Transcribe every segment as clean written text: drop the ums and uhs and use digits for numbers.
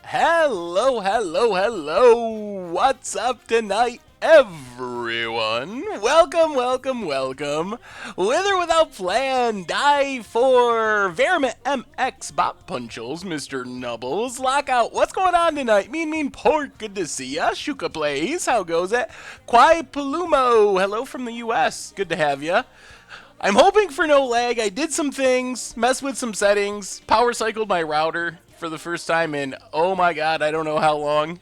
Hello, hello, hello. What's up tonight, everyone? Welcome, welcome, welcome. With or without plan, die for Vermin MX Bot Punchels, Mr. Nubbles. Lockout, what's going on tonight? Mean Pork, good to see ya. Shuka Plays, how goes it? Kwai Palumo, hello from the US, good to have ya. I'm hoping for no lag. I did some things, messed with some settings, power cycled my router for the first time in, oh my god, I don't know how long.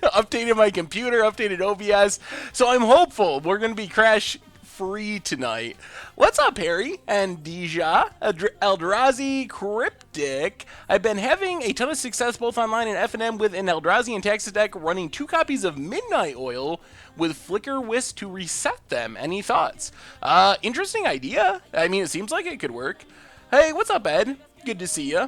Updated my computer, updated OBS. So I'm hopeful we're going to be crash free tonight. What's up, Harry and Deja, Eldrazi, Cryptic? I've been having a ton of success both online and FNM with an Eldrazi and Taxes deck running 2 copies of Midnight Oil with Flicker Wisp to reset them. Any thoughts? Interesting idea. I mean, it seems like it could work. Hey, what's up, Ed? Good to see ya.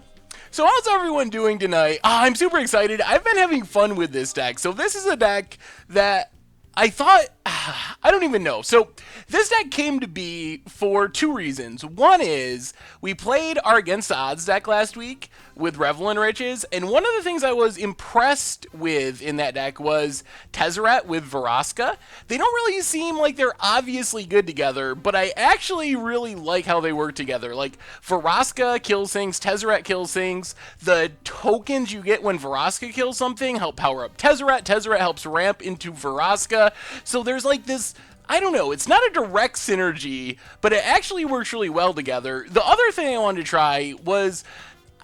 So how's everyone doing tonight? I'm super excited. I've been having fun with this deck. So this is a deck that I thought, I don't even know. So this deck came to be for 2 reasons. One is we played our Against the Odds deck last week with Revel and Riches, and one of the things I was impressed with in that deck was Tezzeret with Vraska. They don't really seem like they're obviously good together, but I actually really like how they work together. Like, Vraska kills things, Tezzeret kills things. The tokens you get when Vraska kills something help power up Tezzeret. Tezzeret helps ramp into Vraska. So there's like this, I don't know, it's not a direct synergy, but it actually works really well together. The other thing I wanted to try was,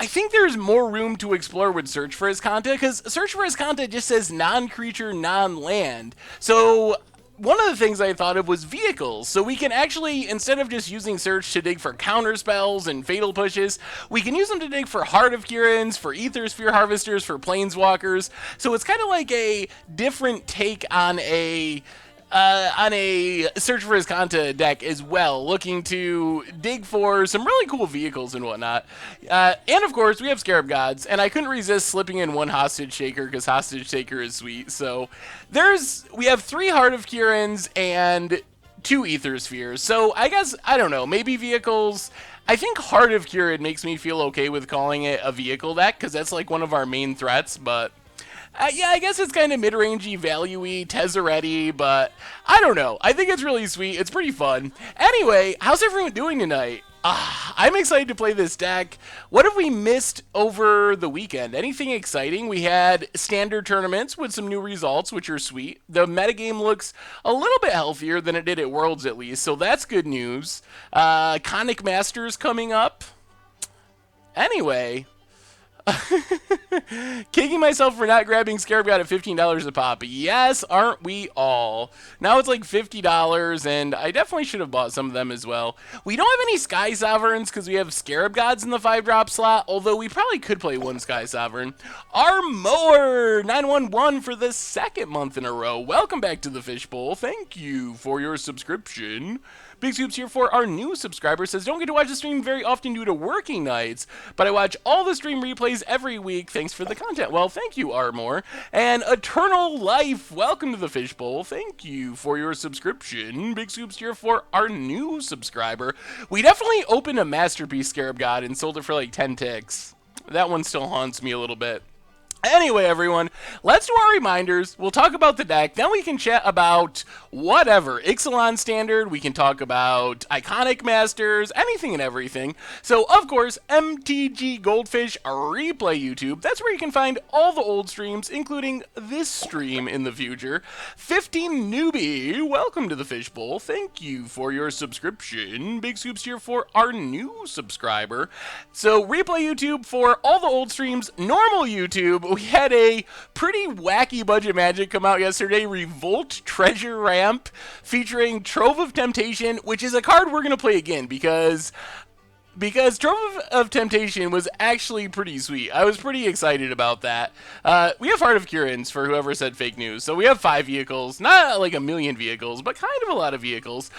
I think there's more room to explore with Search for Azcanta, because Search for Azcanta just says non-creature, non-land. So one of the things I thought of was vehicles. So we can actually, instead of just using Search to dig for counter spells and fatal pushes, we can use them to dig for Heart of Kirans, for Ether Sphere Harvesters, for Planeswalkers. So it's kind of like a different take on a Search for Azcanta deck as well, looking to dig for some really cool vehicles and whatnot. And of course, we have Scarab Gods, and I couldn't resist slipping in 1 Hostage Taker because Hostage Taker is sweet. So we have 3 Heart of Kirans and 2 Ether Spheres. So I guess, I don't know, maybe vehicles. I think Heart of Kiran makes me feel okay with calling it a vehicle deck because that's like one of our main threats, but yeah, I guess it's kind of mid-rangey, value-y, Tezzeret-y, but I don't know. I think it's really sweet. It's pretty fun. Anyway, how's everyone doing tonight? I'm excited to play this deck. What have we missed over the weekend? Anything exciting? We had standard tournaments with some new results, which are sweet. The metagame looks a little bit healthier than it did at Worlds, at least, so that's good news. Conic Masters coming up. Anyway, kicking myself for not grabbing Scarab God at $15 a pop. Yes, aren't we all? Now it's like $50, and I definitely should have bought some of them as well. We don't have any Sky Sovereigns because we have Scarab Gods in the 5-drop slot, although we probably could play 1 Sky Sovereign. Armour 911 for the 2nd month in a row. Welcome back to the Fishbowl. Thank you for your subscription. Big Scoops here for our new subscriber. Says, don't get to watch the stream very often due to working nights, but I watch all the stream replays every week. Thanks for the content. Well, thank you, Armour. And Eternal Life, welcome to the Fishbowl. Thank you for your subscription. Big Scoops here for our new subscriber. We definitely opened a Masterpiece Scarab God and sold it for like 10 ticks. That one still haunts me a little bit. Anyway, everyone, let's do our reminders. We'll talk about the deck. Then we can chat about whatever. Ixalan Standard. We can talk about Iconic Masters. Anything and everything. So, of course, MTG Goldfish Replay YouTube. That's where you can find all the old streams, including this stream in the future. 15 Newbie, welcome to the Fishbowl. Thank you for your subscription. Big Scoops here for our new subscriber. So, Replay YouTube for all the old streams. Normal YouTube. We had a pretty wacky budget magic come out yesterday, Revolt Treasure Ramp, featuring Trove of Temptation, which is a card we're going to play again, because Trove of Temptation was actually pretty sweet. I was pretty excited about that. We have Heart of Kirans, for whoever said fake news. So we have 5 vehicles, not like a million vehicles, but kind of a lot of vehicles.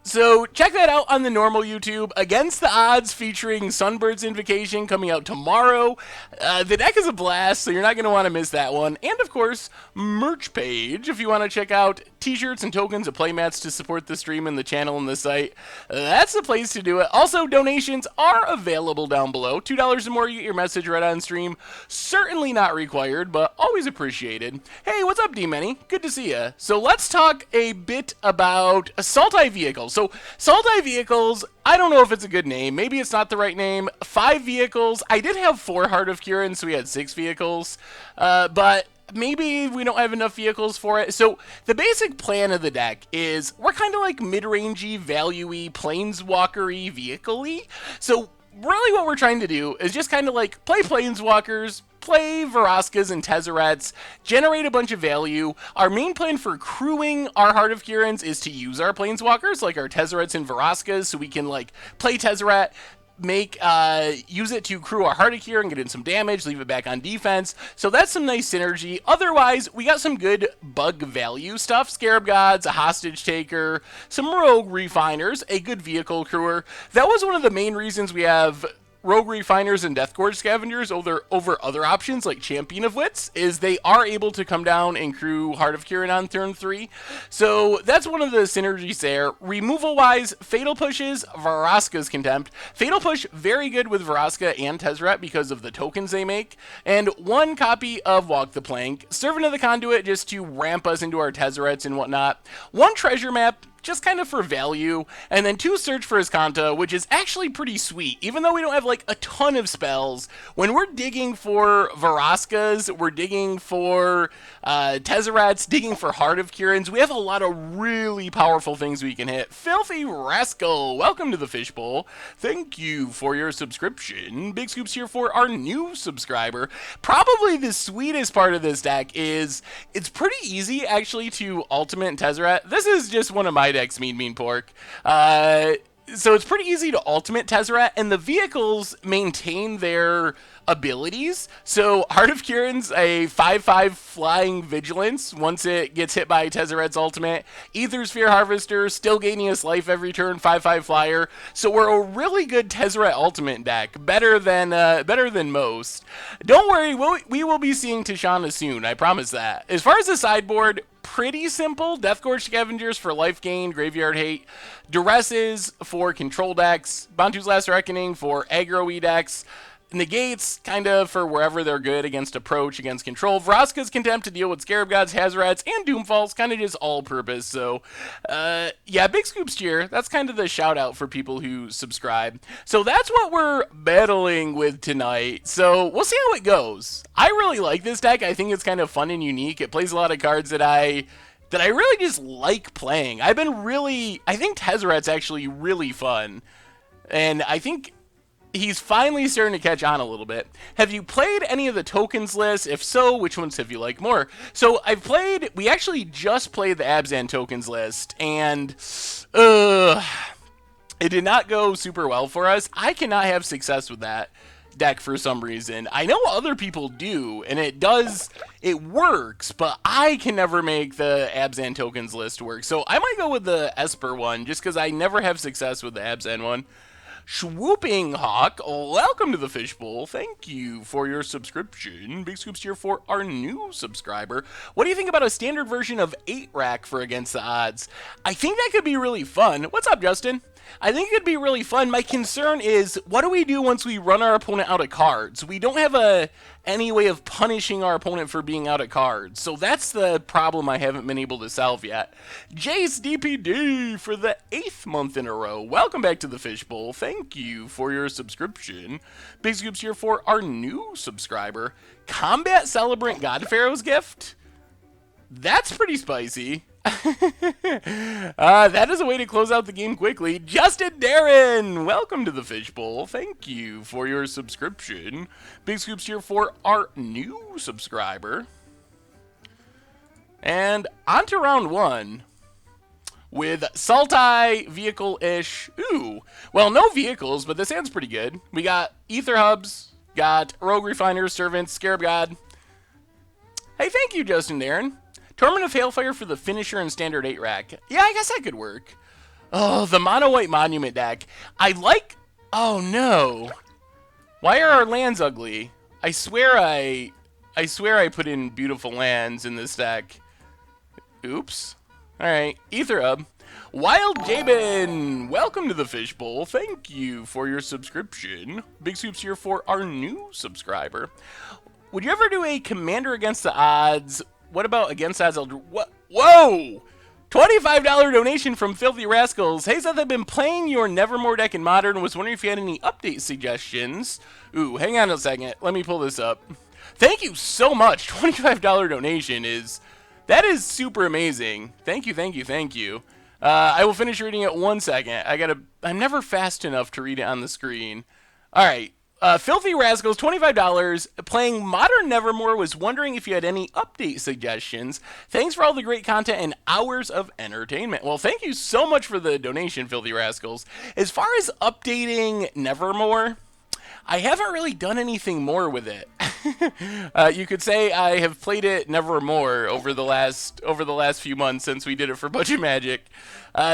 So check that out on the normal YouTube. Against the Odds featuring Sunbird's Invocation coming out tomorrow. The deck is a blast, so you're not going to want to miss that one. And of course, merch page if you want to check out t-shirts and tokens of playmats to support the stream and the channel and the site. That's the place to do it. Also, donations are available down below. $2 or more, you get your message right on stream. Certainly not required, but always appreciated. Hey, what's up, D-Many? Good to see ya. So let's talk a bit about Sultai vehicles. So Sultai vehicles, I don't know if it's a good name. Maybe it's not the right name. 5 vehicles. I did have 4 Heart of Kirin, so we had 6 vehicles. But maybe we don't have enough vehicles for it. So the basic plan of the deck is we're kind of like mid-rangey, value-y, planeswalker-y, vehicle-y. So really what we're trying to do is just kind of like play planeswalkers, play Veraskas and Tezzerets, generate a bunch of value. Our main plan for crewing our Heart of Kirins is to use our planeswalkers, like our Tezzerets and Veraskas, so we can like play Tezzeret, use it to crew our Heart of Kirin, get in some damage, leave it back on defense. So that's some nice synergy. Otherwise, we got some good bug value stuff. Scarab Gods, a Hostage Taker, some Rogue Refiners, a good vehicle crewer. That was one of the main reasons we have Rogue Refiners and Deathgorge Scavengers over other options like Champion of Wits, is they are able to come down and crew Heart of Kirin on turn 3. So that's one of the synergies there. Removal-wise, Fatal Pushes, Vraska's Contempt. Fatal Push, very good with Vraska and Tezzeret because of the tokens they make. And 1 copy of Walk the Plank. Servant of the Conduit, just to ramp us into our Tezzerets and whatnot. 1 Treasure Map, just kind of for value, and then 2 Search for Iskanta, which is actually pretty sweet. Even though we don't have like a ton of spells, when we're digging for Veraskas, we're digging for Tezzerets, digging for Heart of Kirins, we have a lot of really powerful things we can hit. Filthy Rascal, welcome to the Fishbowl. Thank you for your subscription. Big Scoops here for our new subscriber. Probably the sweetest part of this deck is it's pretty easy actually to ultimate Tezzeret. This is just one of my decks, Mean Pork. So it's pretty easy to ultimate Tezzeret, and the vehicles maintain their abilities. So Heart of Kirin's a 5/5 flying vigilance once it gets hit by Tezzeret's ultimate. Aether Sphere Harvester, still gaining us life every turn, 5/5 flyer. So we're a really good Tezzeret ultimate deck, better than most. Don't worry, we will be seeing Tishana soon, I promise that. As far as the sideboard, pretty simple. Deathgorge Scavengers for life gain, Graveyard Hate. Duresses for control decks. Bantu's Last Reckoning for aggro-y decks. Negates, kind of, for wherever they're good against approach, against control. Vraska's Contempt to deal with Scarab Gods, Hazarats, and Doomfalls, kind of just all-purpose. So, yeah, Big Scoops cheer. That's kind of the shout-out for people who subscribe. So that's what we're battling with tonight. So we'll see how it goes. I really like this deck. I think it's kind of fun and unique. It plays a lot of cards that I really just like playing. I think Tezzeret's actually really fun. And I think he's finally starting to catch on a little bit. Have you played any of the tokens lists? If so, which ones have you liked more? So we actually just played the Abzan tokens list, and it did not go super well for us. I cannot have success with that deck for some reason. I know other people do, and it works, but I can never make the Abzan tokens list work. So I might go with the Esper one, just because I never have success with the Abzan one. Swooping Hawk, welcome to the Fishbowl. Thank you for your subscription. Big Scoops here for our new subscriber. What do you think about a standard version of 8-Rack for Against the Odds? I think that could be really fun. What's up, Justin? I think it'd be really fun. My concern is, what do we do once we run our opponent out of cards? We don't have any way of punishing our opponent for being out of cards. So that's the problem I haven't been able to solve yet. Jace DPD for the 8th month in a row. Welcome back to the Fishbowl. Thank you for your subscription. Big Scoops here for our new subscriber. Combat Celebrant God Pharaoh's Gift? That's pretty spicy. That is a way to close out the game quickly. Justin Darren, welcome to the Fishbowl. Thank you for your subscription. Big Scoops here for our new subscriber. And on to round 1 with Sultai vehicle-ish. Ooh, well, no vehicles, but this hand's pretty good. We got Aether Hubs, got Rogue Refiners, Servants, Scarab God. Hey, thank you, Justin Darren. Torment of Hailfire for the finisher and standard 8-Rack. Yeah, I guess that could work. Oh, the mono white monument deck. I like. Oh no. Why are our lands ugly? I swear I put in beautiful lands in this deck. Oops. Alright, Ether Hub. Wild Jabin, welcome to the Fishbowl. Thank you for your subscription. Big Soups here for our new subscriber. Would you ever do a Commander Against the Odds? What about Against Odds? What? Whoa! $25 donation from Filthy Rascals. Hey, Seth, I've been playing your Nevermore deck in Modern and was wondering if you had any update suggestions. Ooh, hang on a second. Let me pull this up. Thank you so much. $25 donation that is super amazing. Thank you, thank you, thank you. I will finish reading it 1 second. I'm never fast enough to read it on the screen. All right. Filthy Rascals, $25, playing Modern Nevermore, was wondering if you had any update suggestions. Thanks for all the great content and hours of entertainment. Well, thank you so much for the donation, Filthy Rascals. As far as updating Nevermore, I haven't really done anything more with it. You could say I have played it Nevermore over the last few months since we did it for Budget Magic.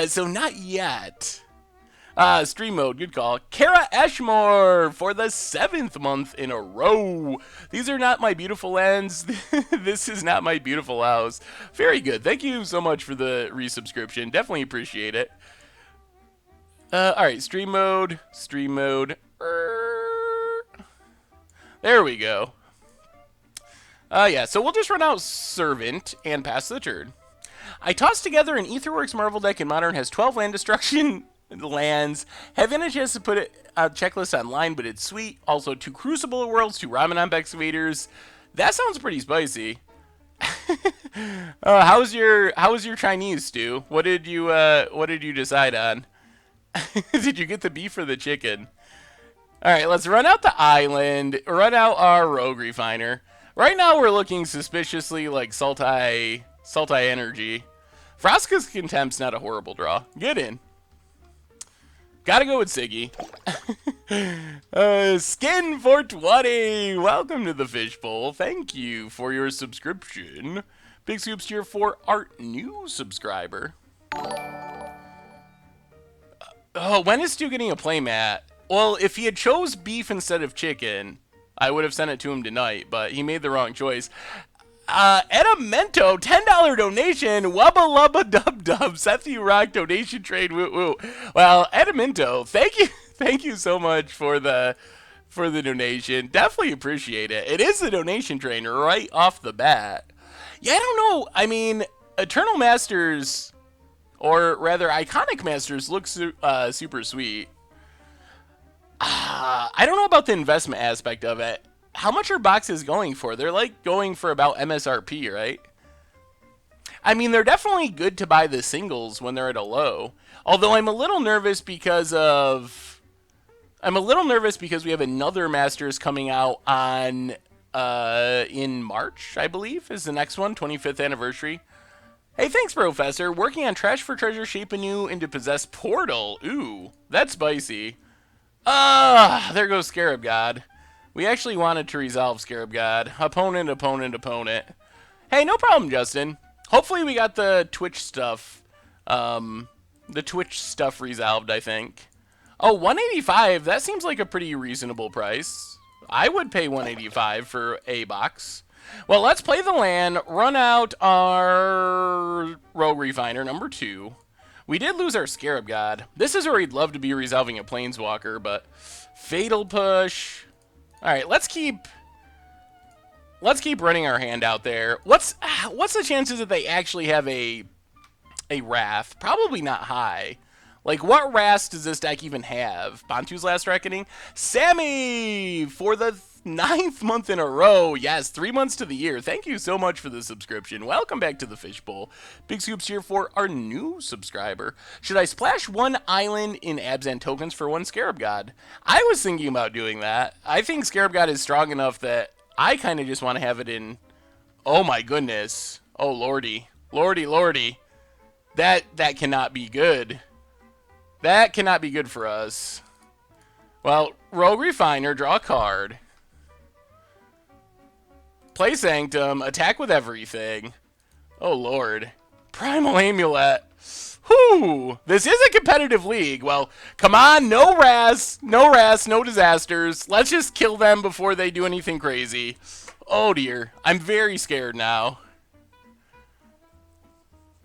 So not yet. Stream mode, good call. Kara Ashmore for the 7th month in a row. These are not my beautiful lands. This is not my beautiful house. Very good. Thank you so much for the resubscription. Definitely appreciate it. Alright, stream mode. Stream mode. There we go. Yeah, so we'll just run out Servant and pass the turn. I tossed together an Aetherworks Marvel deck in Modern, has 12 land destruction lands. Haven't had a chance to put it on checklist online, but it's sweet. Also, 2 Crucible Worlds, 2 Ramenamp Excavators. That sounds pretty spicy. How was your Chinese stew? What did you decide on? Did you get the beef or the chicken? All right, let's run out the island. Run out our Rogue Refiner. Right now, we're looking suspiciously like Sultai energy. Vraska's Contempt's not a horrible draw. Get in. Gotta go with Siggy. Skin for 20. Welcome to the Fishbowl. Thank you for your subscription. Big Soups here for our new subscriber. Oh, when is Stu getting a playmat? Well, if he had chose beef instead of chicken, I would have sent it to him tonight, but he made the wrong choice. Edamento, $10 donation. Wubba lubba dub dub. Seth you rock donation trade. Woo woo. Well, Edamento, thank you so much for the donation. Definitely appreciate it. It is the donation train right off the bat. Yeah, I don't know. I mean, Eternal Masters, or rather Iconic Masters, looks super sweet. I don't know about the investment aspect of it. How much are boxes going for? They're like going for about MSRP, right? I mean, they're definitely good to buy the singles when they're at a low. Although I'm a little nervous because we have another Masters coming out on in March, I believe, is the next one, 25th anniversary. Hey, thanks, Professor. Working on Trash for Treasure, shape anew into Possess Portal. Ooh, that's spicy. There goes Scarab God. We actually wanted to resolve Scarab God. Opponent, opponent, opponent. Hey, no problem, Justin. Hopefully we got the Twitch stuff, resolved, I think. Oh, 185. That seems like a pretty reasonable price. I would pay 185 for a box. Well, let's play the land, run out our Rogue Refiner, number 2. We did lose our Scarab God. This is where he'd love to be resolving a Planeswalker, but Fatal Push. All right, let's keep running our hand out there. What's the chances that they actually have a Wrath? Probably not high. Like, what Wrath does this deck even have? Bantu's Last Reckoning? Sammy for the 9th month in a row. Yes, 3 months to the year. Thank you so much for the subscription. Welcome back to the Fishbowl. Big Scoops here for our new subscriber. Should I splash 1 island in Abzan tokens for 1 Scarab God? I was thinking about doing that. I think Scarab God is strong enough that I kind of just want to have it in... Oh my goodness. Oh lordy. Lordy, lordy. That cannot be good. That cannot be good for us. Well, Rogue Refiner, draw a card. Play Sanctum, attack with everything. Oh lord. Primal Amulet. Whew. This is a competitive league. Well, come on. No RAS. No RAS. No disasters. Let's just kill them before they do anything crazy. Oh, dear. I'm very scared now.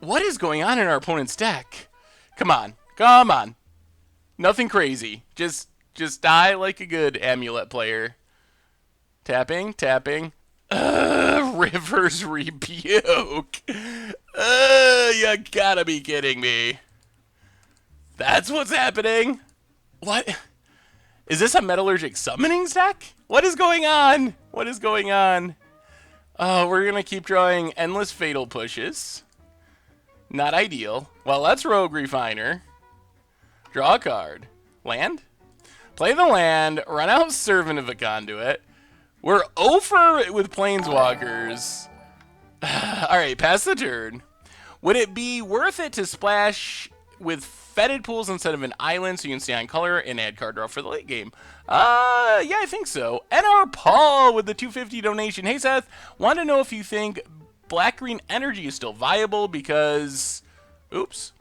What is going on in our opponent's deck? Come on. Come on. Nothing crazy. Just die like a good amulet player. Tapping, tapping. River's Rebuke. You gotta be kidding me. That's what's happening? What? Is this a metallurgic summoning deck? What is going on? What is going on? Oh, we're gonna keep drawing endless fatal pushes. Not ideal. Well, let's Rogue Refiner. Draw a card. Land? Play the land. Run out Servant of a Conduit. We're over with Planeswalkers. Alright, pass the turn. Would it be worth it to splash with Fetid Pools instead of an island so you can stay on color and add card draw for the late game? Yeah, I think so. NR Paul with the 250 donation. Hey, Seth, want to know if you think Black-Green Energy is still viable because... Oops.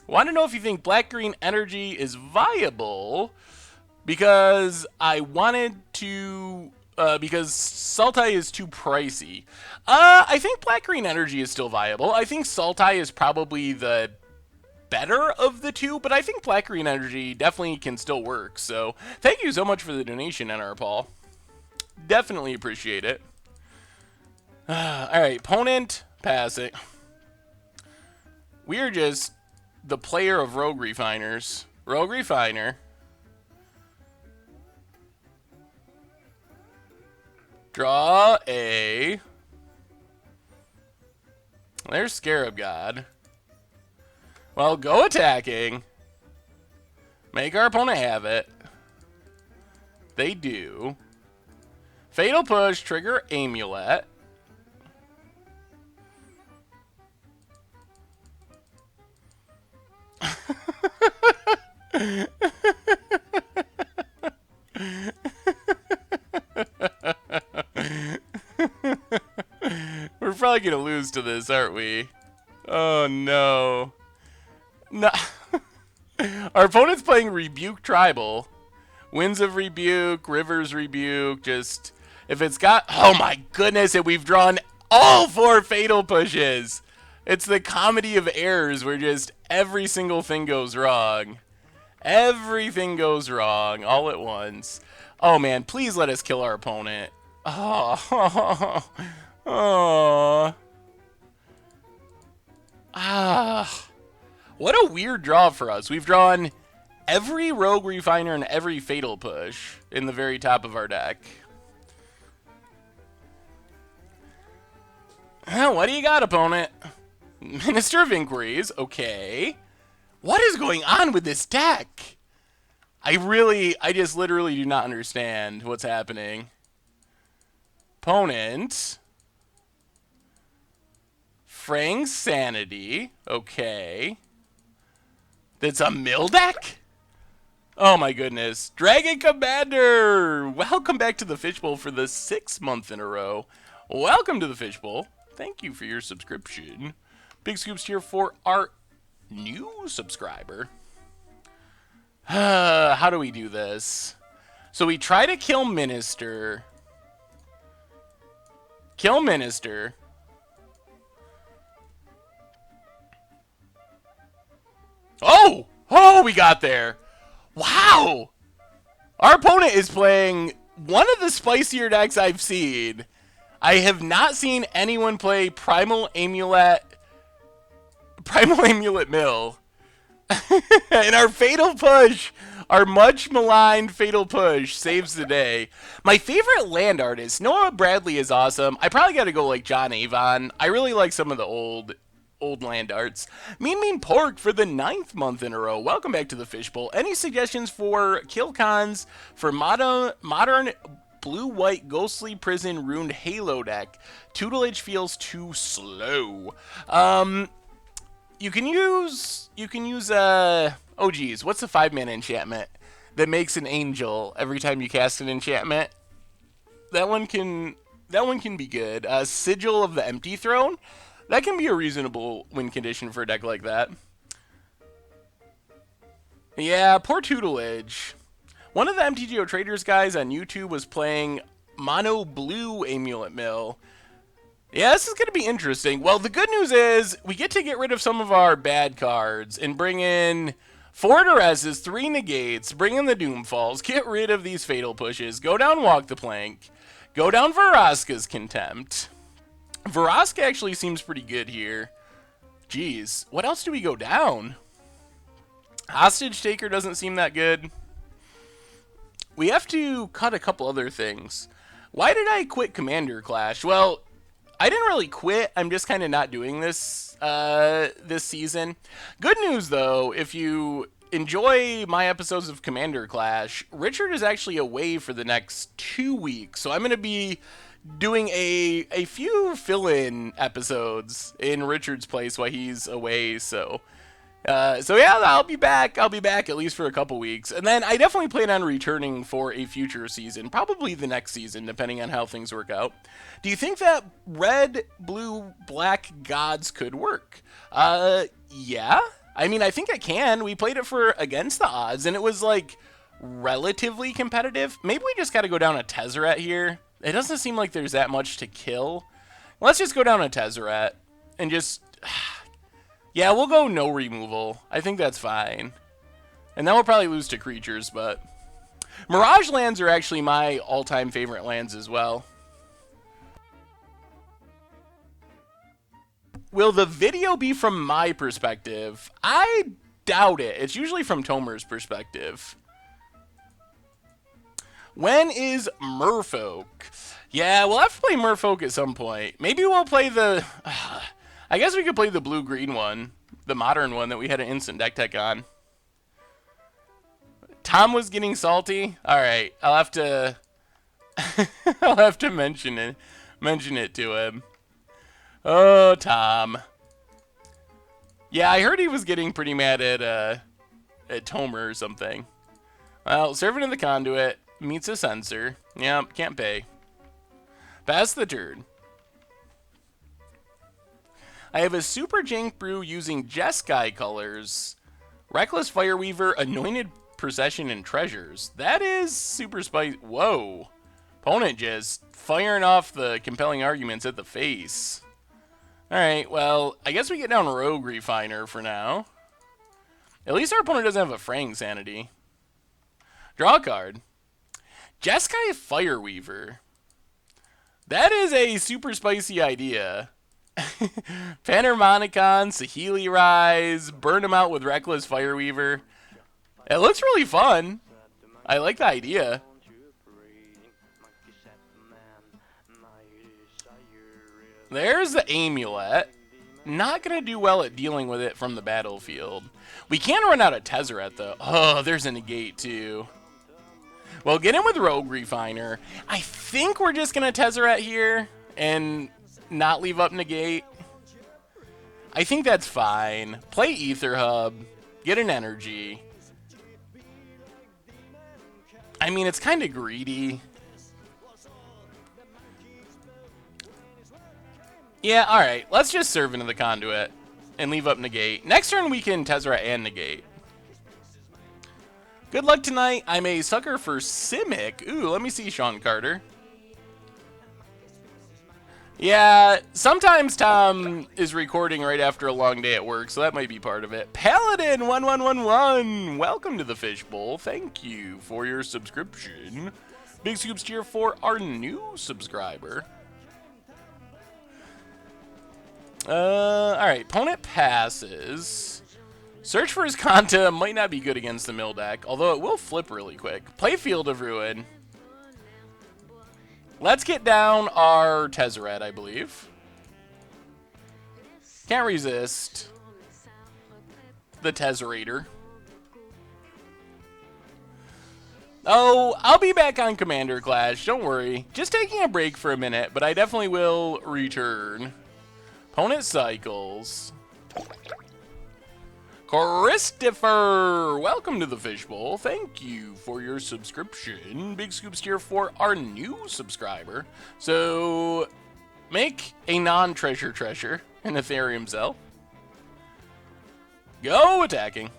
Want to know if you think Black-Green Energy is viable because I wanted to... because Sultai is too pricey. I think Black-Green Energy is still viable. I think Sultai is probably the better of the two, but I think Black-Green Energy definitely can still work. So, thank you so much for the donation, NR Paul. Definitely appreciate it. Alright, opponent, pass it. We are just the player of Rogue Refiners. Rogue Refiner. Draw a... There's Scarab God. Well, go attacking. Make our opponent have it. They do. Fatal Push, trigger Amulet. We're probably going to lose to this, aren't we? Oh, no. No. Our opponent's playing Rebuke Tribal. Winds of Rebuke, Rivers Rebuke, just... If it's got... Oh, my goodness, and we've drawn all 4 Fatal Pushes. It's the comedy of errors where just every single thing goes wrong. Everything goes wrong all at once. Oh, man, please let us kill our opponent. Oh. Oh. Ah. What a weird draw for us. We've drawn every Rogue Refiner and every Fatal Push in the very top of our deck. What do you got, opponent? Minister of Inquiries. Okay. What is going on with this deck? I just literally do not understand what's happening. Opponent. Frang's Sanity. Okay. That's a mill deck? Oh my goodness. Dragon Commander! Welcome back to the Fishbowl for the 6th month in a row. Welcome to the Fishbowl. Thank you for your subscription. Big scoops here for our new subscriber. How do we do this? So we try to kill Minister. Kill Minister. Oh! Oh, we got there. Wow! Our opponent is playing one of the spicier decks I've seen. I have not seen anyone play Primal Amulet Mill. And our Fatal Push, our much maligned Fatal Push, saves the day. My favorite land artist, Noah Bradley, is awesome. I probably got to go like John Avon. I really like some of the old land arts. Mean Pork for the 9th month in a row. Welcome back to the Fishbowl. Any suggestions for kill cons for modern blue-white ghostly prison ruined Halo deck? Tutelage feels too slow. You can use oh geez, what's the 5-mana enchantment that makes an angel every time you cast an enchantment? That one can be good. Sigil of the Empty Throne. That can be a reasonable win condition for a deck like that. Yeah, poor tutelage. One of the MTGO Traders guys on YouTube was playing Mono Blue Amulet Mill. Yeah, this is going to be interesting. Well, the good news is we get to get rid of some of our bad cards and bring in 4 Duresses, 3 Negates, bring in the Doomfalls, get rid of these Fatal Pushes, go down Walk the Plank, go down Vraska's Contempt. Vraska actually seems pretty good here. Jeez, what else do we go down? Hostage Taker doesn't seem that good. We have to cut a couple other things. Why did I quit Commander Clash? Well, I didn't really quit. I'm just kind of not doing this this season. Good news, though, if you enjoy my episodes of Commander Clash, Richard is actually away for the next 2 weeks. So I'm going to be doing a few fill-in episodes in Richard's place while he's away. So yeah, I'll be back. I'll be back at least for a couple weeks. And then I definitely plan on returning for a future season, probably the next season, depending on how things work out. Do you think that red, blue, black gods could work? Yeah. I mean, I think it can. We played it for against the odds, and it was, like, relatively competitive. Maybe we just got to go down a Tezzeret here. It doesn't seem like there's that much to kill. Let's just go down a Tezzeret and just... Yeah, we'll go no removal. I think that's fine. And then we'll probably lose to creatures, but... Mirage lands are actually my all-time favorite lands as well. Will the video be from my perspective? I doubt it. It's usually from Tomer's perspective. When is Merfolk? Yeah, we'll have to play Merfolk at some point. Maybe we'll play the... I guess we could play the blue-green one. The modern one that we had an instant deck tech on. Tom was getting salty? Alright, I'll have to... I'll have to mention it to him. Oh, Tom. Yeah, I heard he was getting pretty mad at Tomer or something. Well, Servant of the Conduit meets a censor. Yep, can't pay. Pass the turn. I have a Super Jank Brew using Jeskai colors. Reckless Fireweaver, Anointed Procession, and Treasures. That is super spicy. Whoa. Opponent just firing off the compelling arguments at the face. Alright, well, I guess we get down Rogue Refiner for now. At least our opponent doesn't have a Fraying Sanity. Draw a card. Jeskai Fireweaver. That is a super spicy idea. Panharmonicon, Saheeli Rise, burn him out with Reckless Fireweaver. It looks really fun. I like the idea. There's the Amulet. Not going to do well at dealing with it from the battlefield. We can run out of Tezzeret, though. Oh, there's a Negate, too. Well, get in with Rogue Refiner. I think we're just going to Tezzeret here and not leave up Negate. I think that's fine. Play Ether Hub. Get an energy. I mean, it's kind of greedy. Yeah, alright. Let's just serve into the Conduit and leave up Negate. Next turn, we can Tezzeret and Negate. Good luck tonight. I'm a sucker for Simic. Ooh, let me see Sean Carter. Yeah, sometimes Tom is recording right after a long day at work, so that might be part of it. Paladin1111, welcome to the Fishbowl. Thank you for your subscription. Big scoops cheer for our new subscriber. Alright, opponent passes. Search for his Kanta might not be good against the mill deck, although it will flip really quick. Play Field of Ruin. Let's get down our Tezzeret, I believe. Can't resist the Tezzerator. Oh, I'll be back on Commander Clash, don't worry. Just taking a break for a minute, but I definitely will return. Opponent cycles. Christopher, welcome to the Fishbowl. Thank you for your subscription. Big scoops here for our new subscriber. So, make a non-treasure treasure in Ethereum Zell. Go attacking.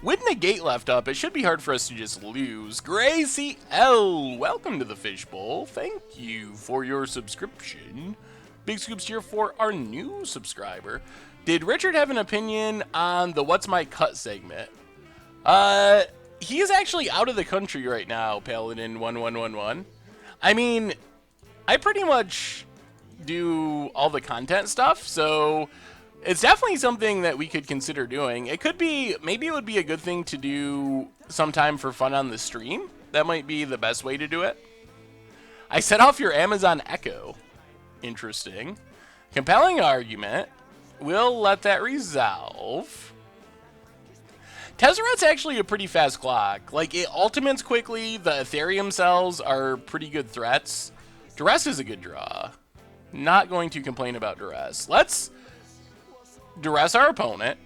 With Negate left up, it should be hard for us to just lose. Gracie L, welcome to the Fishbowl. Thank you for your subscription. Big scoops here for our new subscriber. Did Richard have an opinion on the What's My Cut segment? He is actually out of the country right now, Paladin 1111. I mean, I pretty much do all the content stuff, so it's definitely something that we could consider doing. It could be, maybe it would be a good thing to do sometime for fun on the stream. That might be the best way to do it. I set off your Amazon Echo. Interesting. Compelling argument. We'll let that resolve. Tezzeret's actually a pretty fast clock. Like, it ultimates quickly. The Ethereum cells are pretty good threats. Duress is a good draw. Not going to complain about Duress. Let's Duress our opponent.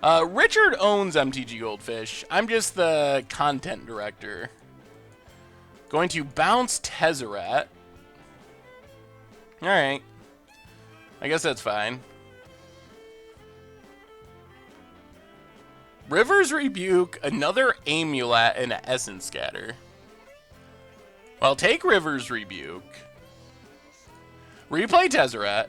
Richard owns MTG Goldfish. I'm just the content director. Going to bounce Tezzeret. Alright. I guess that's fine. River's Rebuke, another Amulet, and an Essence Scatter. Well, take River's Rebuke. Replay Tezzeret.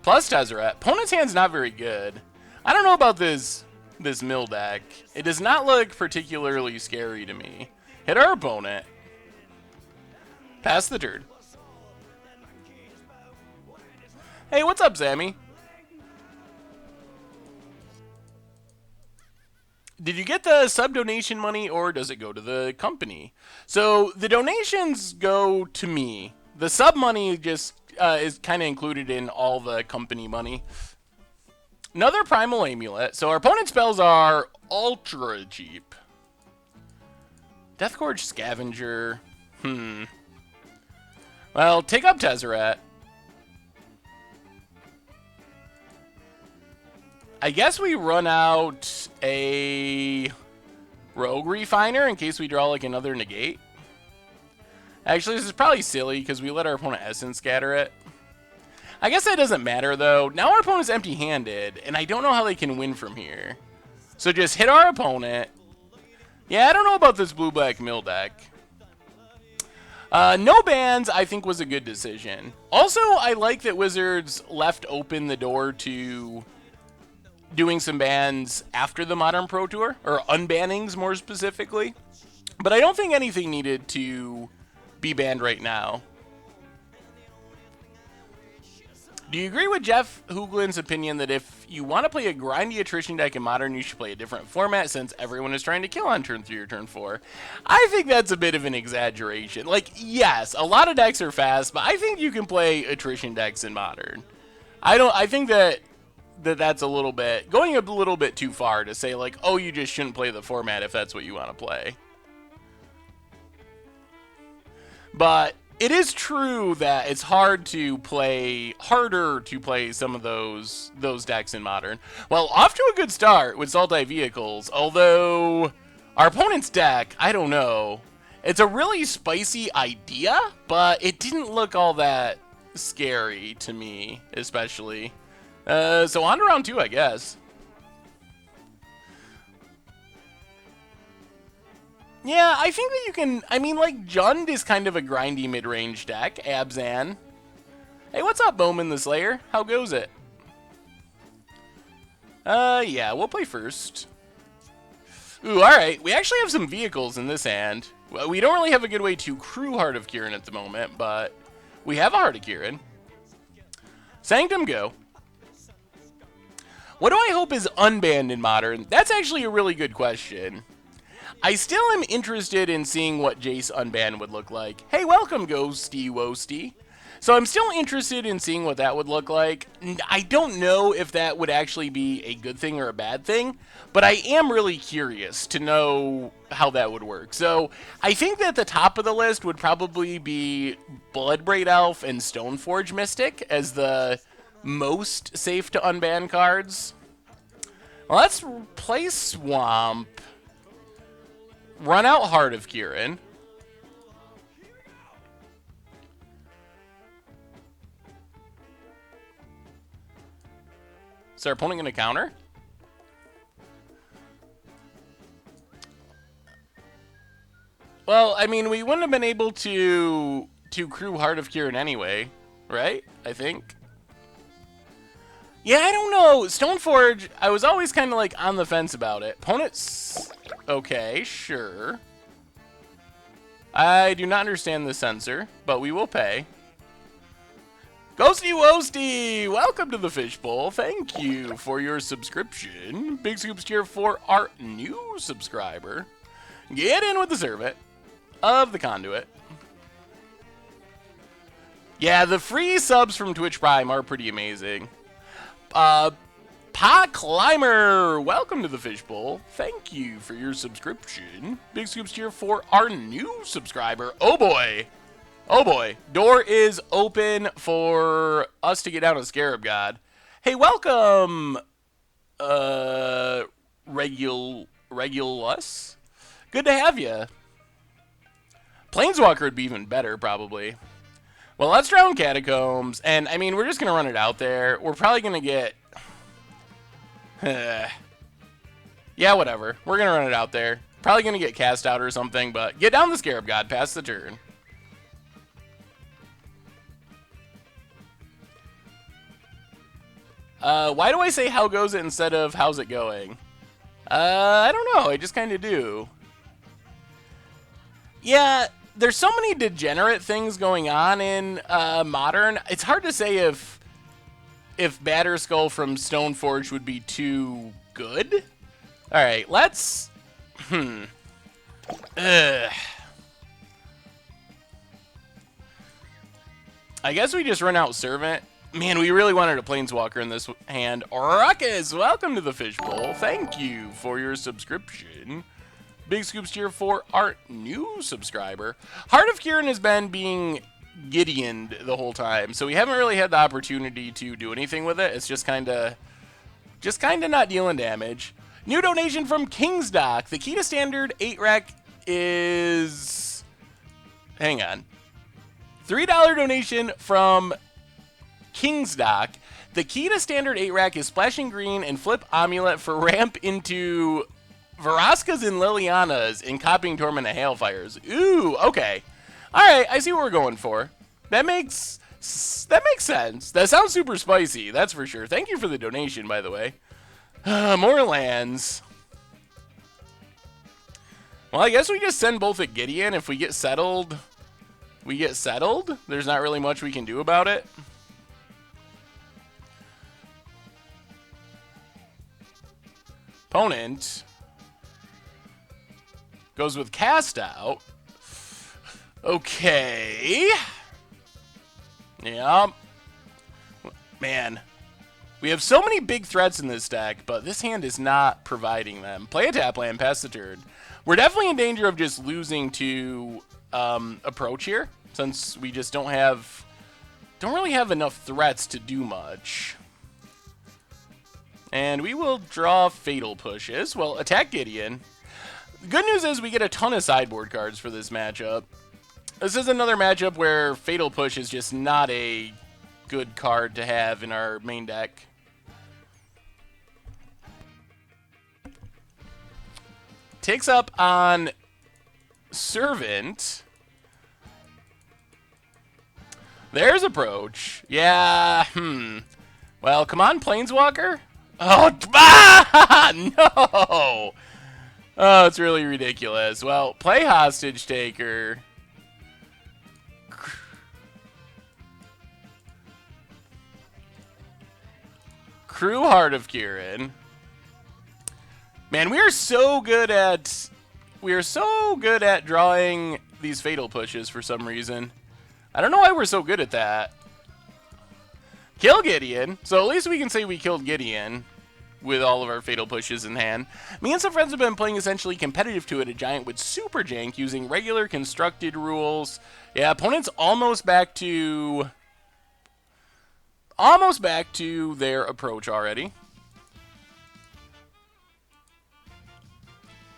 Plus Tezzeret. Opponent's hand's not very good. I don't know about this mill deck. It does not look particularly scary to me. Hit our opponent. Pass the turn. Hey, what's up, Sammy? Did you get the sub donation money, or does it go to the company? So the donations go to me. The sub money just is kind of included in all the company money. Another Primal Amulet. So our opponent's spells are ultra cheap. Deathgorge Scavenger. Well, take up Tezzeret. I guess we run out a Rogue Refiner in case we draw like another Negate. Actually, this is probably silly because we let our opponent Essence Scatter it. I guess that doesn't matter though. Now our opponent's empty-handed, and I don't know how they can win from here. So just hit our opponent. Yeah, I don't know about this blue-black mill deck. No bans, I think, was a good decision. Also, I like that Wizards left open the door to doing some bans after the Modern Pro Tour, or unbannings more specifically. But I don't think anything needed to be banned right now. Do you agree with Jeff Hoogland's opinion that if you want to play a grindy attrition deck in Modern, you should play a different format since everyone is trying to kill on turn 3 or turn 4? I think that's a bit of an exaggeration. Like, yes, a lot of decks are fast, but I think you can play attrition decks in Modern. I think that's a little bit, going a little bit too far to say like, oh, you just shouldn't play the format if that's what you want to play. But it is true that it's harder to play some of those decks in Modern. Well, off to a good start with Sultai Vehicles, although our opponent's deck, I don't know. It's a really spicy idea, but it didn't look all that scary to me, especially. So on to round 2, I guess. Yeah, I think that you can, I mean, like, Jund is kind of a grindy mid-range deck. Abzan. Hey, what's up, Bowman the Slayer? How goes it? Yeah, we'll play first. Ooh, alright. We actually have some vehicles in this hand. Well, we don't really have a good way to crew Heart of Kirin at the moment, but we have a Heart of Kirin. Sanctum, go. What do I hope is unbanned in Modern? That's actually a really good question. I still am interested in seeing what Jace unbanned would look like. Hey, welcome, Ghosty Wosty. So I'm still interested in seeing what that would look like. I don't know if that would actually be a good thing or a bad thing, but I am really curious to know how that would work. So I think that the top of the list would probably be Bloodbraid Elf and Stoneforge Mystic as the most safe to unban cards. Well, let's play Swamp. Run out Heart of Kirin. Is our opponent going to counter? Well, I mean, we wouldn't have been able to crew Heart of Kieran anyway, right? I think. Yeah, I don't know. Stoneforge, I was always kind of like on the fence about it. Opponent's okay, sure. I do not understand the censor, but we will pay. Ghosty Woasty, welcome to the Fishbowl. Thank you for your subscription. Big scoops cheer for our new subscriber. Get in with the servant of the conduit. Yeah, the free subs from Twitch Prime are pretty amazing. Pot Climber, welcome to the Fishbowl. Thank you for your subscription. Big scoops cheer for our new subscriber. Oh boy. Oh boy. Door is open for us to get down a Scarab God. Hey, welcome, Regulus. Good to have you. Planeswalker would be even better, probably. Well, let's drown Catacombs, and, I mean, we're just going to run it out there. We're probably going to get... yeah, whatever. We're going to run it out there. Probably going to get cast out or something, but get down the Scarab God, pass the turn. Why do I say how goes it instead of how's it going? I don't know. I just kind of do. Yeah, there's so many degenerate things going on in Modern. It's hard to say if Batterskull from Stoneforge would be too good. All right, let's... I guess we just run out Servant. Man, we really wanted a Planeswalker in this hand. Ruckus, welcome to the Fishbowl. Thank you for your subscription. Big scoops cheer for our new subscriber. Heart of Kieran has been being Gideoned the whole time, so we haven't really had the opportunity to do anything with it. It's just kind of not dealing damage. New donation from Kingsdock. The key to standard 8-rack is... hang on. $3 donation from Kingsdock. The key to standard 8-rack is Splashing Green and flip Amulet for ramp into Veraskas and Lilianas and copying Torment of Hailfires. Ooh, okay. Alright, I see what we're going for. That makes sense. That sounds super spicy, that's for sure. Thank you for the donation, by the way. More lands. Well, I guess we just send both at Gideon. If we get settled, we get settled. There's not really much we can do about it. Opponent goes with Cast Out. Okay. Yeah. Man. We have so many big threats in this deck, but this hand is not providing them. Play a tap land, pass the turn. We're definitely in danger of just losing to approach here, since we just don't really have enough threats to do much. And we will draw Fatal Pushes. Well, attack Gideon. The good news is we get a ton of sideboard cards for this matchup. This is another matchup where Fatal Push is just not a good card to have in our main deck. Takes up on Servant. There's Approach. Yeah, Well, come on, Planeswalker. Oh, no! Oh, it's really ridiculous. Well, play Hostage Taker. Crew Heart of Kieran. Man, we are so good at drawing these Fatal Pushes for some reason. I don't know why we're so good at that. Kill Gideon. So at least we can say we killed Gideon with all of our Fatal Pushes in hand. Me and some friends have been playing essentially competitive to it, a giant with super jank using regular constructed rules. Yeah, opponent's almost back to their approach already.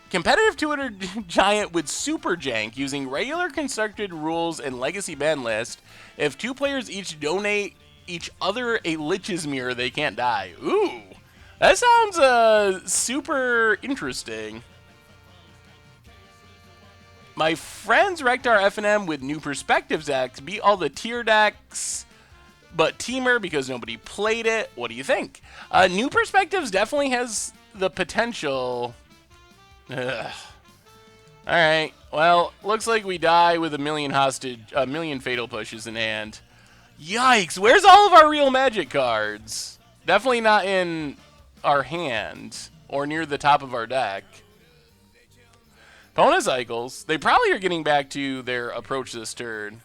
Competitive Tutor Giant with Super Jank using regular constructed rules and Legacy Ban list. If two players each donate each other a Lich's Mirror, they can't die. Ooh. That sounds super interesting. My friends Rektar FNM with New Perspectives decks beat all the tier decks, but Teamer because nobody played it. What do you think? New Perspectives definitely has the potential. Ugh. All right. Well, looks like we die with a million fatal pushes in hand. Yikes! Where's all of our real magic cards? Definitely not in our hand or near the top of our deck. Opponent cycles. They probably are getting back to their approach this turn.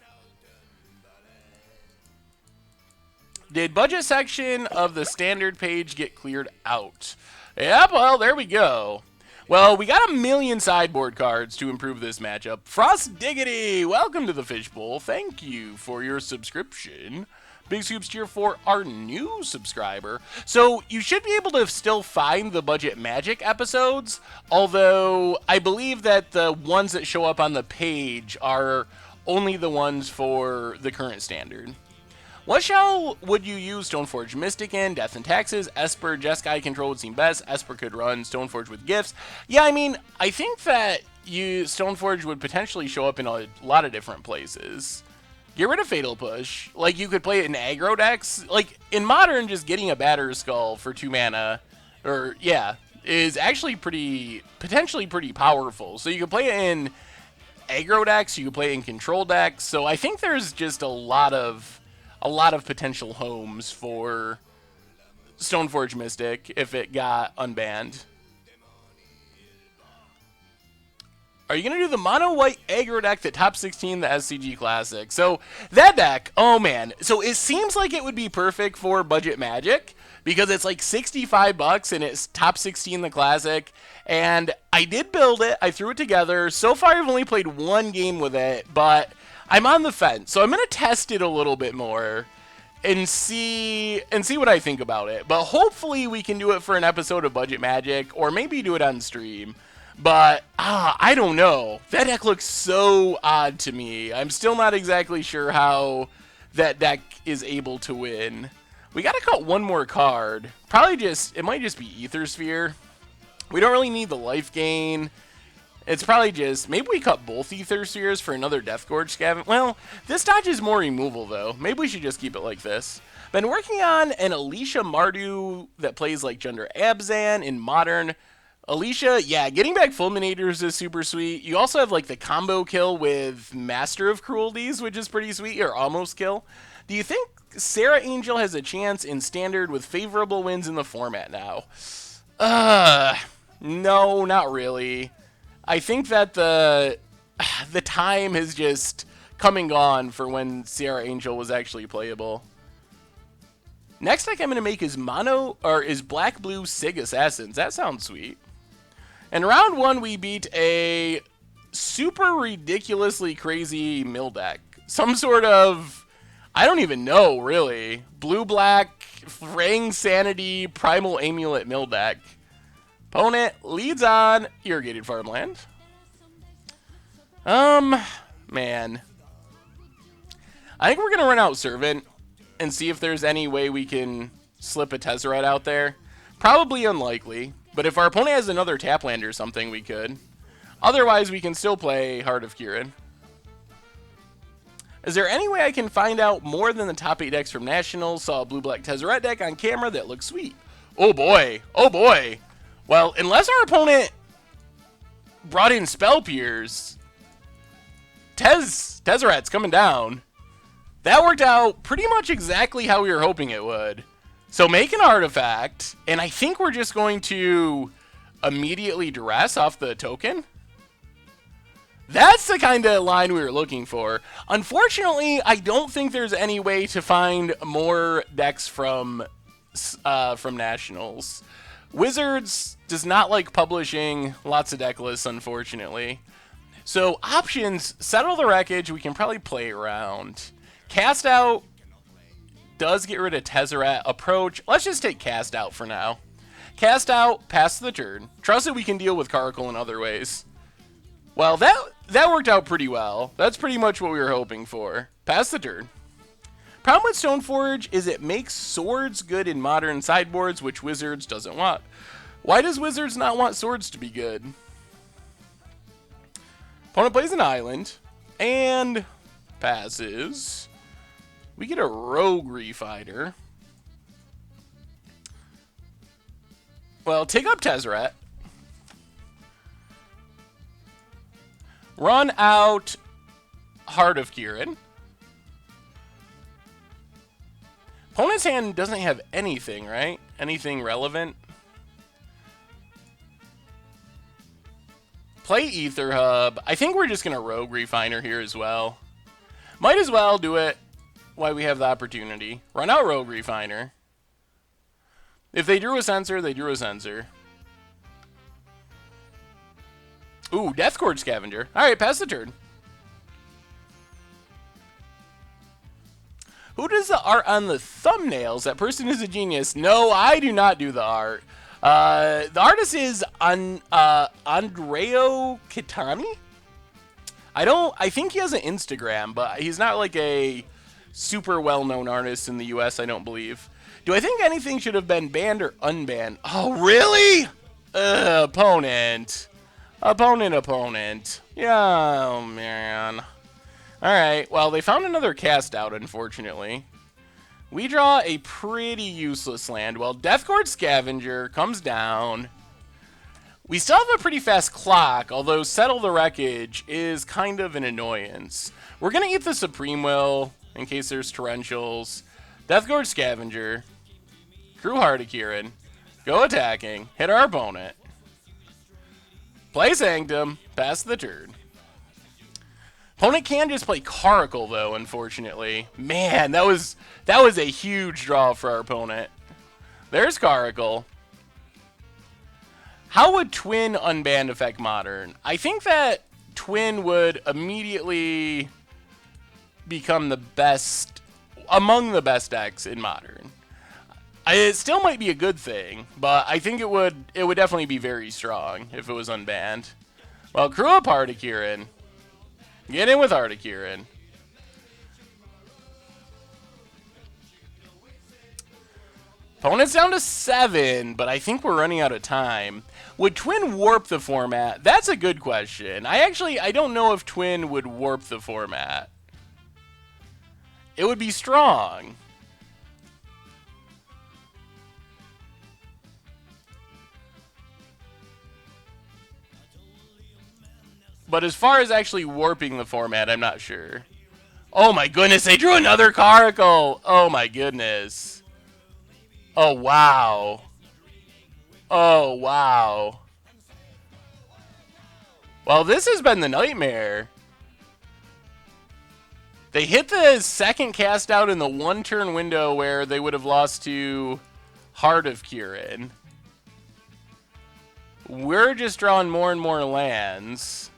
Did budget section of the standard page get cleared out? Yep, well, there we go. Well, we got a million sideboard cards to improve this matchup. Frost Diggity, welcome to the Fishbowl. Thank you for your subscription. Big scoops cheer for our new subscriber. So you should be able to still find the Budget Magic episodes, although I believe that the ones that show up on the page are only the ones for the current standard. What shell would you use Stoneforge Mystic in? Death and Taxes, Esper, Jeskai Control would seem best. Esper could run Stoneforge with gifts. Yeah, I mean, I think that Stoneforge would potentially show up in a lot of different places. Get rid of Fatal Push. Like, you could play it in aggro decks. Like, in Modern, just getting a Batter's Skull for 2 mana, or, yeah, is actually potentially pretty powerful. So you could play it in aggro decks, you could play it in control decks. So I think there's just a lot of potential homes for Stoneforge Mystic if it got unbanned. Are you going to do the mono-white aggro deck that top 16 the SCG Classic? So that deck, oh man. So it seems like it would be perfect for Budget Magic because it's like 65 bucks and it's top 16 the Classic. And I did build it. I threw it together. So far I've only played one game with it, but I'm on the fence. So I'm going to test it a little bit more and see what I think about it. But hopefully we can do it for an episode of Budget Magic or maybe do it on stream. But, I don't know. That deck looks so odd to me. I'm still not exactly sure how that deck is able to win. We gotta cut one more card. It might just be Ether Sphere. We don't really need the life gain. It's probably just, maybe we cut both Ether Spheres for another Death Gorge Scavenge. Well, this dodges more removal though. Maybe we should just keep it like this. Been working on an Alicia Mardu that plays like Jundra Abzan in Modern. Alicia, yeah, getting back Fulminators is super sweet. You also have like the combo kill with Master of Cruelties, which is pretty sweet, or almost kill. Do you think Sarah Angel has a chance in Standard with favorable wins in the format now? No, not really. I think that the time has just come and gone for when Sarah Angel was actually playable. Next deck I'm going to make is Black Blue Sig Assassins. That sounds sweet. In round 1, we beat a super ridiculously crazy mill deck. Some sort of, I don't even know, really. Blue-black, Fraying Sanity, Primal Amulet mill deck. Opponent leads on Irrigated Farmland. Man. I think we're going to run out Servant and see if there's any way we can slip a Tezzeret out there. Probably unlikely. But if our opponent has another tap land or something, we could. Otherwise, we can still play Heart of Kirin. Is there any way I can find out more than the top 8 decks from Nationals? Saw a blue-black Tezzeret deck on camera that looks sweet. Oh boy. Oh boy. Well, unless our opponent brought in Spell Pierce, Tezzeret's coming down. That worked out pretty much exactly how we were hoping it would. So make an artifact, and I think we're just going to immediately duress off the token. That's the kind of line we were looking for. Unfortunately, I don't think there's any way to find more decks from Nationals. Wizards does not like publishing lots of deck lists, unfortunately. So options, Settle the Wreckage, we can probably play around. Cast Out does get rid of Tezzeret. Approach, let's just take Cast Out for now. Cast Out, pass the turn. Trust that we can deal with Caracal in other ways. Well, that worked out pretty well. That's pretty much what we were hoping for. Pass the turn. Problem with Stoneforge is it makes swords good in modern sideboards, which Wizards doesn't want. Why does Wizards not want swords to be good? Opponent plays an island and passes. We get a Rogue Refighter. Well, take up Tezzeret. Run out Heart of Kirin. Opponent's hand doesn't have anything, right? Anything relevant? Play Ether Hub. I think we're just going to Rogue Refiner here as well. Might as well do it while we have the opportunity. Run out Rogue Refiner. If they drew a Censor, they drew a Censor. Ooh, Deathcord Scavenger. Alright, pass the turn. Who does the art on the thumbnails? That person is a genius. No, I do not do the art. The artist is Andreo Kitani. I think he has an Instagram, but he's not like a super well-known artist in the US, I don't believe. Do I think anything should have been banned or unbanned? Oh, really? Opponent. Opponent. Yeah, oh, man. Alright, well, they found another cast out, unfortunately. We draw a pretty useless land. Well, Deathcord Scavenger comes down. We still have a pretty fast clock, although Settle the Wreckage is kind of an annoyance. We're going to eat the Supreme Will in case there's torrentials. Deathcord Scavenger. Crew Heart of Kirin. Go attacking. Hit our opponent. Play Sanctum. Pass the turn. Opponent can just play Caracal, though, unfortunately. Man, that was a huge draw for our opponent. There's Caracal. How would Twin unbanned affect Modern? I think that Twin would immediately become the best, among the best decks in Modern. It still might be a good thing, but I think it would definitely be very strong if it was unbanned. Well, crew up Heart of Kirin. Get in with Heart of Kirin. Opponent's down to 7, but I think we're running out of time. Would Twin warp the format? That's a good question. I don't know if Twin would warp the format. It would be strong. But as far as actually warping the format, I'm not sure. Oh my goodness, they drew another Caracal! Oh my goodness. Oh wow. Oh wow. Well, this has been the nightmare. They hit the second cast out in the one-turn window where they would have lost to Heart of Kirin. We're just drawing more and more lands.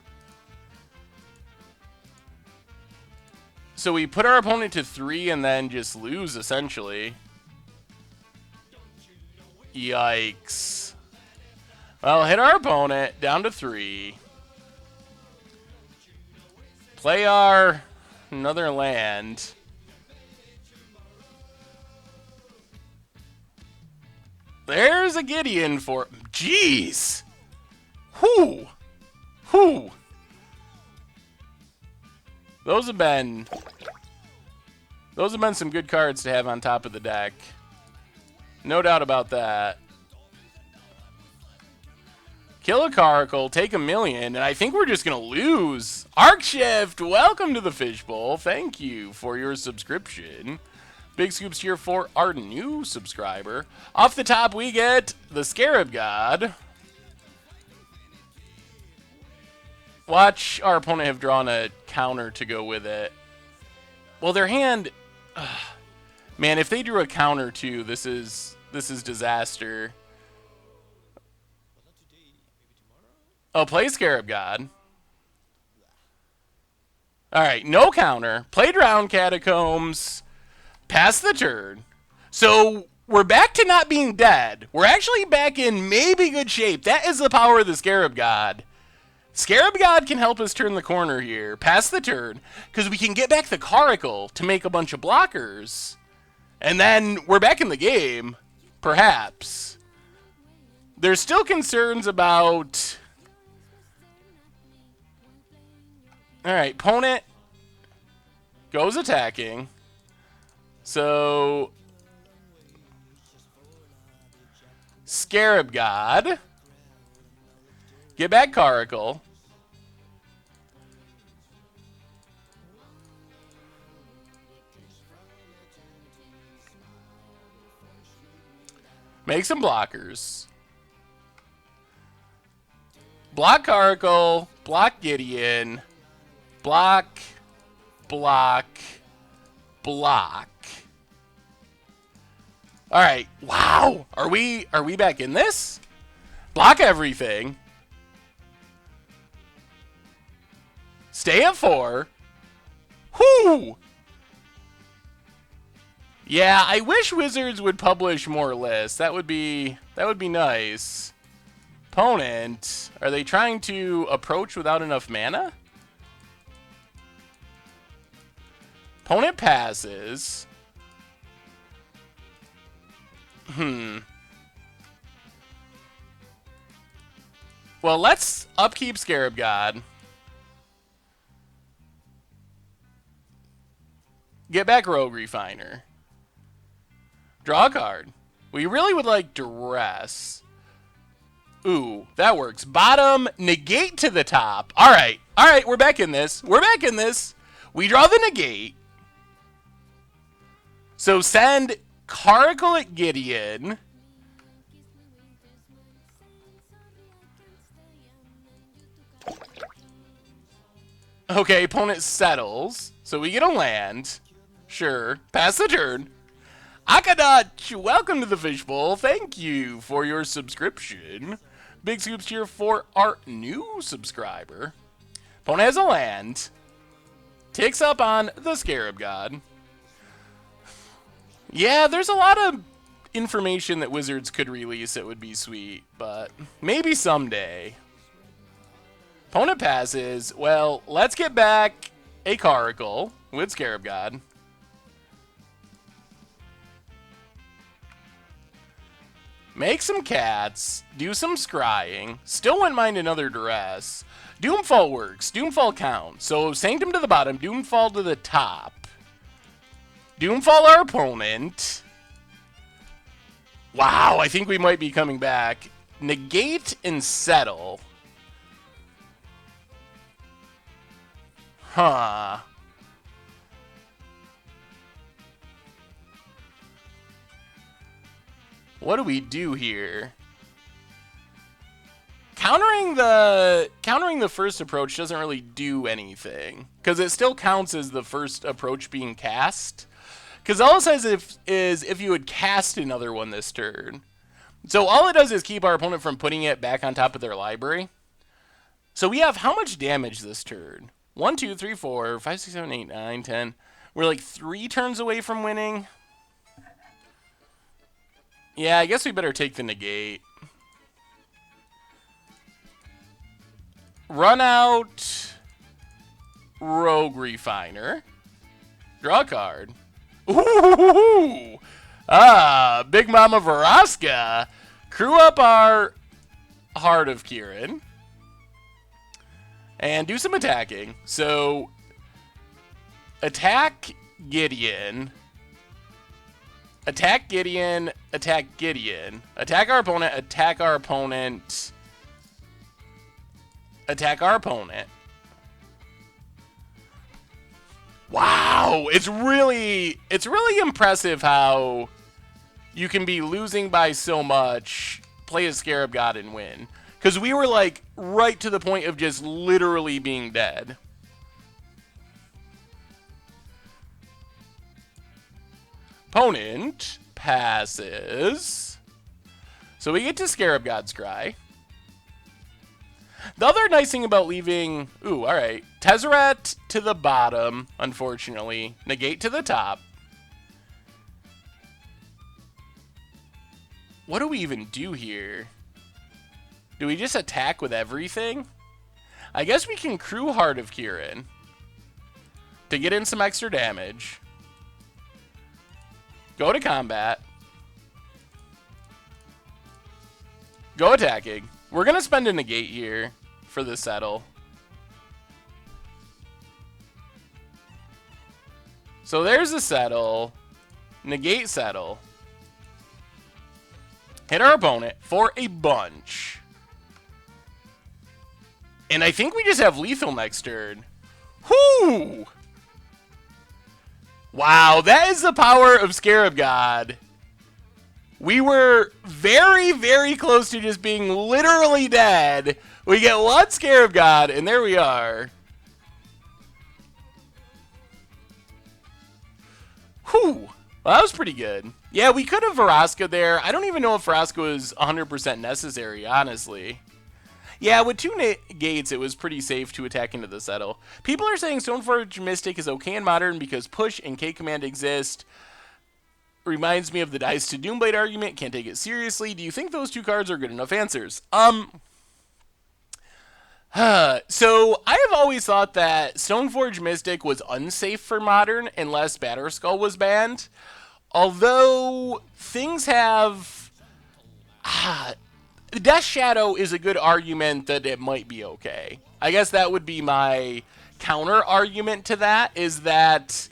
So we put our opponent to 3 and then just lose, essentially. Yikes. Well, hit our opponent, down to 3. Play our another land. There's a Gideon for... Jeez! Whoo! Whoo! Those have been some good cards to have on top of the deck. No doubt about that. Kill a Caracal, take 1,000,000, and I think we're just going to lose. Arcshift, welcome to the Fishbowl. Thank you for your subscription. Big scoops here for our new subscriber. Off the top, we get the Scarab God. Watch our opponent have drawn a counter to go with it. Well, their hand... man, if they drew a counter too, this is disaster. Oh, play Scarab God. Alright, no counter. Play Drowned Catacombs. Pass the turn. So, we're back to not being dead. We're actually back in maybe good shape. That is the power of the Scarab God. Scarab God can help us turn the corner here, pass the turn, because we can get back the Caracal to make a bunch of blockers. And then we're back in the game, perhaps. There's still concerns about... Alright, opponent goes attacking. So... Scarab God. Get back Caracal. Make some blockers. Block Caracal. Block Gideon. Block. Block. Block. Alright. Wow. Are we back in this? Block everything. Stay at 4. Whoo! Yeah, I wish Wizards would publish more lists. That would be nice. Opponent, are they trying to approach without enough mana? Opponent passes. Well, let's upkeep Scarab God. Get back Rogue Refiner. Draw a card. We really would like Duress. Ooh, that works. Bottom, negate to the top. Alright, we're back in this. We're back in this. We draw the negate. So send Caracal at Gideon. Okay, opponent settles. So we get a land. Sure. Pass the turn. Akadach, welcome to the Fishbowl. Thank you for your subscription. Big scoops here for our new subscriber. Opponent has a land. Takes up on the Scarab God. Yeah, there's a lot of information that Wizards could release that would be sweet, but maybe someday. Opponent passes. Well, let's get back a Caracal with Scarab God. Make some cats. Do some scrying. Still wouldn't mind another Duress. Doomfall works. Doomfall counts. So Sanctum to the bottom. Doomfall to the top. Doomfall our opponent. Wow, I think we might be coming back. Negate and settle. Huh. What do we do here? Countering the first approach doesn't really do anything, because it still counts as the first approach being cast. Because all it says is if you would cast another one this turn. So all it does is keep our opponent from putting it back on top of their library. So we have how much damage this turn? 1, 2, 3, 4, 5, 6, 7, 8, 9, 10. We're like 3 turns away from winning. Yeah, I guess we better take the negate. Run out Rogue Refiner. Draw a card. Ooh! Ah, Big Mama Varaska. Crew up our Heart of Kirin. And do some attacking. So, attack Gideon. Attack Gideon. Attack Gideon. Attack our opponent. Attack our opponent. Attack our opponent. Wow, it's really impressive how you can be losing by so much, play a Scarab God and win. Because we were like right to the point of just literally being dead. Opponent passes. So we get to Scarab God's Cry. The other nice thing about leaving... Ooh, alright. Tezzeret to the bottom, unfortunately. Negate to the top. What do we even do here? Do we just attack with everything? I guess we can crew Heart of Kieran to get in some extra damage. Go to combat. Go attacking. We're going to spend a negate here for the settle. So there's a settle. Negate settle. Hit our opponent for a bunch. And I think we just have lethal next turn. Whoo! Wow, that is the power of Scarab God. We were very, very close to just being literally dead. We get one Scarab God, and there we are. Whew. Well, that was pretty good. Yeah, we could have Vraska there. I don't even know if Vraska was 100% necessary, honestly. Yeah, with 2 negates, it was pretty safe to attack into the settle. People are saying Stoneforge Mystic is okay in Modern because Push and K-Command exist. Reminds me of the Dice to Doomblade argument. Can't take it seriously. Do you think those 2 cards are good enough answers? So I have always thought that Stoneforge Mystic was unsafe for Modern unless Batterskull was banned. Although things have... Death Shadow is a good argument that it might be okay. I guess that would be my counter argument to that, is that,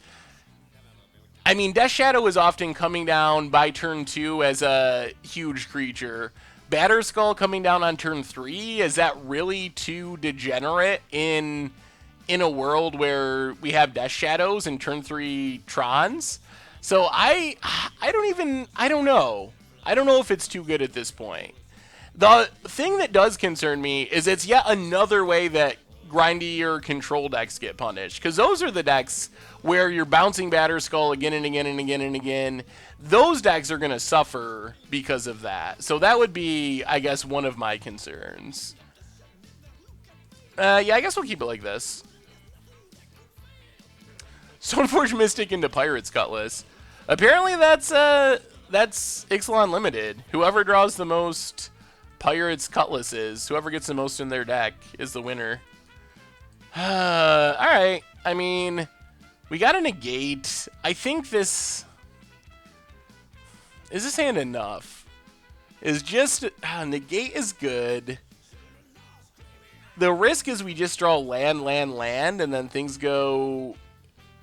I mean, Death Shadow is often coming down by turn 2 as a huge creature. Batterskull coming down on turn 3, is that really too degenerate in a world where we have Death Shadows and turn 3 Trons? So I don't know. I don't know if it's too good at this point. The thing that does concern me is it's yet another way that grindier control decks get punished. Because those are the decks where you're bouncing Batterskull again and again and again and again. Those decks are going to suffer because of that. So that would be, I guess, one of my concerns. Yeah, I guess we'll keep it like this. Stoneforge Mystic into Pirate's Cutlass. Apparently that's Ixalan Limited. Whoever draws the most Pirate's Cutlasses, whoever gets the most in their deck is the winner. Alright, I mean, we got a negate. I think this... Is this hand enough? Is just... negate is good. The risk is we just draw land, and then things go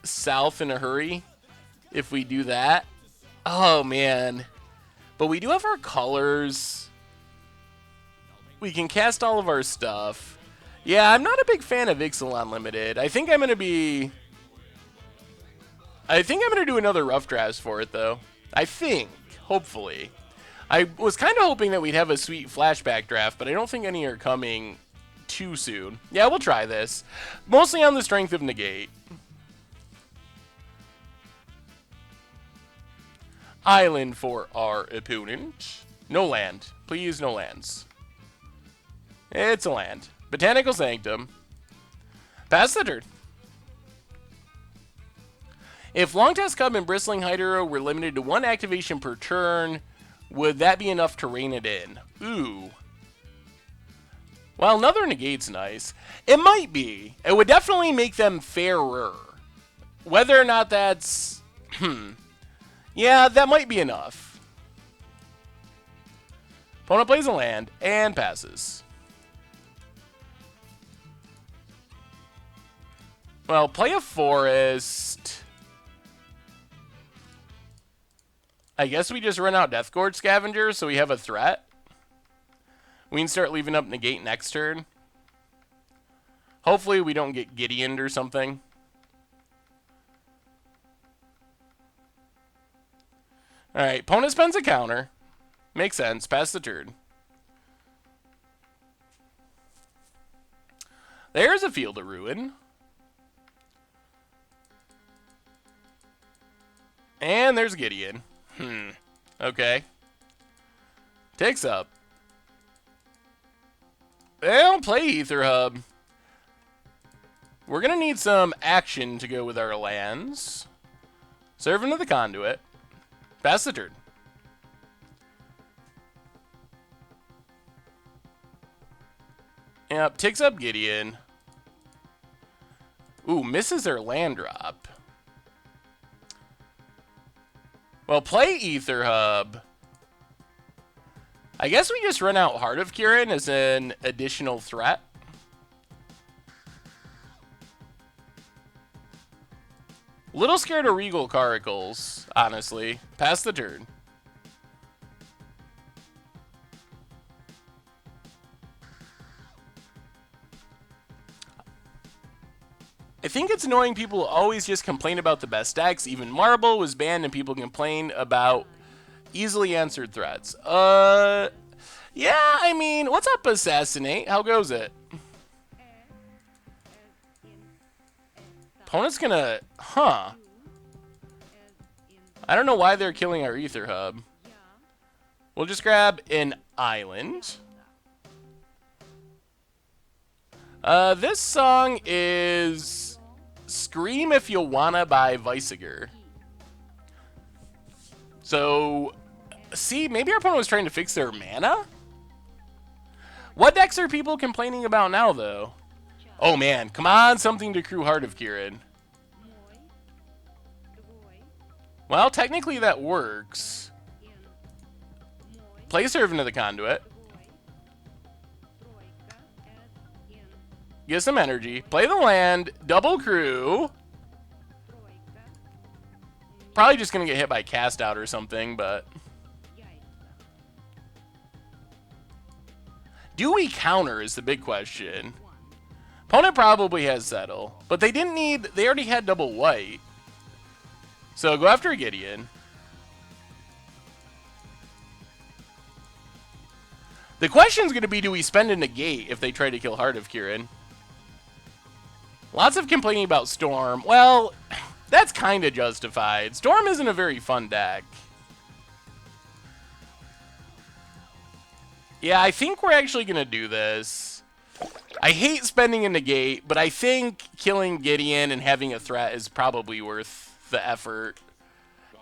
south in a hurry if we do that. Oh, man. But we do have our colors. We can cast all of our stuff. Yeah, I'm not a big fan of Ixalan Limited. I think I'm going to do another rough drafts for it, though. I think. Hopefully. I was kind of hoping that we'd have a sweet flashback draft, but I don't think any are coming too soon. Yeah, we'll try this. Mostly on the strength of negate. Island for our opponent. No land. Please, no lands. It's a land. Botanical Sanctum. Pass the turn. If Longtusk Cub and Bristling Hydra were limited to 1 activation per turn, would that be enough to rein it in? Ooh. Well, another negate's nice. It might be. It would definitely make them fairer. Whether or not that's... Yeah, that might be enough. Opponent plays a land and passes. Well, play a forest. I guess we just run out Deathgorge Scavenger so we have a threat. We can start leaving up negate next turn. Hopefully we don't get Gideoned or something. Alright, opponent spends a counter. Makes sense. Pass the turn. There's a Field of Ruin. And there's Gideon. Okay. Takes up. Well, play Ether Hub. We're going to need some action to go with our lands. Servant of the Conduit. Pass the turn. Yep, takes up Gideon. Ooh, misses their land drop. Well, play Ether Hub. I guess we just run out Heart of Kirin as an additional threat. Little scared of Regal Caracals, honestly. Pass the turn. I think it's annoying people always just complain about the best decks. Even Marble was banned and people complain about easily answered threats. Yeah, I mean, what's up, Assassinate? How goes it? Opponent's gonna... Huh. I don't know why they're killing our Ether Hub. We'll just grab an island. This song is Scream If You Wanna by Weisiger. So, see, maybe our opponent was trying to fix their mana? What decks are people complaining about now, though? Oh, man. Come on, something to crew Heart of Kirin. Well, technically that works. Play Servant of the Conduit. Get some energy. Play the land. Double crew. Probably just going to get hit by Cast Out or something, but... Do we counter is the big question. Opponent probably has Settle, but they didn't need... They already had double white. So go after Gideon. The question's going to be, do we spend a negate if they try to kill Heart of Kirin? Lots of complaining about Storm. Well, that's kind of justified. Storm isn't a very fun deck. Yeah, I think we're actually going to do this. I hate spending a negate, but I think killing Gideon and having a threat is probably worth the effort.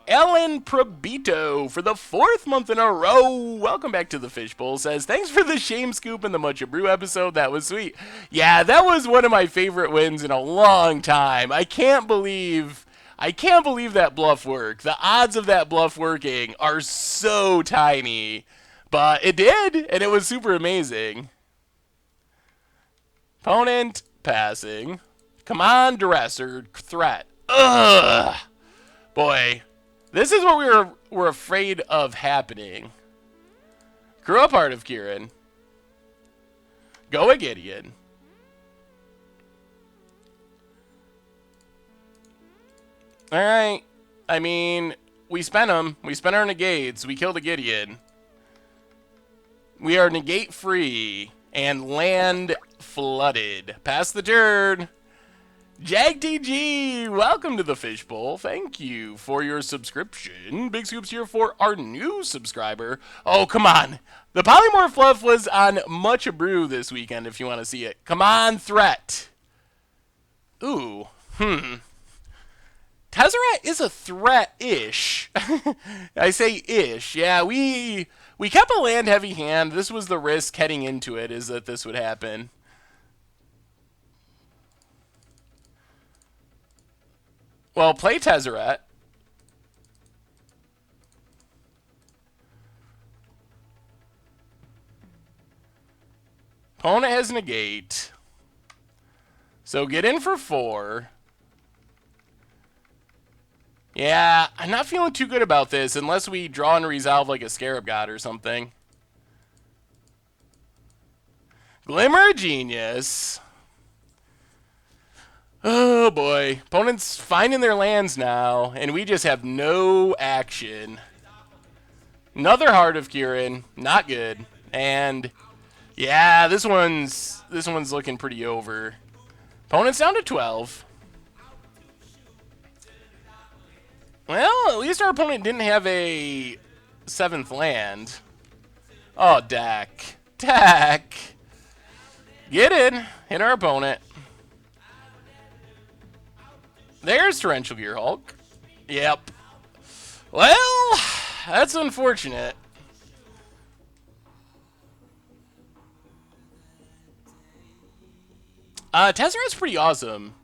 Ellen Probito for the 4th month in a row. Welcome back to the Fishbowl. Says, thanks for the shame scoop and the Mucha Brew episode. That was sweet. Yeah, that was one of my favorite wins in a long time. I can't believe that bluff worked. The odds of that bluff working are so tiny. But it did, and it was super amazing. Opponent passing. Come on, duress or threat. Ugh. Boy, this is what we were afraid of happening. Grew up Heart of Kirin. Go a Gideon. Alright. I mean, we spent them. We spent our negates. We killed a Gideon. We are negate free and land flooded. Pass the turn. JagTG, welcome to the Fishbowl. Thank you for your subscription. Big scoops here for our new subscriber. Oh, come on. The Polymorph Fluff was on Mucha Brew this weekend if you want to see it. Come on, threat. Ooh, Tezzeret is a threat-ish. I say ish. Yeah, we kept a land-heavy hand. This was the risk heading into it, is that this would happen. Well, play Tezzeret. Opponent has negate. So get in for 4. Yeah, I'm not feeling too good about this unless we draw and resolve like a Scarab God or something. Glimmer of Genius. Oh boy. Opponent's finding their lands now, and we just have no action. Another Heart of Kirin. Not good. And yeah, this one's looking pretty over. Opponent's down to 12. Well, at least our opponent didn't have a 7th land. Oh, Dak. Dak. Get in. Hit our opponent. There's Torrential Gear Hulk. Yep. Well, that's unfortunate. Tezzeret's pretty awesome.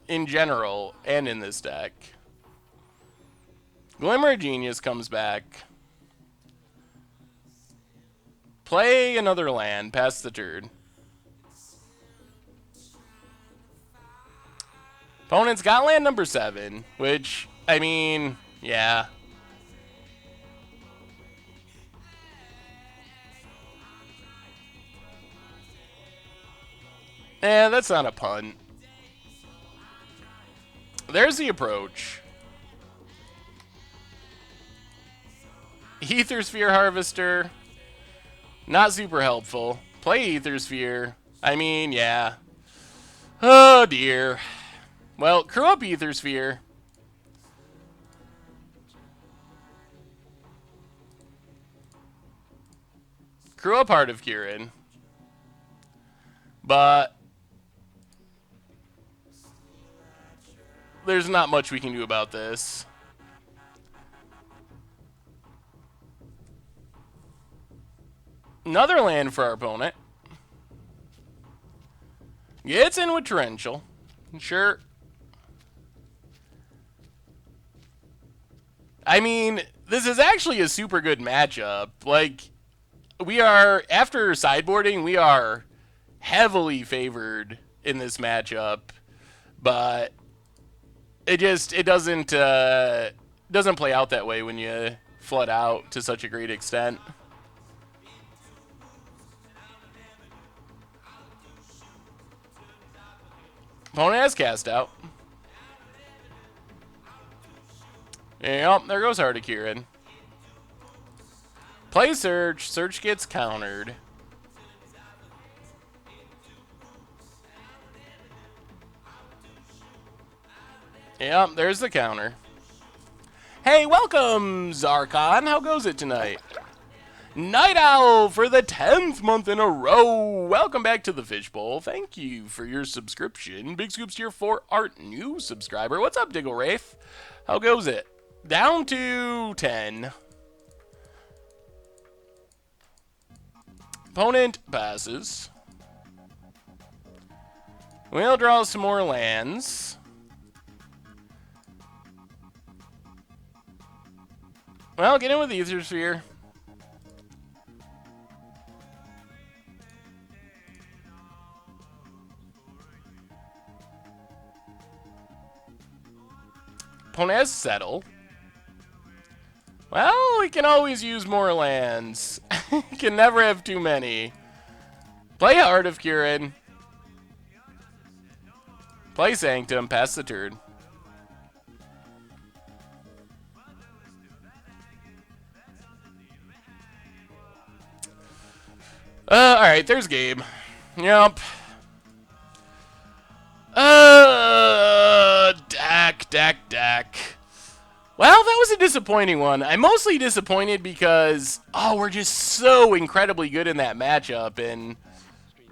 in general and in this deck. Glimmer of Genius comes back. Play another land, pass the turn. Opponent's got land number 7, which, I mean, yeah. That's not a punt. There's the approach. Aethersphere Harvester. Not super helpful. Play Aethersphere. I mean, yeah. Oh, dear. Well, crew up Aethersphere. Crew up Heart of Kirin. But there's not much we can do about this. Another land for our opponent. Gets in with Torrential. Sure. I mean, this is actually a super good matchup. Like, we are, after sideboarding, we are heavily favored in this matchup. But it doesn't play out that way when you flood out to such a great extent. Opponent has cast out. Yep, there goes Heart of Kirin. Play Search. Search gets countered. Yep, there's the counter. Hey, welcome, Zarkon. How goes it tonight? Night Owl for the 10th month in a row. Welcome back to the Fishbowl. Thank you for your subscription. Big scoops here for our new subscriber. What's up, Diggle Wraith? How goes it? Down to 10. Opponent passes. We'll draw some more lands. Well, get in with Aethersphere. Opponent has Settle. Well, we can always use more lands. Can never have too many. Play Heart of Kirin. Play Sanctum, pass the turn. Alright, there's game. Yep. Dak. Well, that was a disappointing one. I'm mostly disappointed because, we're just so incredibly good in that matchup, and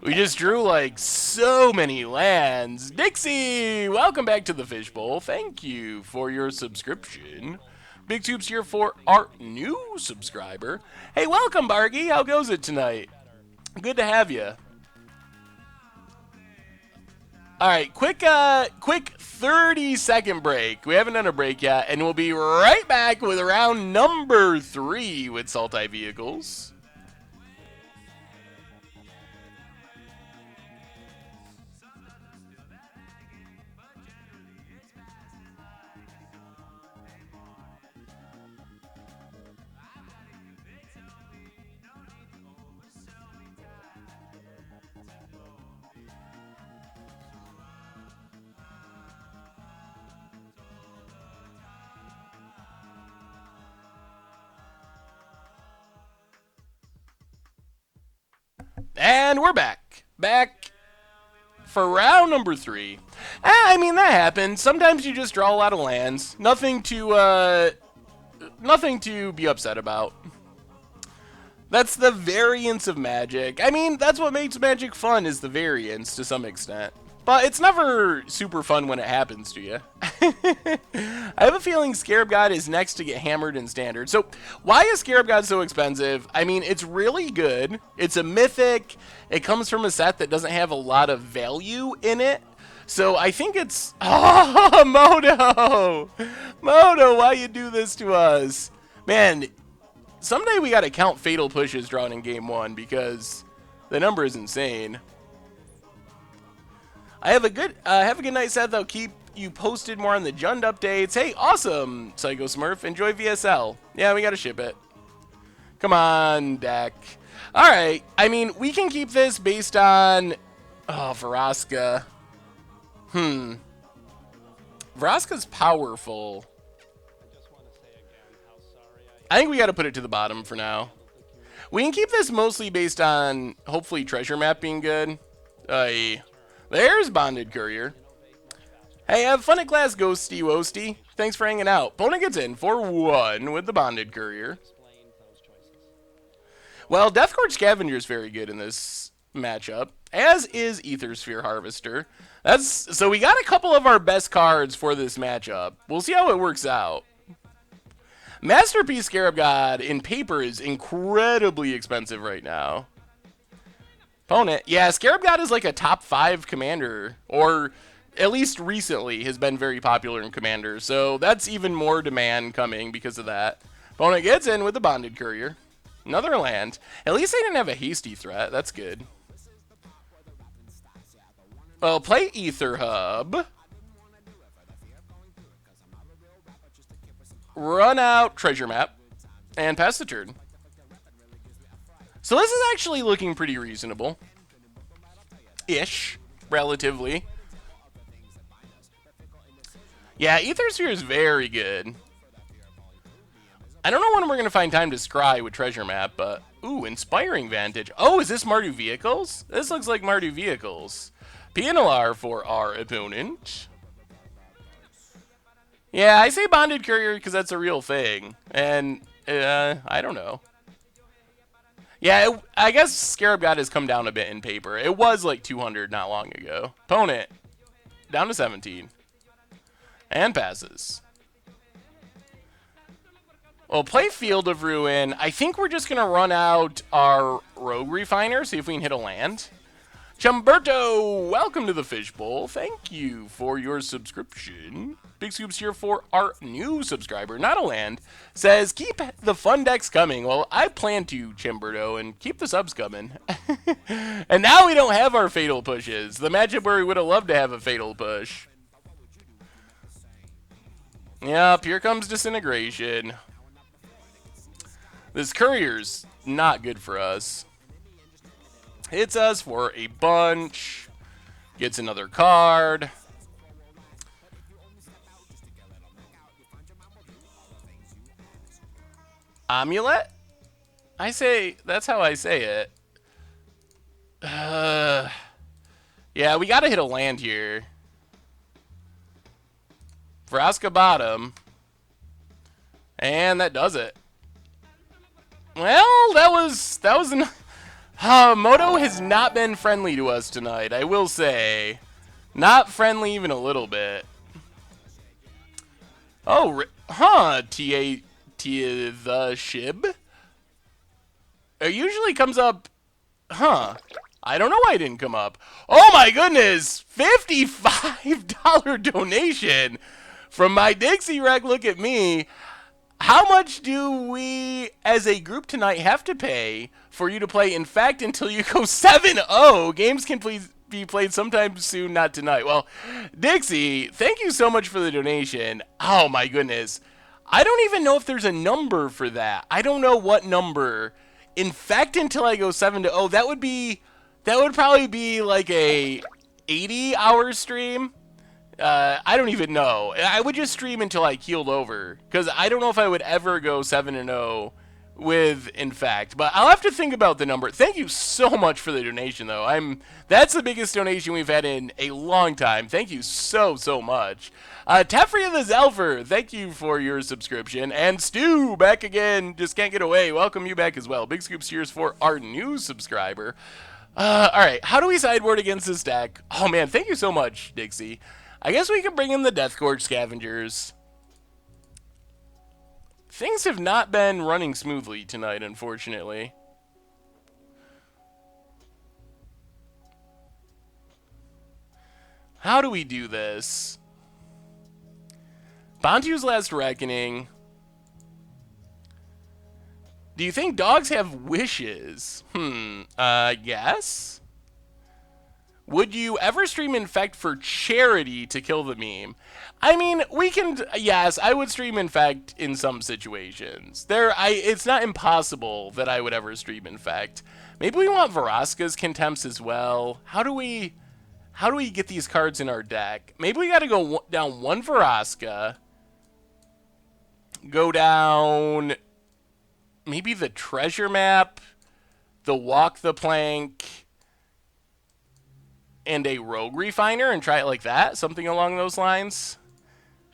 we just drew, like, so many lands. Dixie, welcome back to the Fishbowl. Thank you for your subscription. Big tubes here for our new subscriber. Hey, welcome, Bargy. How goes it tonight? Good to have you. All right, quick 30-second break. We haven't done a break yet, and we'll be right back with round number 3 with Sultai vehicles. And we're back. Back for round number 3. I mean, that happens. Sometimes you just draw a lot of lands. Nothing to be upset about. That's the variance of Magic. I mean, that's what makes Magic fun, is the variance to some extent. But it's never super fun when it happens to you. I have a feeling Scarab God is next to get hammered in Standard. So, why is Scarab God so expensive? I mean, it's really good. It's a mythic. It comes from a set that doesn't have a lot of value in it. So I think it's... Oh, Moto! Moto, why you do this to us? Man, someday we gotta count fatal pushes drawn in game 1 because the number is insane. Have a good night, Seth. I'll keep you posted more on the Jund updates. Hey, awesome, Psycho Smurf. Enjoy VSL. Yeah, we gotta ship it. Come on, deck. Alright, I mean, we can keep this based on... Oh, Vraska. Vraska's powerful. I think we gotta put it to the bottom for now. We can keep this mostly based on, hopefully, treasure map being good. There's Bonded Courier. Hey, have fun at class, Ghosty Wosty. Thanks for hanging out. Pona gets in for 1 with the Bonded Courier. Well, Deathcourt Scavenger is very good in this matchup, as is Aethersphere Harvester. So we got a couple of our best cards for this matchup. We'll see how it works out. Masterpiece Scarab God in paper is incredibly expensive right now. Opponent, yeah, Scarab God is like a top 5 commander, or at least recently has been very popular in Commander, so that's even more demand coming because of that. Opponent gets in with the Bonded Courier. Another land. At least they didn't have a hasty threat. That's good. Well, play Ether Hub. Run out treasure map. And pass the turn. So this is actually looking pretty reasonable. Ish. Relatively. Yeah, Aethersphere is very good. I don't know when we're going to find time to scry with treasure map, but... Ooh, Inspiring Vantage. Oh, is this Mardu Vehicles? This looks like Mardu Vehicles. PNLR for our opponent. Yeah, I say Bonded Courier because that's a real thing. And, I don't know. Yeah, I guess Scarab God has come down a bit in paper. It was like 200 not long ago. Opponent, down to 17. And passes. Well, play Field of Ruin. I think we're just going to run out our Rogue Refiner, see if we can hit a land. Chumberto, welcome to the Fishbowl. Thank you for your subscription. Big Scoops here for our new subscriber, not a land. Says, keep the fun decks coming. Well, I plan to, Chumberto, and keep the subs coming. And now we don't have our fatal pushes. The matchup where we would have loved to have a fatal push. Yep, here comes Disintegration. This Courier's not good for us. Hits us for a bunch. Gets another card. Amulet? I say, that's how I say it. Yeah, we gotta hit a land here. Vraska bottom. And that does it. Well, that was an... Moto has not been friendly to us tonight, I will say. Not friendly even a little bit. Oh, Tia the Shib? It usually comes up... I don't know why it didn't come up. Oh my goodness! $55 donation from my Dixie Rec. Look at me. How much do we, as a group tonight, have to pay for you to play In Fact until you go 7-0? Games can please be played sometime soon, not tonight. Well, Dixie, thank you so much for the donation. Oh my goodness. I don't even know if there's a number for that. I don't know what number. In Fact until I go 7-0, that would probably be like a 80-hour stream. I don't even know. I would just stream until I keeled over, because I don't know if I would ever go 7-0 with In Fact. But I'll have to think about the number. Thank you so much for the donation, though. That's the biggest donation we've had in a long time. Thank you so much. Tefria the Zelfer, thank you for your subscription. And Stu, back again. Just can't get away. Welcome you back as well. Big Scoops cheers for our new subscriber. Alright, how do we sideboard against this deck? Oh man, thank you so much, Dixie. I guess we can bring in the Deathcourt Scavengers. Things have not been running smoothly tonight, unfortunately. How do we do this? Bantu's Last Reckoning. Do you think dogs have wishes? Yes. Would you ever stream Infect for charity to kill the meme? I mean, we can, yes, I would stream Infect in some situations. It's not impossible that I would ever stream Infect. Maybe we want Vraska's Contempts as well. How do we get these cards in our deck? Maybe we gotta go down one Vraska. Go down maybe the Treasure Map, the Walk the Plank, and a Rogue Refiner and try it like that, something along those lines.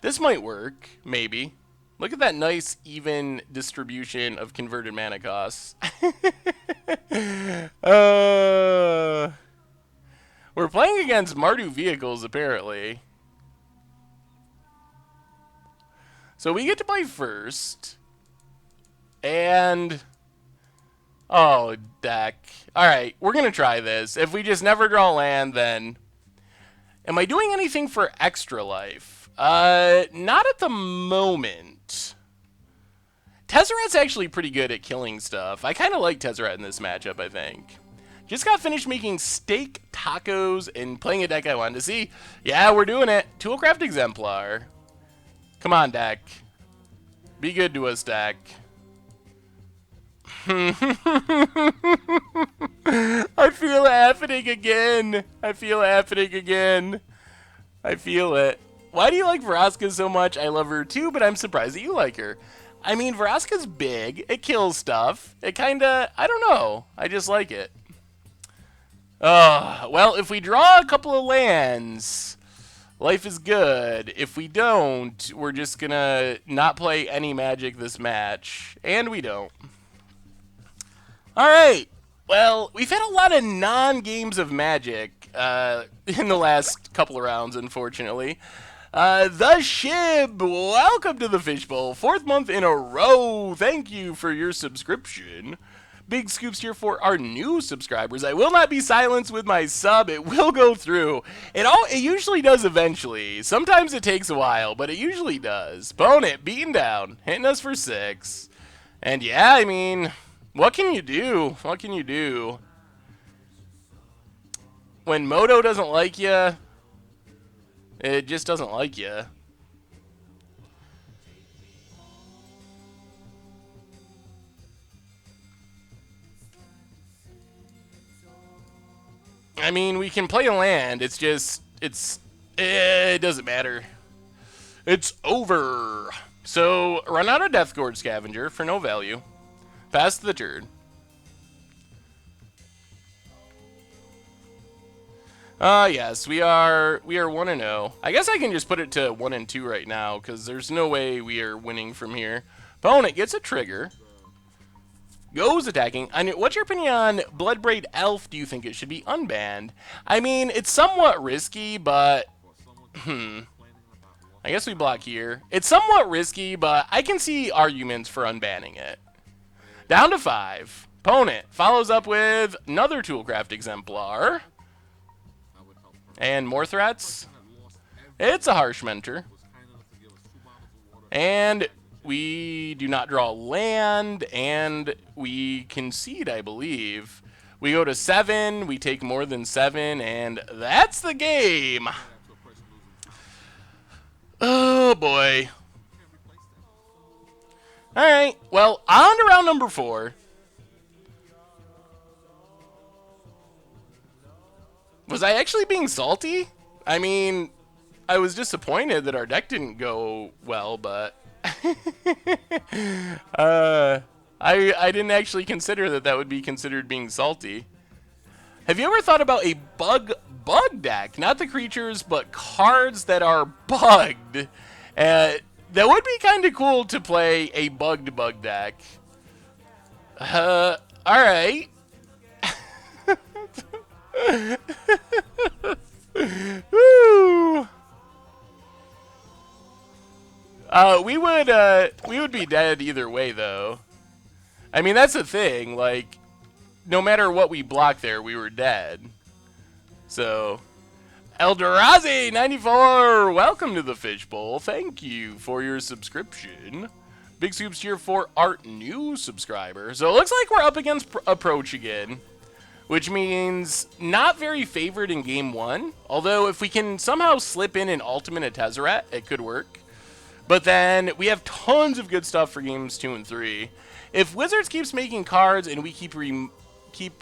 This might work, maybe. Look at that nice, even distribution of converted mana costs. We're playing against Mardu vehicles, apparently. So we get to play first. And... oh, deck. Alright, we're going to try this. If we just never draw land, then... am I doing anything for extra life? Not at the moment. Tezzeret's actually pretty good at killing stuff. I kind of like Tezzeret in this matchup, I think. Just got finished making steak tacos and playing a deck I wanted to see. Yeah, we're doing it. Toolcraft Exemplar. Come on, deck. Be good to us, deck. I feel it happening again. I feel it happening again. I feel it. Why do you like Vraska so much? I love her too, but I'm surprised that you like her. I mean, Vraska's big. It kills stuff. It kinda, I don't know. I just like it. Well, if we draw a couple of lands, life is good. If we don't, we're just gonna not play any Magic this match. And we don't. Alright. Well, we've had a lot of non-games of Magic in the last couple of rounds, unfortunately. The Shib, welcome to the Fishbowl. 4th month in a row. Thank you for your subscription. Big scoops here for our new subscribers. I will not be silenced with my sub. It will go through. It usually does eventually. Sometimes it takes a while, but it usually does. Bonnet, beaten down, hitting us for 6. And yeah, I mean, what can you do? What can you do? When Moto doesn't like you, it just doesn't like you. I mean, we can play a land. It's just, it doesn't matter. It's over. So, run out of Deathgorge Scavenger for no value. Pass the turn. Yes, we are 1-0. I guess I can just put it to 1-2 right now, because there's no way we are winning from here. Opponent gets a trigger. Goes attacking. What's your opinion on Bloodbraid Elf? Do you think it should be unbanned? I mean, it's somewhat risky, but... I guess we block here. It's somewhat risky, but I can see arguments for unbanning it. Down to 5. Opponent follows up with another Toolcraft Exemplar. And more threats. It's a Harsh Mentor. And we do not draw land, and we concede, I believe. We go to 7, we take more than 7, and that's the game. Oh, boy. Alright, well, on to round number 4. Was I actually being salty? I mean, I was disappointed that our deck didn't go well, but... I didn't actually consider that would be considered being salty. Have you ever thought about a bug deck? Not the creatures, but cards that are bugged. That would be kind of cool to play a bugged bug deck. Alright. Woo! We would be dead either way, though. I mean, that's the thing. Like, no matter what we blocked there, we were dead. So, Eldorazi 94, welcome to the Fishbowl. Thank you for your subscription. Big soups here for our new subscriber. So it looks like we're up against Approach again, which means not very favored in game one. Although if we can somehow slip in an ultimate at Tezzeret, it could work. But then we have tons of good stuff for games 2 and 3. If Wizards keeps making cards and we keep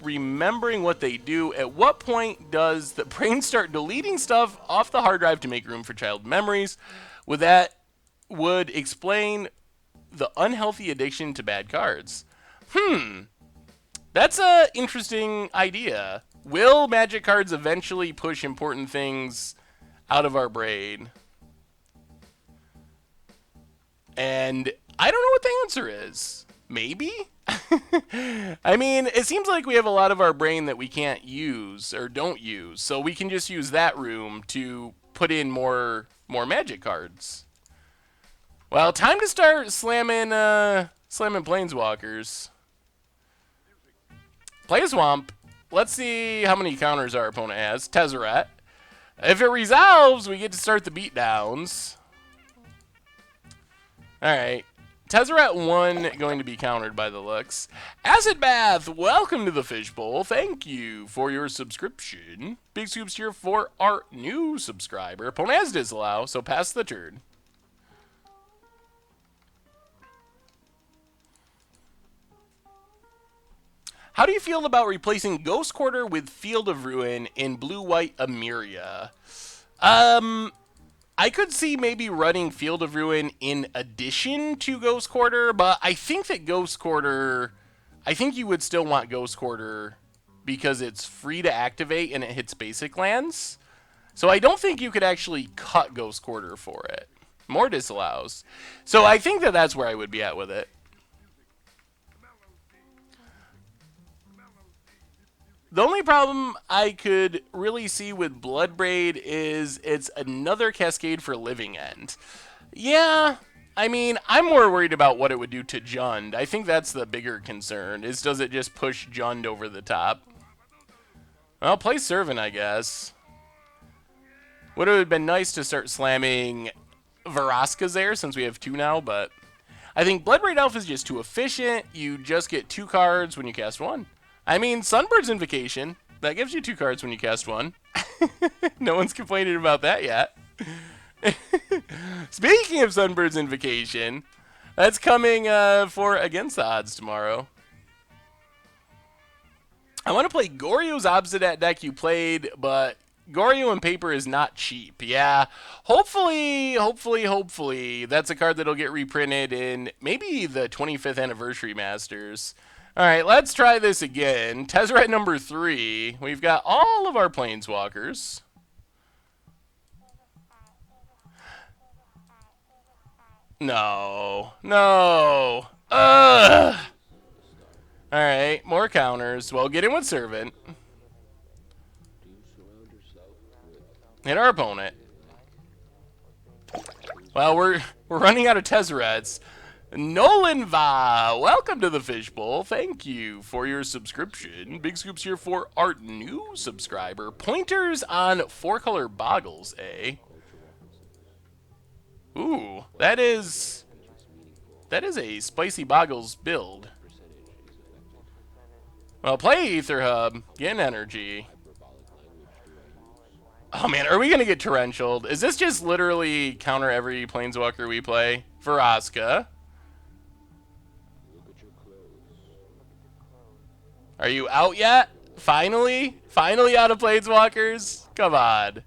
remembering what they do, at what point does the brain start deleting stuff off the hard drive to make room for child memories? Would explain the unhealthy addiction to bad cards. That's a interesting idea. Will Magic cards eventually push important things out of our brain? And I don't know what the answer is. Maybe? I mean, it seems like we have a lot of our brain that we can't use or don't use, so we can just use that room to put in more Magic cards. Well, time to start slamming Planeswalkers. Play a Swamp. Let's see how many counters our opponent has. Tezzeret. If it resolves, we get to start the beatdowns. Alright. Tezzeret 1 going to be countered by the looks. Acid Bath, welcome to the Fishbowl. Thank you for your subscription. Big Scoops here for our new subscriber. Opponent has Disallow, so pass the turn. How do you feel about replacing Ghost Quarter with Field of Ruin in blue-white Emiria? I could see maybe running Field of Ruin in addition to Ghost Quarter, but I think that Ghost Quarter... I think you would still want Ghost Quarter because it's free to activate and it hits basic lands. So I don't think you could actually cut Ghost Quarter for it. More disallows. So I think that that's where I would be at with it. The only problem I could really see with Bloodbraid is it's another Cascade for Living End. Yeah, I mean, I'm more worried about what it would do to Jund. I think that's the bigger concern, is does it just push Jund over the top? Well, play Servant, I guess. Would have been nice to start slamming Veraskas there, since we have 2 now, but I think Bloodbraid Elf is just too efficient. You just get 2 cards when you cast 1. I mean, Sunbird's Invocation, that gives you 2 cards when you cast 1. No one's complaining about that yet. Speaking of Sunbird's Invocation, that's coming for Against the Odds tomorrow. I want to play Goryo's Obsidian deck you played, but Goryo in paper is not cheap. Yeah, hopefully, that's a card that'll get reprinted in maybe the 25th Anniversary Masters. All right, let's try this again. Tezzeret number 3. We've got all of our Planeswalkers. No. Ugh. All right, more counters. Well, get in with Servant. Hit our opponent. Well, we're running out of Tezzerets. Nolan Va, welcome to the Fishbowl. Thank you for your subscription. Big Scoops here for our new subscriber. Pointers on 4-color Boggles, eh? Ooh, that is a spicy Boggles build. Well, play Aether Hub, get an energy. Oh man, are we gonna get torrentialed? Is this just literally counter every Planeswalker we play? Vraska. Are you out yet? Finally? Finally out of Planeswalkers? Come on.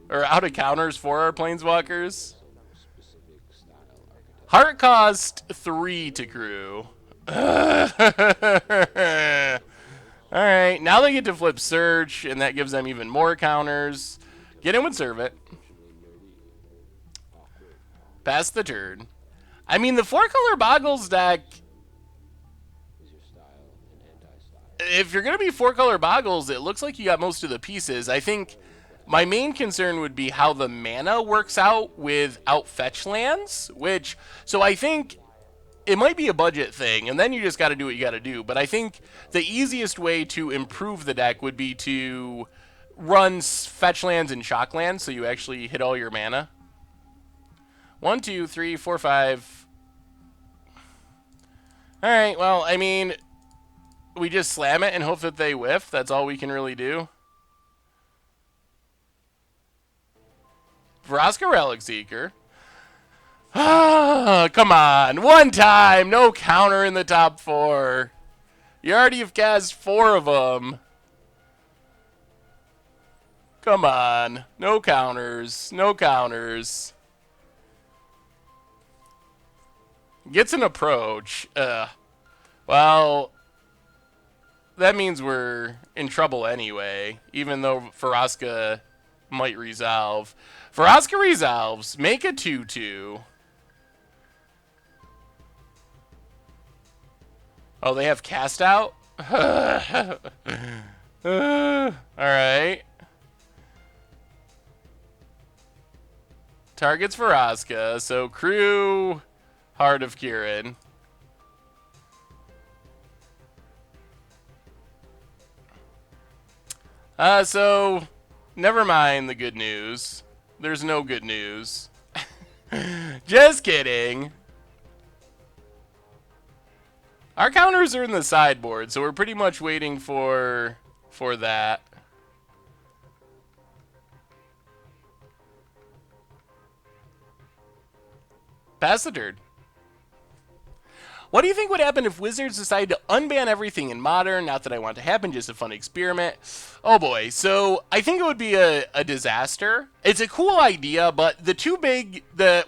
Or out of counters for our Planeswalkers? Heart cost 3 to crew. Alright, now they get to flip Search, and that gives them even more counters. Get in with Servant. Pass the turn. I mean, the 4-color Boggles deck... If you're going to be 4-color Boggles, it looks like you got most of the pieces. I think my main concern would be how the mana works out with out-fetch lands, which... So I think it might be a budget thing, and then you just got to do what you got to do. But I think the easiest way to improve the deck would be to runs fetch lands and shock lands, so you actually hit all your mana. 1, 2, 3, 4, 5. Alright, well, I mean, we just slam it and hope that they whiff. That's all we can really do. Vraska Relic Seeker. Ah, come on. One time. No counter in the top 4. You already have cast 4 of them. Come on. No counters. No counters. Gets an approach. Well, that means we're in trouble anyway, even though Vraska might resolve. Vraska resolves. Make a 2/2. Oh, they have cast out? Alright. Targets Vraska, so crew Heart of Kirin. So never mind the good news. There's no good news. Just kidding. Our counters are in the sideboard, so we're pretty much waiting for that. Pass the turn. What do you think would happen if Wizards decided to unban everything in Modern? Not that I want it to happen, just a fun experiment. Oh boy, so I think it would be a disaster. It's a cool idea, but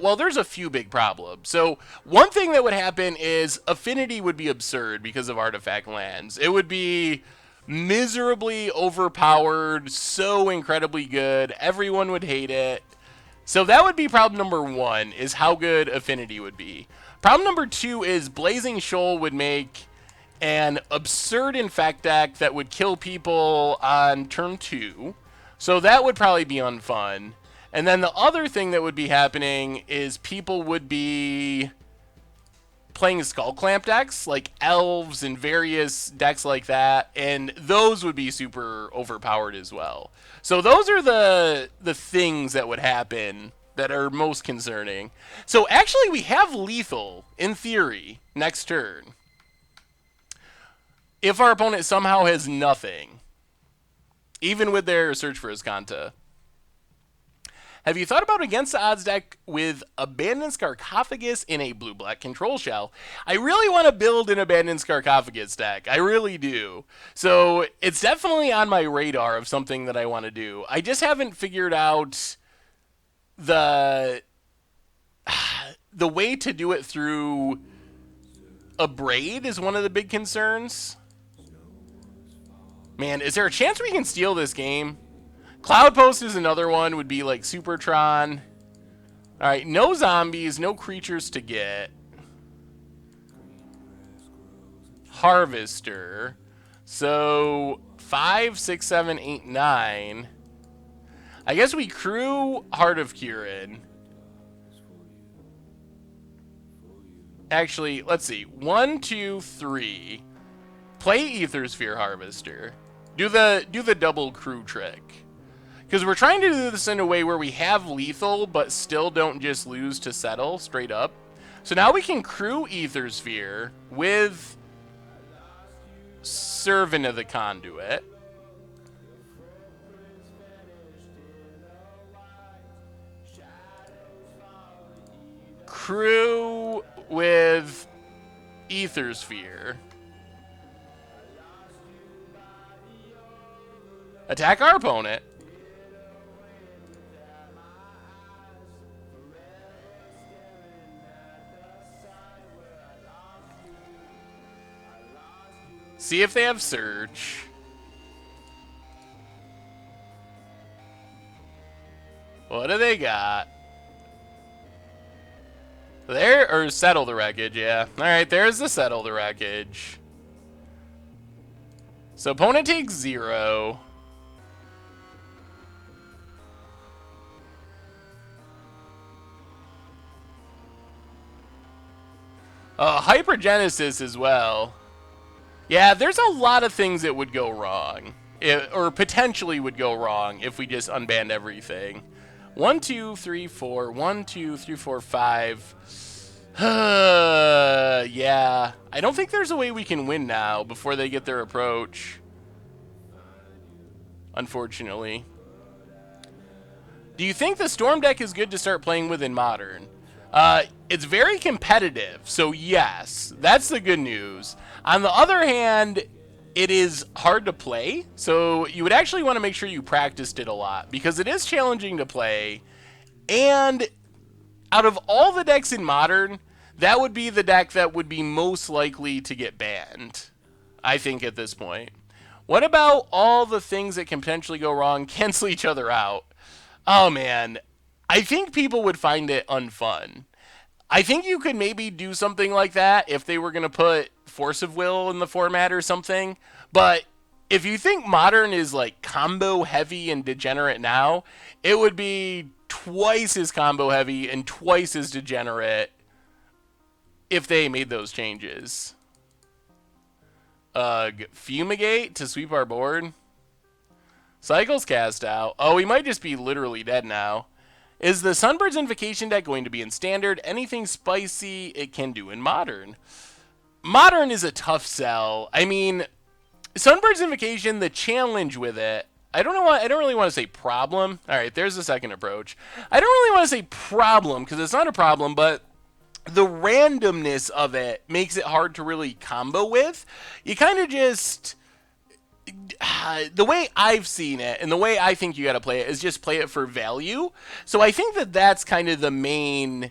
well, there's a few big problems. So one thing that would happen is Affinity would be absurd because of artifact lands. It would be miserably overpowered, so incredibly good, everyone would hate it. So that would be problem number 1, is how good Affinity would be. Problem number 2 is Blazing Shoal would make an absurd Infect deck that would kill people on turn 2. So that would probably be unfun. And then the other thing that would be happening is people would be playing Skull Clamp decks, like Elves and various decks like that, and those would be super overpowered as well. So those are the things that would happen that are most concerning. So actually we have lethal, in theory, next turn. If our opponent somehow has nothing, even with their Search for Azcanta. Have you thought about against the odds deck with Abandoned Sarcophagus in a blue-black control shell? I really want to build an Abandoned Sarcophagus deck. I really do. So it's definitely on my radar of something that I want to do. I just haven't figured out the way to do it through a braid is one of the big concerns. Man, is there a chance we can steal this game? Cloud Post is another one, would be like Supertron. Alright, no zombies, no creatures to get. Harvester. So 5, 6, 7, 8, 9. I guess we crew Heart of Kirin. Actually, let's see. 1, 2, 3. Play Aethersphere Harvester. Do the double crew trick. Because we're trying to do this in a way where we have lethal, but still don't just lose to settle straight up. So now we can crew Aethersphere with Servant of the Conduit. Crew with Aethersphere. Attack our opponent. See if they have Search. What do they got? There, or Settle the Wreckage, yeah. Alright, there's the Settle the Wreckage. So opponent takes 0. Hypergenesis as well. Yeah, there's a lot of things that would go wrong. or potentially would go wrong if we just unbanned everything. 1, 2, 3, 4. 1, 2, 3, 4, 5. Yeah. I don't think there's a way we can win now before they get their approach. Unfortunately. Do you think the Storm deck is good to start playing with in Modern? It's very competitive, so yes. That's the good news. On the other hand, it is hard to play, so you would actually want to make sure you practiced it a lot, because it is challenging to play, and out of all the decks in Modern, that would be the deck that would be most likely to get banned, I think, at this point. What about all the things that can potentially go wrong cancel each other out? Oh, man. I think people would find it unfun. I think you could maybe do something like that if they were going to put Force of Will in the format or something. But if you think Modern is like combo heavy and degenerate now, it would be twice as combo heavy and twice as degenerate if they made those changes. Fumigate to sweep our board. Cycles cast out. Oh, we might just be literally dead now. Is the Sunbird's Invocation deck going to be in Standard? Anything spicy it can do in Modern? Modern is a tough sell. I mean, Sunbird's Invocation, the challenge with it, I don't really want to say problem. All right, there's the second approach. I don't really want to say problem because it's not a problem, but the randomness of it makes it hard to really combo with. You kind of just... the way I've seen it and the way I think you got to play it is just play it for value. So I think that that's kind of the main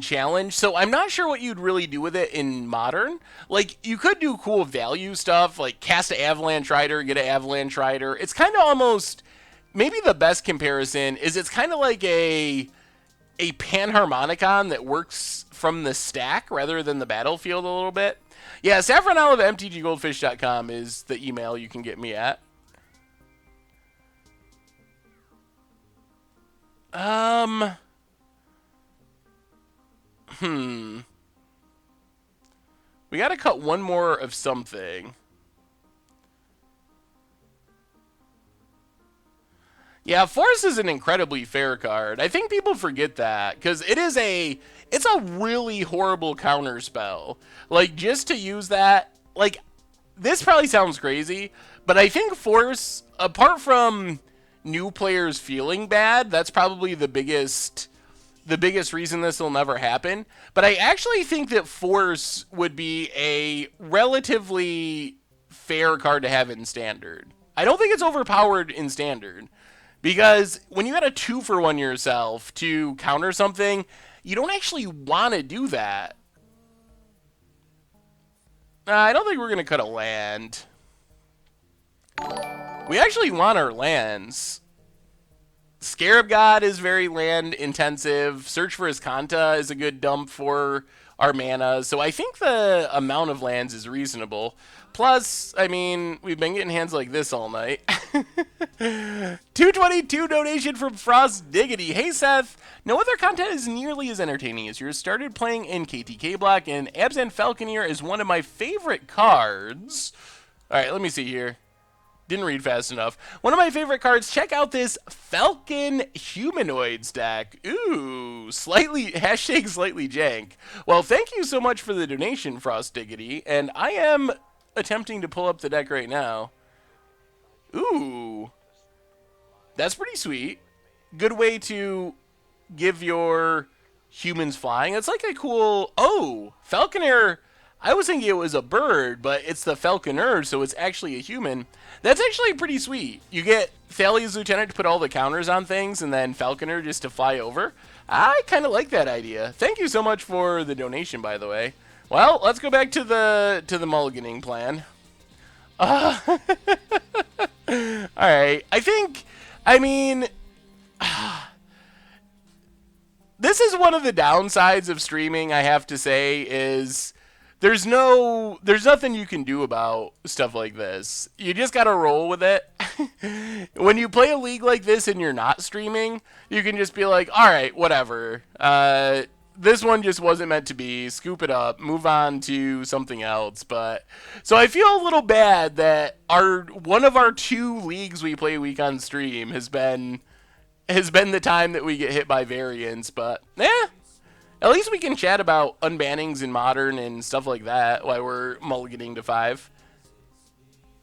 challenge. So I'm not sure what you'd really do with it in Modern. Like, you could do cool value stuff, like cast an Avalanche Rider, get an Avalanche Rider. It's kind of almost, maybe the best comparison is it's kind of like a Panharmonicon that works from the stack rather than the battlefield a little bit. Yeah, saffronolive at mtggoldfish.com is the email you can get me at. We gotta cut one more of something. Yeah, Force is an incredibly fair card. I think people forget that, because it's a really horrible counter spell. Like, just to use that, like, this probably sounds crazy, but I think Force, apart from new players feeling bad, that's probably the biggest reason this will never happen. But I actually think that Force would be a relatively fair card to have in Standard. I don't think it's overpowered in Standard. Because when you got a 2-for-1 yourself to counter something, you don't actually want to do that. I don't think we're going to cut a land. We actually want our lands. Scarab God is very land intensive. Search for Iskanta is a good dump for our mana. So I think the amount of lands is reasonable. Plus, I mean, we've been getting hands like this all night. 222 donation from Frost Diggity. Hey, Seth. No other content is nearly as entertaining as yours. Started playing in KTK Block, and Abzan Falconeer is one of my favorite cards. All right, let me see here. Didn't read fast enough. One of my favorite cards. Check out this Falcon Humanoids deck. Ooh, slightly jank. Well, thank you so much for the donation, Frost Diggity. And I am attempting to pull up the deck right now. Ooh, that's pretty sweet. Good way to give your humans flying. It's like a cool... Oh, Falconer. I was thinking it was a bird, but it's the Falconer, so it's actually a human. That's actually pretty sweet. You get Thalia's Lieutenant to put all the counters on things, and then Falconer just to fly over. I kind of like that idea. Thank you so much for the donation, by the way. Well, let's go back to the mulliganing plan. All right. I mean, this is one of the downsides of streaming, I have to say, is there's nothing you can do about stuff like this. You just got to roll with it. When you play a league like this and you're not streaming, you can just be like, all right, whatever. this one just wasn't meant to be. Scoop it up, move on to something else. But so I feel a little bad that one of our 2 leagues we play a week on stream has been the time that we get hit by variants. But at least we can chat about unbannings in Modern and stuff like that while we're mulliganing to 5.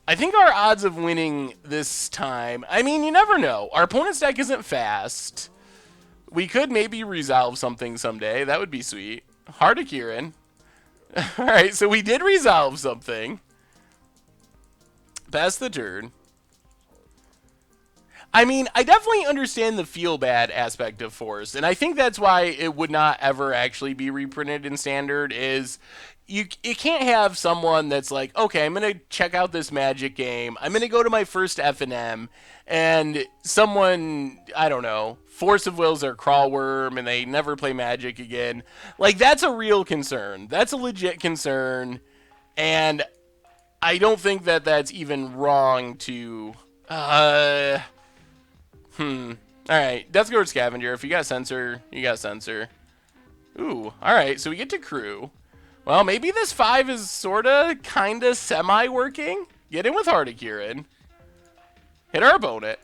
I think our odds of winning this time, I mean, you never know. Our opponent's deck isn't fast. We could maybe resolve something someday. That would be sweet. Heart of Kieran. Alright, so we did resolve something. Pass the turn. I mean, I definitely understand the feel bad aspect of Force, and I think that's why it would not ever actually be reprinted in Standard, is you can't have someone that's like, okay, I'm going to check out this Magic game, I'm going to go to my first F&M, and someone, I don't know, Force of Wills or Crawlworm, and they never play Magic again. Like, that's a real concern. That's a legit concern, and I don't think that that's even wrong to... Alright, Death Guard Scavenger. If you got Censor, you got Censor. Ooh, alright, so we get to Crew. Well, maybe this 5 is sorta, kinda, semi-working. Get in with Heart of Kieran. Hit our opponent.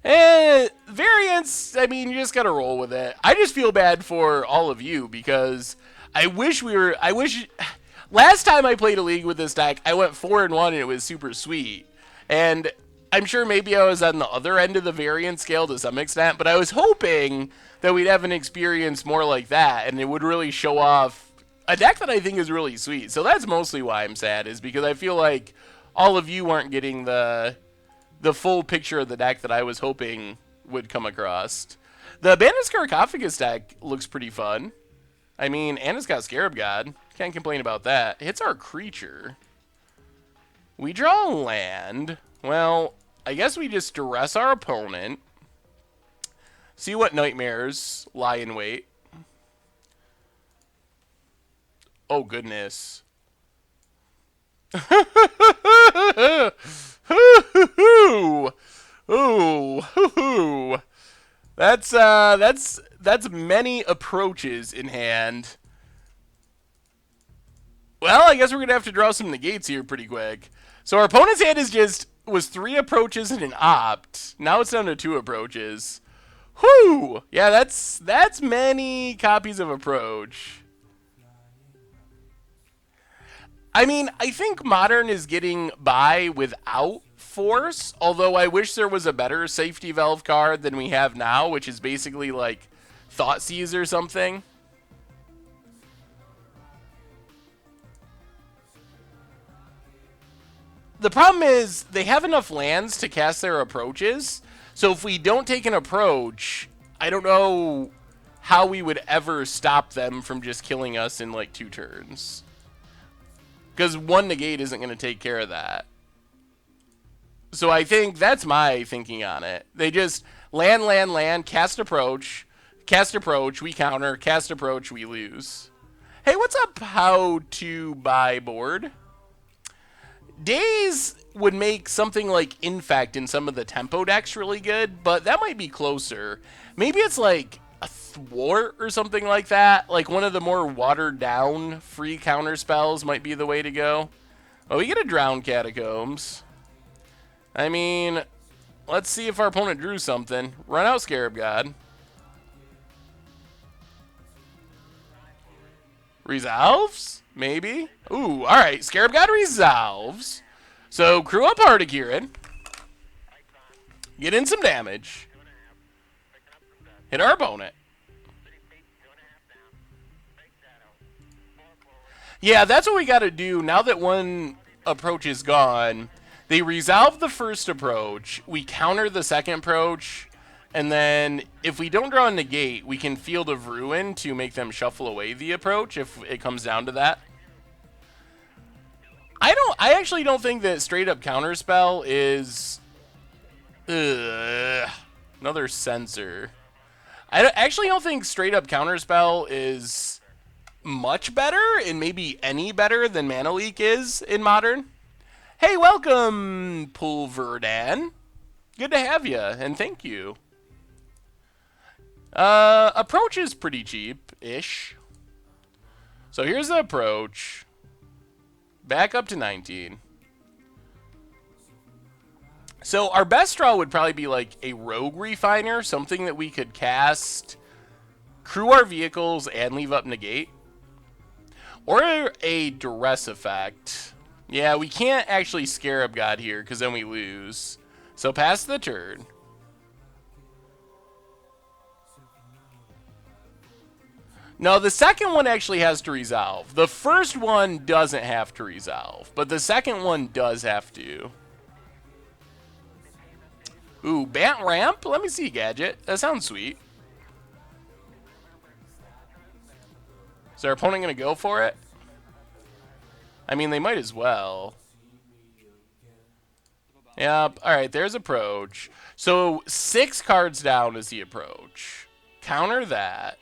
Variants, I mean, you just gotta roll with it. I just feel bad for all of you, because I wish... Last time I played a league with this deck, I went 4-1 and it was super sweet. And I'm sure maybe I was on the other end of the variant scale to some extent, but I was hoping that we'd have an experience more like that, and it would really show off a deck that I think is really sweet. So that's mostly why I'm sad, is because I feel like all of you aren't getting the full picture of the deck that I was hoping would come across. The Bandit Sarcophagus deck looks pretty fun. I mean, and it's got Scarab God. Can't complain about that. Hits our creature. We draw land. Well, I guess we just duress our opponent. See what nightmares lie in wait. Oh, goodness. Ooh. That's many approaches in hand. Well, I guess we're going to have to draw some negates here pretty quick. So our opponent's hand was 3 approaches and an opt. Now it's down to 2 approaches. Whew! Yeah, that's many copies of approach. I mean, I think Modern is getting by without Force, although I wish there was a better safety valve card than we have now, which is basically like Thoughtseize or something. The problem is they have enough lands to cast their approaches, so if we don't take an approach, I don't know how we would ever stop them from just killing us in like 2 turns. Because 1 negate isn't going to take care of that. So I think that's my thinking on it. They just land, cast approach, we counter, cast approach, we lose. Hey, what's up, how to buy board? Days would make something like Infect in some of the tempo decks really good, but that might be closer. Maybe it's like a Thwart or something like that. Like one of the more watered down free counter spells might be the way to go. Oh, we get a Drown Catacombs. I mean, let's see if our opponent drew something. Run out Scarab God. Resolves? Maybe? Ooh, alright. Scarab God resolves. So, crew up Heart of Kieran. Get in some damage. Hit our opponent. Yeah, that's what we gotta do. Now that 1 approach is gone, they resolve the first approach, we counter the second approach, and then if we don't draw a negate, we can Field of Ruin to make them shuffle away the approach if it comes down to that. I actually don't think that straight up counterspell is another censor. I actually don't think straight up counterspell is much better, and maybe any better than Mana Leak is in Modern. Hey, welcome, Pulverdan. Good to have you, and thank you. Approach is pretty cheap-ish. So here's the approach. Back up to 19. So our best draw would probably be like a Rogue Refiner, something that we could cast, crew our vehicles, and leave up negate. Or a Duress Effect. Yeah, we can't actually Scarab God here, because then we lose. So pass the turn. No, the second one actually has to resolve. The first one doesn't have to resolve, but the second one does have to. Ooh, Bant Ramp? Let me see, Gadget. That sounds sweet. Is our opponent going to go for it? I mean, they might as well. Yep. Alright, there's approach. So, 6 cards down is the approach. Counter that.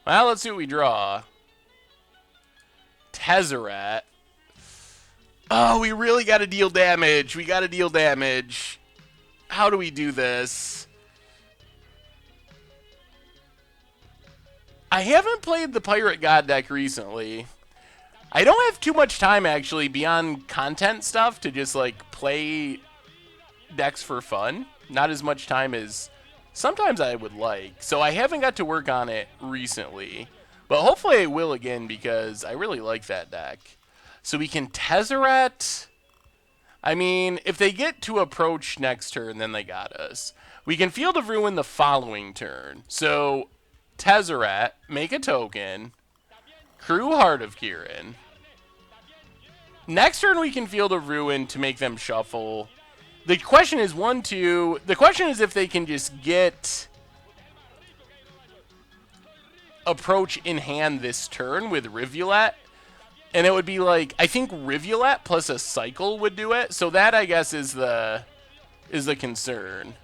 Well, let's see what we draw. Tezzeret. Oh, we really got to deal damage. We got to deal damage. How do we do this? I haven't played the Pirate God deck recently. I don't have too much time, actually, beyond content stuff to just, like, play decks for fun. Not as much time as sometimes I would like. So I haven't got to work on it recently. But hopefully I will again, because I really like that deck. So we can Tezzeret. I mean, if they get to approach next turn, then they got us. We can Field of Ruin the following turn. So Tezzeret, make a token. Crew Heart of Kirin. Next turn we can Field of Ruin to make them shuffle. The question is 1, 2. The question is if they can just get approach in hand this turn with Rivulet. And it would be like, I think Rivulet plus a cycle would do it. So that, I guess, is the concern.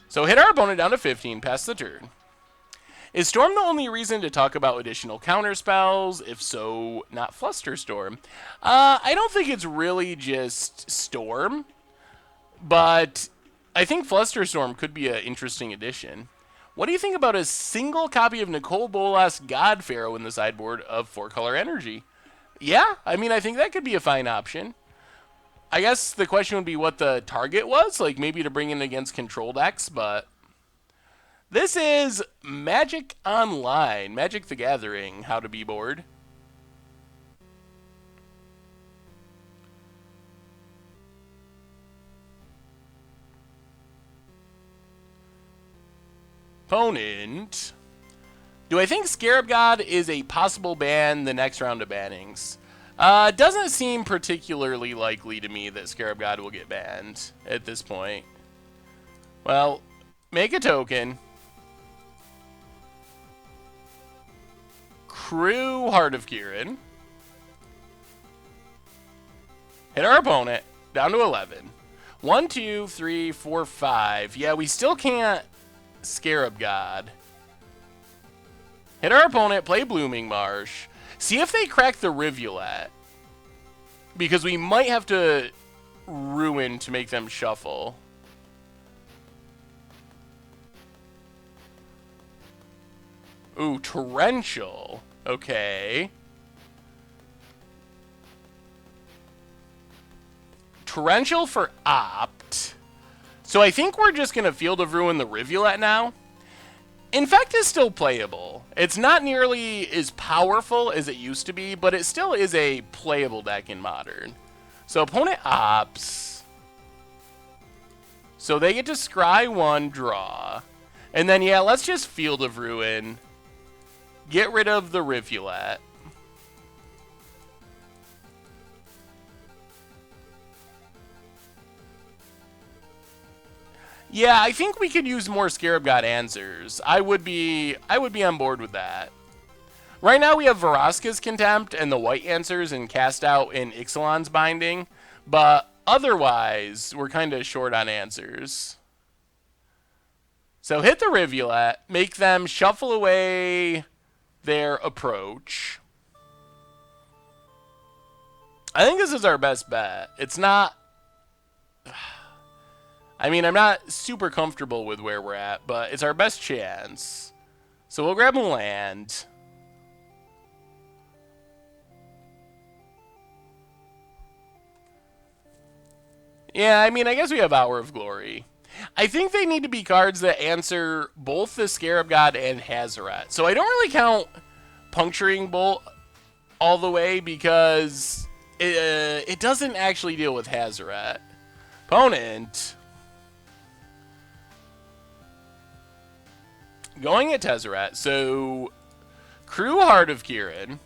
So hit our opponent down to 15, pass the turn. Is Storm the only reason to talk about additional counter spells? If so, not Flusterstorm. I don't think it's really just Storm, but I think Flusterstorm could be an interesting addition. What do you think about a single copy of Nicole Bolas God Pharaoh in the sideboard of 4-color energy? Yeah, I mean, I think that could be a fine option. I guess the question would be what the target was, like maybe to bring in against control decks, but this is Magic Online, Magic the Gathering, how to be board. Opponent. Do I think Scarab God is a possible ban the next round of bannings? Doesn't seem particularly likely to me that Scarab God will get banned at this point. Well, make a token. Crew Heart of Kirin. Hit our opponent down to 11. 1, 2, 3, 4, 5. Yeah, we still can't Scarab God. Hit our opponent, play Blooming Marsh. See if they crack the Rivulet. Because we might have to Ruin to make them shuffle. Ooh, Torrential. Okay. Torrential for Opt. So I think we're just going to Field of Ruin the Rivulet now. Infect is still playable. It's not nearly as powerful as it used to be, but it still is a playable deck in Modern. So opponent opts. So they get to scry 1, draw. And then, yeah, let's just Field of Ruin. Get rid of the Rivulet. Yeah, I think we could use more Scarab God answers. I would be on board with that. Right now we have Vraska's Contempt and the white answers and Cast Out and Ixalan's Binding, but otherwise we're kind of short on answers. So hit the Rivulet, make them shuffle away their approach. I think this is our best bet. It's not... I mean, I'm not super comfortable with where we're at, but it's our best chance. So we'll grab a land. Yeah, I mean, I guess we have Hour of Glory. I think they need to be cards that answer both the Scarab God and Hazoret. So I don't really count Puncturing Bolt all the way because it doesn't actually deal with Hazoret. Opponent. Going at Tezzeret. So, Crew Heart of Kirin.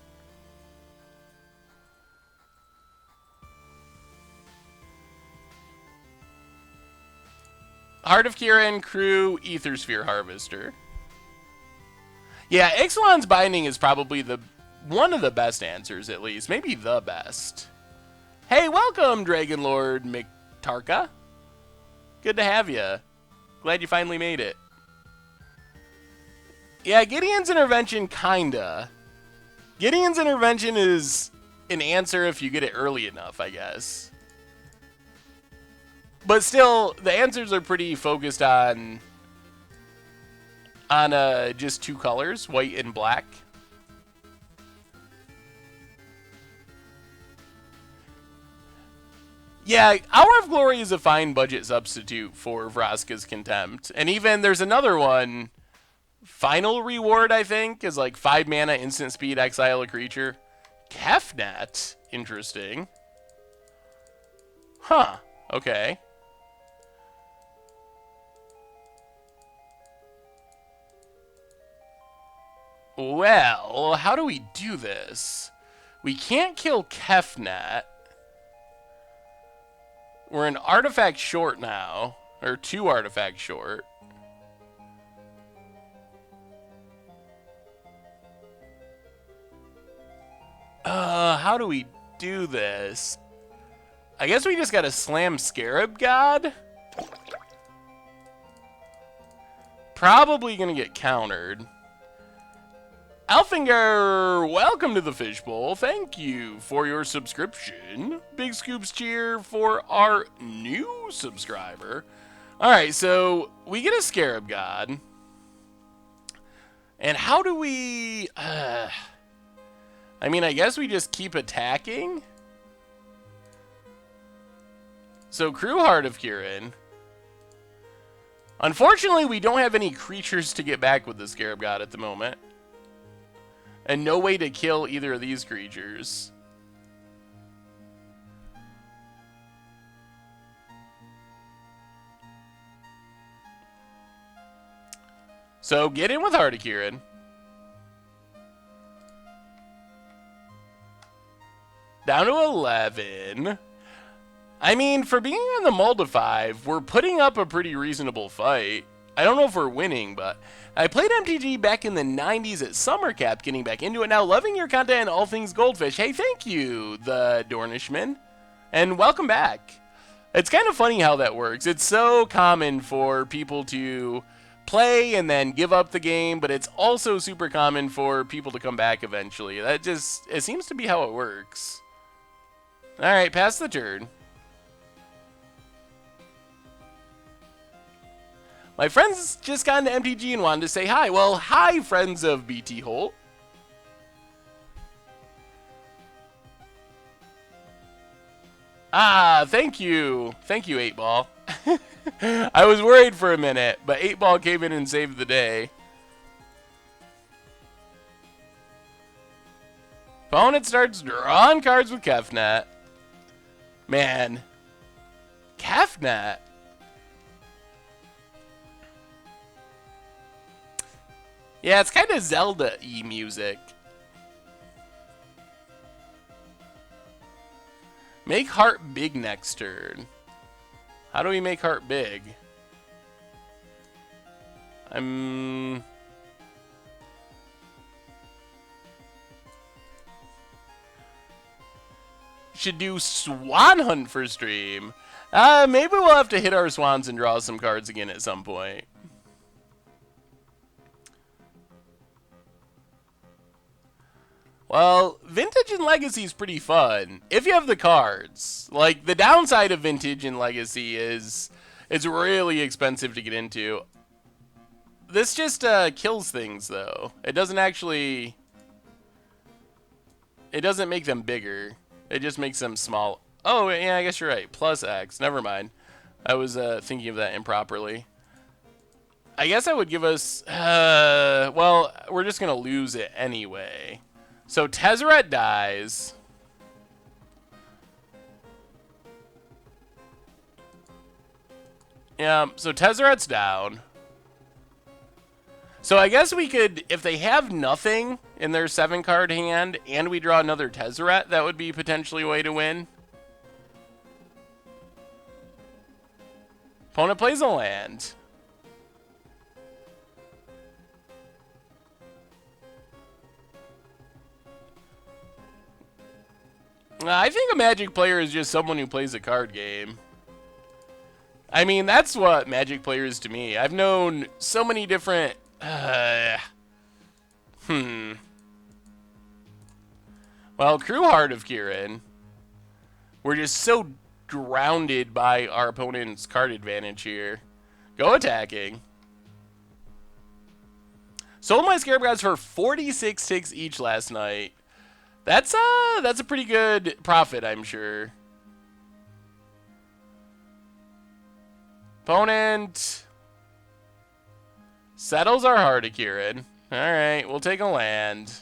Heart of Kirin, Crew, Aethersphere Harvester. Yeah, Ixalan's Binding is probably one of the best answers, at least. Maybe the best. Hey, welcome, Dragon Lord McTarka. Good to have you. Glad you finally made it. Yeah, Gideon's Intervention, kinda. Gideon's Intervention is an answer if you get it early enough, I guess. But still, the answers are pretty focused on just two colors, white and black. Yeah, Hour of Glory is a fine budget substitute for Vraska's Contempt. And even there's another one, Final Reward, I think, is like 5 mana, instant speed, exile a creature. Kefnet? Interesting. Huh, okay. Well, how do we do this? We can't kill Kefnet. We're an artifact short now. Or 2 artifacts short. How do we do this? I guess we just gotta slam Scarab God? Probably gonna get countered. Alfinger, welcome to the Fishbowl. Thank you for your subscription. Big scoops cheer for our new subscriber. Alright, so we get a Scarab God. And how do we... I mean, I guess we just keep attacking. So, Crew Heart of Kirin. Unfortunately, we don't have any creatures to get back with the Scarab God at the moment. And no way to kill either of these creatures. So, get in with Heart of Kirin. Down to 11. I mean, for being on the Mull to 5, we're putting up a pretty reasonable fight. I don't know if we're winning, but I played MTG back in the 90s at Summer Cap, getting back into it now, loving your content and all things Goldfish. Hey, thank you, the Dornishman, and welcome back. It's kind of funny how that works. It's so common for people to play and then give up the game, but it's also super common for people to come back eventually. It seems to be how it works. Alright, pass the turn. My friends just got into MTG and wanted to say hi. Well, hi, friends of BT Holt. Ah, thank you. Thank you, 8-Ball. I was worried for a minute, but 8-Ball came in and saved the day. Opponent starts drawing cards with Kefnet. Man. Kefnet. Yeah, it's kind of Zelda-y music. Make Heart big next turn. How do we make Heart big? Should do Swan Hunt for stream. Maybe we'll have to hit our swans and draw some cards again at some point. Well, Vintage and Legacy is pretty fun if you have the cards. Like, the downside of Vintage and Legacy is it's really expensive to get into. This just kills things, though. It doesn't actually... It doesn't make them bigger. It just makes them small. Oh, yeah, I guess you're right. Plus X. Never mind. I was thinking of that improperly. I guess I would give us... well, we're just going to lose it anyway. So Tezzeret dies. Yeah, so Tezzeret's down. So I guess we could, if they have nothing in their 7-card hand and we draw another Tezzeret, that would be potentially a way to win. Opponent plays a land. I think a Magic player is just someone who plays a card game. I mean, that's what Magic player is to me. I've known so many different... Well, Crew Heart of Kieran. We're just so grounded by our opponent's card advantage here. Go attacking. Sold my Scarab Gods for 46 ticks each last night. That's a pretty good profit, I'm sure. Opponent settles our Heart of Kieran. Alright, we'll take a land.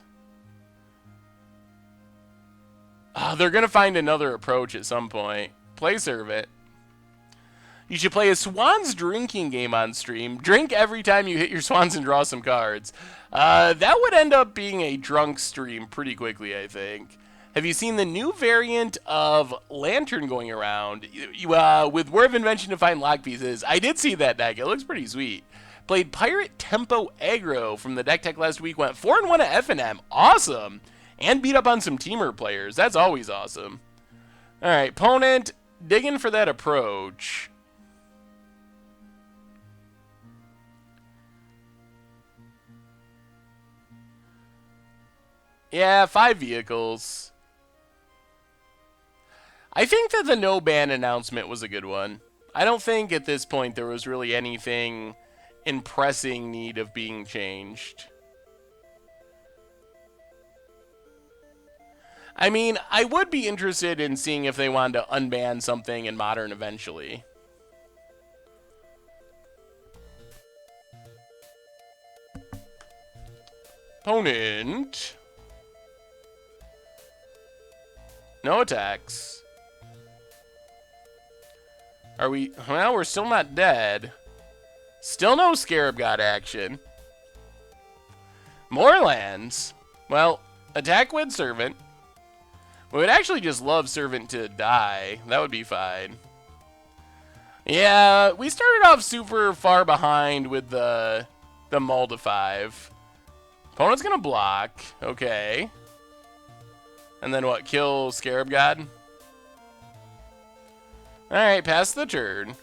Oh, they're going to find another approach at some point. Play Servant. You should play a Swans drinking game on stream. Drink every time you hit your Swans and draw some cards. That would end up being a drunk stream pretty quickly, I think. Have you seen the new variant of Lantern going around with War of Invention to find lock pieces? I did see that deck. It looks pretty sweet. Played Pirate Tempo Aggro from the deck tech last week. Went 4-1 at F&M. Awesome. And beat up on some teamer players. That's always awesome. All right, opponent digging for that approach. Yeah, 5 vehicles. I think that the no ban announcement was a good one. I don't think at this point there was really anything in pressing need of being changed. I mean, I would be interested in seeing if they wanted to unban something in Modern eventually. Opponent. No attacks. Are we... Well, we're still not dead. Still no Scarab God action. More lands. Well, attack with Servant. We would actually just love Servant to die. That would be fine. Yeah, we started off super far behind with the Mull to 5. Opponent's gonna block. Okay. And then what? Kill Scarab God? Alright, pass the turn.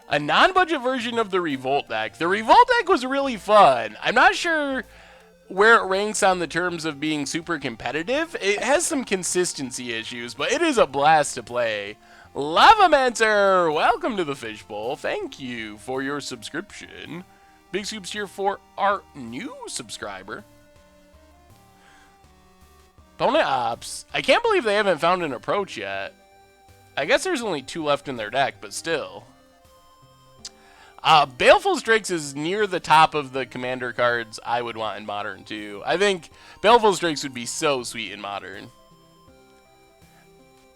A non-budget version of the Revolt deck. The Revolt deck was really fun. I'm not sure where it ranks on the terms of being super competitive. It has some consistency issues, but it is a blast to play. Lavamancer, welcome to the Fishbowl. Thank you for your subscription. Big soups here for our new subscriber. Opponent Ops. I can't believe they haven't found an approach yet. I guess there's only 2 left in their deck, but still. Baleful Strix is near the top of the commander cards I would want in Modern, too. I think Baleful Strix would be so sweet in Modern.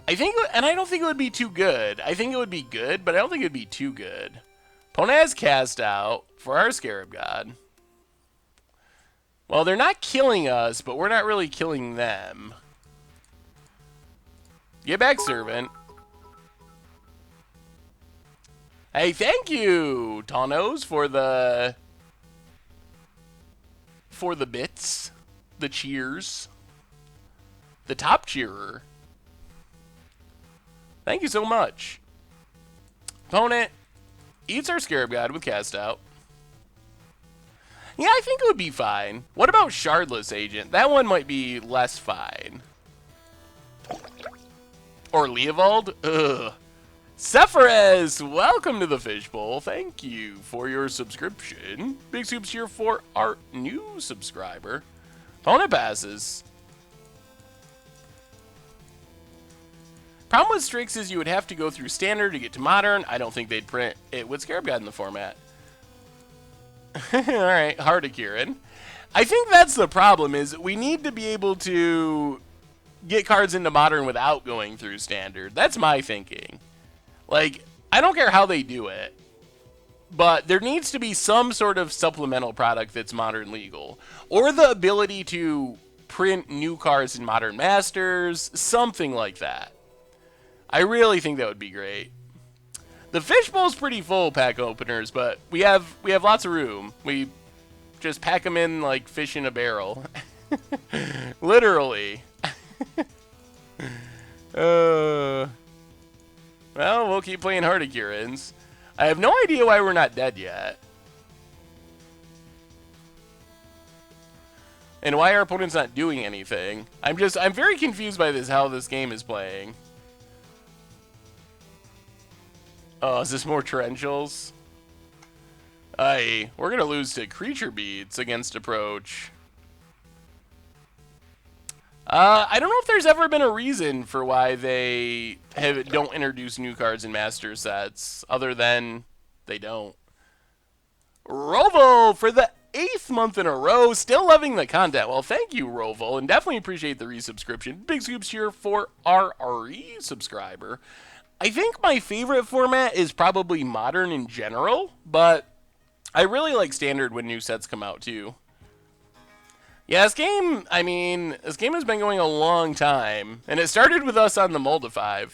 I don't think it would be too good. I think it would be good, but I don't think it would be too good. Opponent has Cast Out for our Scarab God. Well, they're not killing us, but we're not really killing them. Get back, Servant. Hey, thank you, Tawnos, for the bits, the cheers, the top cheerer. Thank you so much. Opponent eats our Scarab God with Cast Out. Yeah, I think it would be fine. What about Shardless Agent? That one might be less fine. Or Leovold? Ugh. Sephiroth, welcome to the Fishbowl. Thank you for your subscription. Big soups here for our new subscriber. Opponent passes. Problem with Strix is you would have to go through standard to get to modern. I don't think they'd print it with Scarab God in the format. Alright, Hardikirin. I think that's the problem, is we need to be able to get cards into modern without going through standard. That's my thinking. Like, I don't care how they do it, but there needs to be some sort of supplemental product that's modern legal. Or the ability to print new cards in Modern Masters, something like that. I really think that would be great. The Fishbowl's pretty full, pack openers, but we have lots of room. We just pack them in like fish in a barrel. Literally. Well, we'll keep playing Hardikirins. I have no idea why we're not dead yet. And why our opponent's not doing anything. I'm very confused by this, how this game is playing. Oh, is this more torrentials? Aye, we're gonna lose to Creature Beats against Approach. I don't know if there's ever been a reason for why they don't introduce new cards in Master sets, other than they don't. Roval for the 8th month in a row, still loving the content. Well, thank you, Roval, and definitely appreciate the resubscription. Big scoops here for our RE subscriber. I think my favorite format is probably Modern in general, but I really like Standard when new sets come out, too. Yeah, this game has been going a long time, and it started with us on the Moldafy.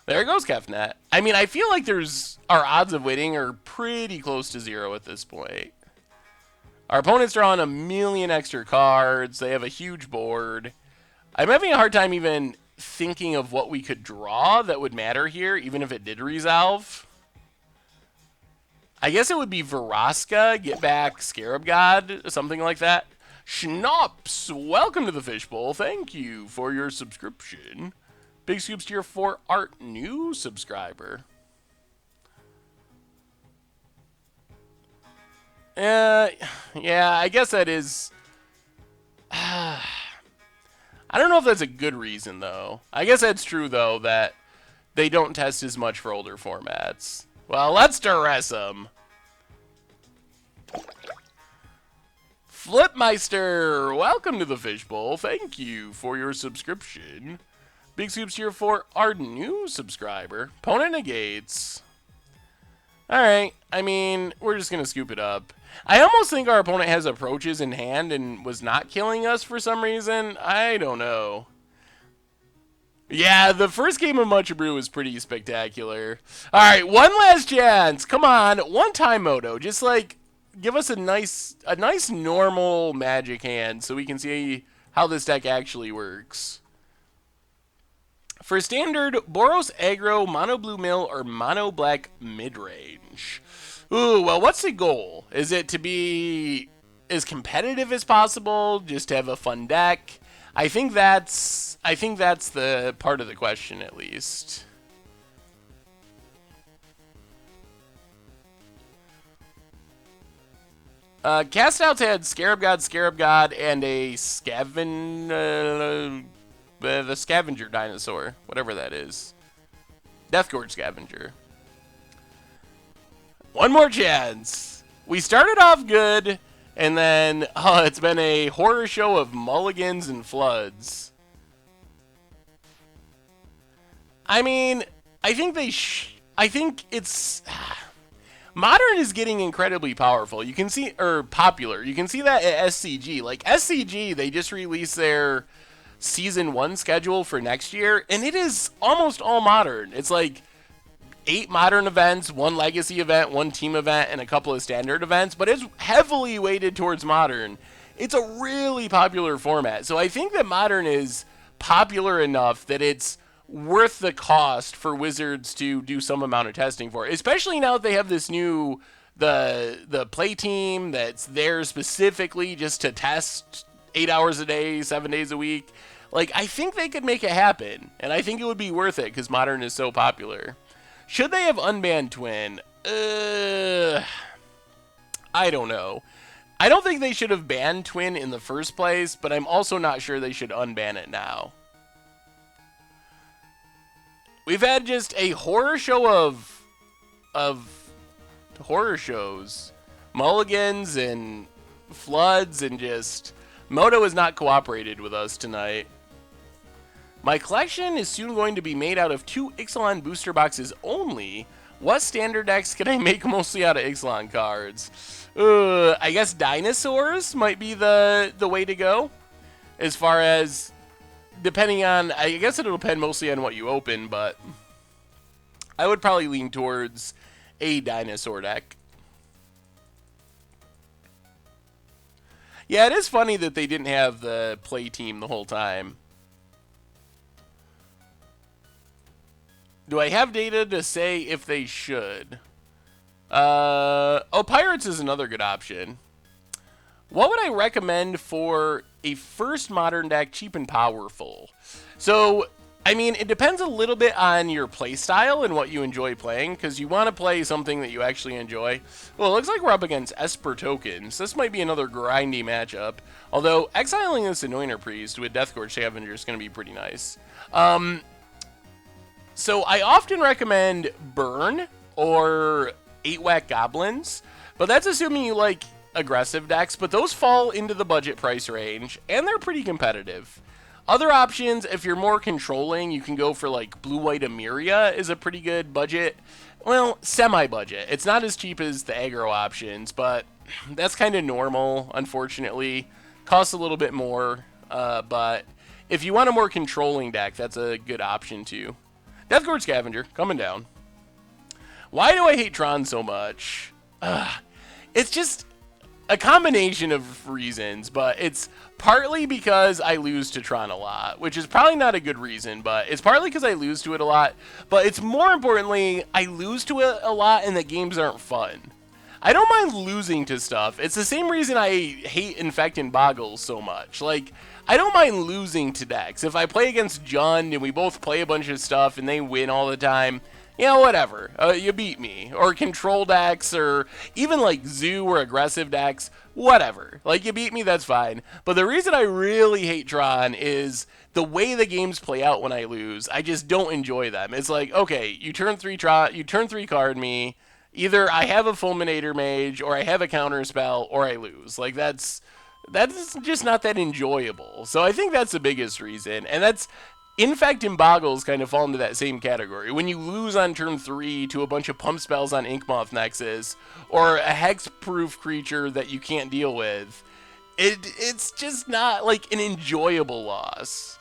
There goes Kefnet. I mean, I feel like our odds of winning are pretty close to 0 at this point. Our opponent's drawing a million extra cards. They have a huge board. I'm having a hard time even thinking of what we could draw that would matter here, even if it did resolve. I guess it would be Veraska, get back Scarab God, something like that. Schnapps, welcome to the Fishbowl. Thank you for your subscription. Big scoops here for our new subscriber. Yeah, I guess that is... I don't know if that's a good reason, though. I guess that's true, though, that they don't test as much for older formats. Well, let's duress them. Flipmeister, welcome to the Fishbowl. Thank you for your subscription. Big scoops here for our new subscriber. Opponent negates. Alright, I mean, we're just going to scoop it up. I almost think our opponent has approaches in hand and was not killing us for some reason. I don't know. Yeah, the first game of Much Brew was pretty spectacular. Alright, one last chance. Come on, one time Moto. Just like, give us a nice normal Magic hand so we can see how this deck actually works. For Standard, Boros Aggro, Mono Blue Mill, or Mono Black Midrange. Ooh, well, what's the goal? Is it to be as competitive as possible? Just to have a fun deck? I think that's the part of the question, at least. Castouts had Scarab God, and a the Scavenger Dinosaur, whatever that is. Deathgorge Scavenger. One more chance. We started off good, and then it's been a horror show of mulligans and floods. I mean, I think it's... Modern is getting incredibly powerful. You can see, or popular. You can see that at SCG. Like, SCG, they just released their Season 1 schedule for next year, and it is almost all Modern. It's like 8 Modern events, 1 Legacy event, 1 Team event, and a couple of Standard events, but it's heavily weighted towards Modern. It's a really popular format. So I think that Modern is popular enough that it's worth the cost for Wizards to do some amount of testing for, especially now that they have this new the play team that's there specifically just to test 8 hours a day, 7 days a week. Like, I think they could make it happen, and I think it would be worth it because Modern is so popular. Should they have unbanned Twin? I don't know. I don't think they should have banned Twin in the first place, but I'm also not sure they should unban it now. We've had just a horror show of horror shows. Mulligans and floods and just... Moto has not cooperated with us tonight. My collection is soon going to be made out of 2 Ixalan booster boxes only. What standard decks can I make mostly out of Ixalan cards? I guess dinosaurs might be the way to go. As far as, depending on, I guess it'll depend mostly on what you open, but I would probably lean towards a dinosaur deck. Yeah, it is funny that they didn't have the play team the whole time. Do I have data to say if they should? Oh, Pirates is another good option. What would I recommend for a first Modern deck, cheap and powerful? So, I mean, it depends a little bit on your play style and what you enjoy playing, because you want to play something that you actually enjoy. Well, it looks like we're up against Esper Tokens. This might be another grindy matchup, although exiling this Anointer Priest with Deathgorge Scavenger is going to be pretty nice. So I often recommend Burn or 8-Whack Goblins, but that's assuming you like aggressive decks, but those fall into the budget price range, and they're pretty competitive. Other options, if you're more controlling, you can go for like Blue-White Emiria is a pretty good budget. Well, semi-budget. It's not as cheap as the aggro options, but that's kind of normal, unfortunately. Costs a little bit more, but if you want a more controlling deck, that's a good option too. Deathgorge Scavenger, coming down. Why do I hate Tron so much? It's just a combination of reasons, but it's partly because I lose to Tron a lot, which is probably not a good reason, but it's partly because I lose to it a lot, but it's more importantly, I lose to it a lot and the games aren't fun. I don't mind losing to stuff. It's the same reason I hate Infect and Boggles so much. Like, I don't mind losing to decks. If I play against Jund and we both play a bunch of stuff and they win all the time, you know, whatever. You beat me. Or control decks, or even like Zoo or aggressive decks, whatever. Like, you beat me, that's fine. But the reason I really hate Tron is the way the games play out when I lose. I just don't enjoy them. It's like, okay, you turn 3 card me. Either I have a Fulminator Mage, or I have a counter spell, or I lose. Like, that's just not that enjoyable. So I think that's the biggest reason. And that's, Infect and Boggles kind of fall into that same category. When you lose on turn 3 to a bunch of pump spells on Inkmoth Nexus, or a hex-proof creature that you can't deal with, it's just not, like, an enjoyable loss.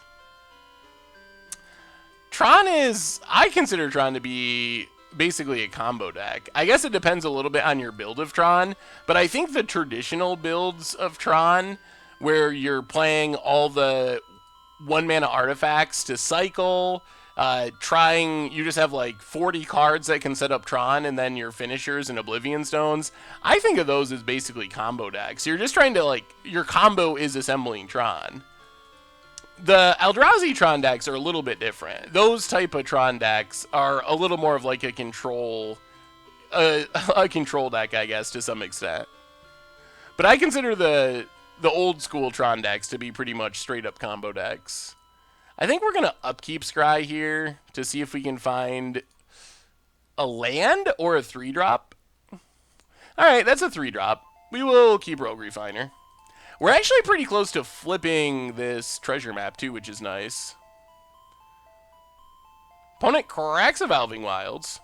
I consider Tron to be basically a combo deck. I guess it depends a little bit on your build of Tron, but I think the traditional builds of Tron, where you're playing all the 1-mana artifacts to cycle, you just have like 40 cards that can set up Tron, and then your finishers and Oblivion Stones. I think of those as basically combo decks. You're just trying to, like, your combo is assembling Tron. The Eldrazi Tron decks are a little bit different. Those type of Tron decks are a little more of like a control deck, I guess, to some extent. But I consider the old school Tron decks to be pretty much straight up combo decks. I think we're going to upkeep Scry here to see if we can find a land or a 3-drop. Alright, that's a 3-drop. We will keep Rogue Refiner. We're actually pretty close to flipping this treasure map too, which is nice. Opponent cracks a Valving Wilds.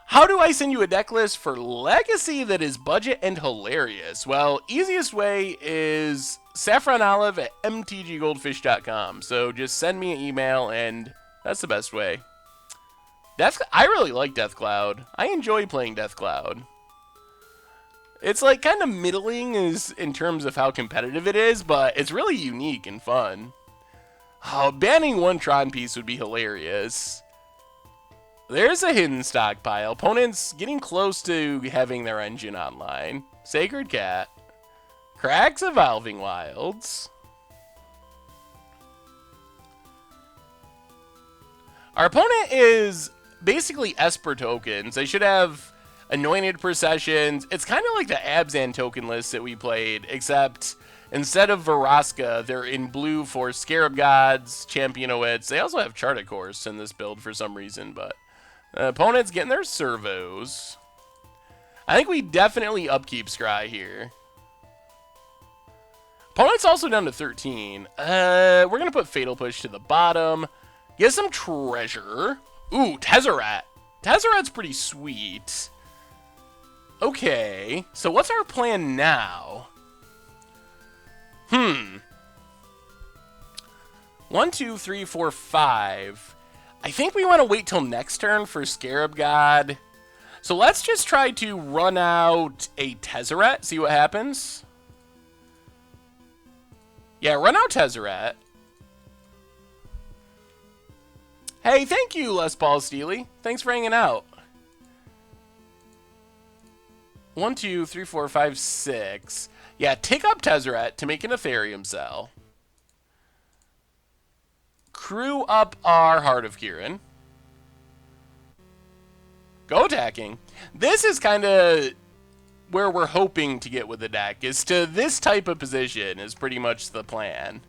How do I send you a deck list for Legacy that is budget and hilarious? Well, easiest way is saffronolive at mtggoldfish.com. So just send me an email, and that's the best way. I really like Death Cloud. I enjoy playing Death Cloud. It's like kind of middling in terms of how competitive it is, but it's really unique and fun. Oh, banning one Tron piece would be hilarious. There's a hidden stockpile. Opponents getting close to having their engine online. Sacred Cat. Cracks Evolving Wilds. Our opponent is basically Esper tokens. They should have Anointed Processions. It's kind of like the Abzan token list that we played, except instead of Varaska, they're in blue for Scarab Gods, Championowits. They also have Charticourse in this build for some reason, but opponent's getting their servos. I think we definitely upkeep Scry here. Opponent's also down to 13. We're going to put Fatal Push to the bottom. Get some treasure. Ooh, Tezzeret. Tezzeret's pretty sweet. Okay, so what's our plan now? 1, 2, 3, 4, 5. I think we want to wait till next turn for Scarab God. So let's just try to run out a Tezzeret, see what happens. Yeah, run out Tezzeret. Hey, thank you, Les Paul Steely. Thanks for hanging out. 1, 2, 3, 4, 5, 6. Yeah, take up Tezzeret to make an Ethereum cell. Crew up our Heart of Kirin. Go attacking. This is kind of where we're hoping to get with the deck, is to this type of position is pretty much the plan.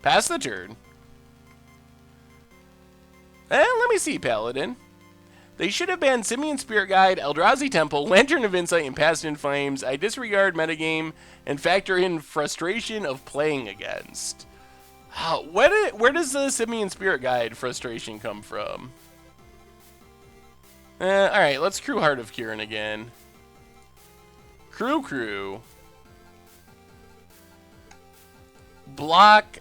Pass the turn. And let me see, Paladin. They should have banned Simian Spirit Guide, Eldrazi Temple, Lantern of Insight, and Past in Flames. I disregard metagame and factor in frustration of playing against. Where does the Simian Spirit Guide frustration come from? Alright, let's crew Heart of Kirin again. Crew. Block.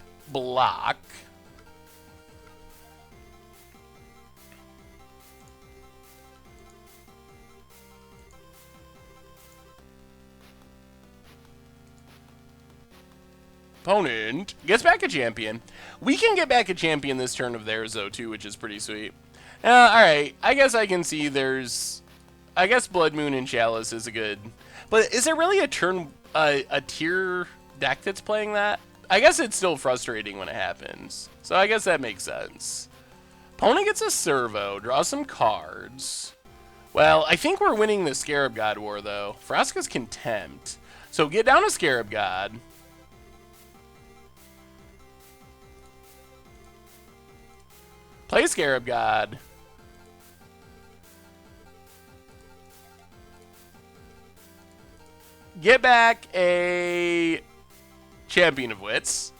Opponent gets back a champion. We can get back a champion this turn of theirs, though, too, which is pretty sweet. Alright, I guess I can see there's... I guess Blood Moon and Chalice is a good... But is there really a tier deck that's playing that? I guess it's still frustrating when it happens. So I guess that makes sense. Opponent gets a servo, draw some cards. Well, I think we're winning the Scarab God war, though. Vraska's Contempt. So get down a Scarab God. Play Scarab God. Get back a Champion of Wits.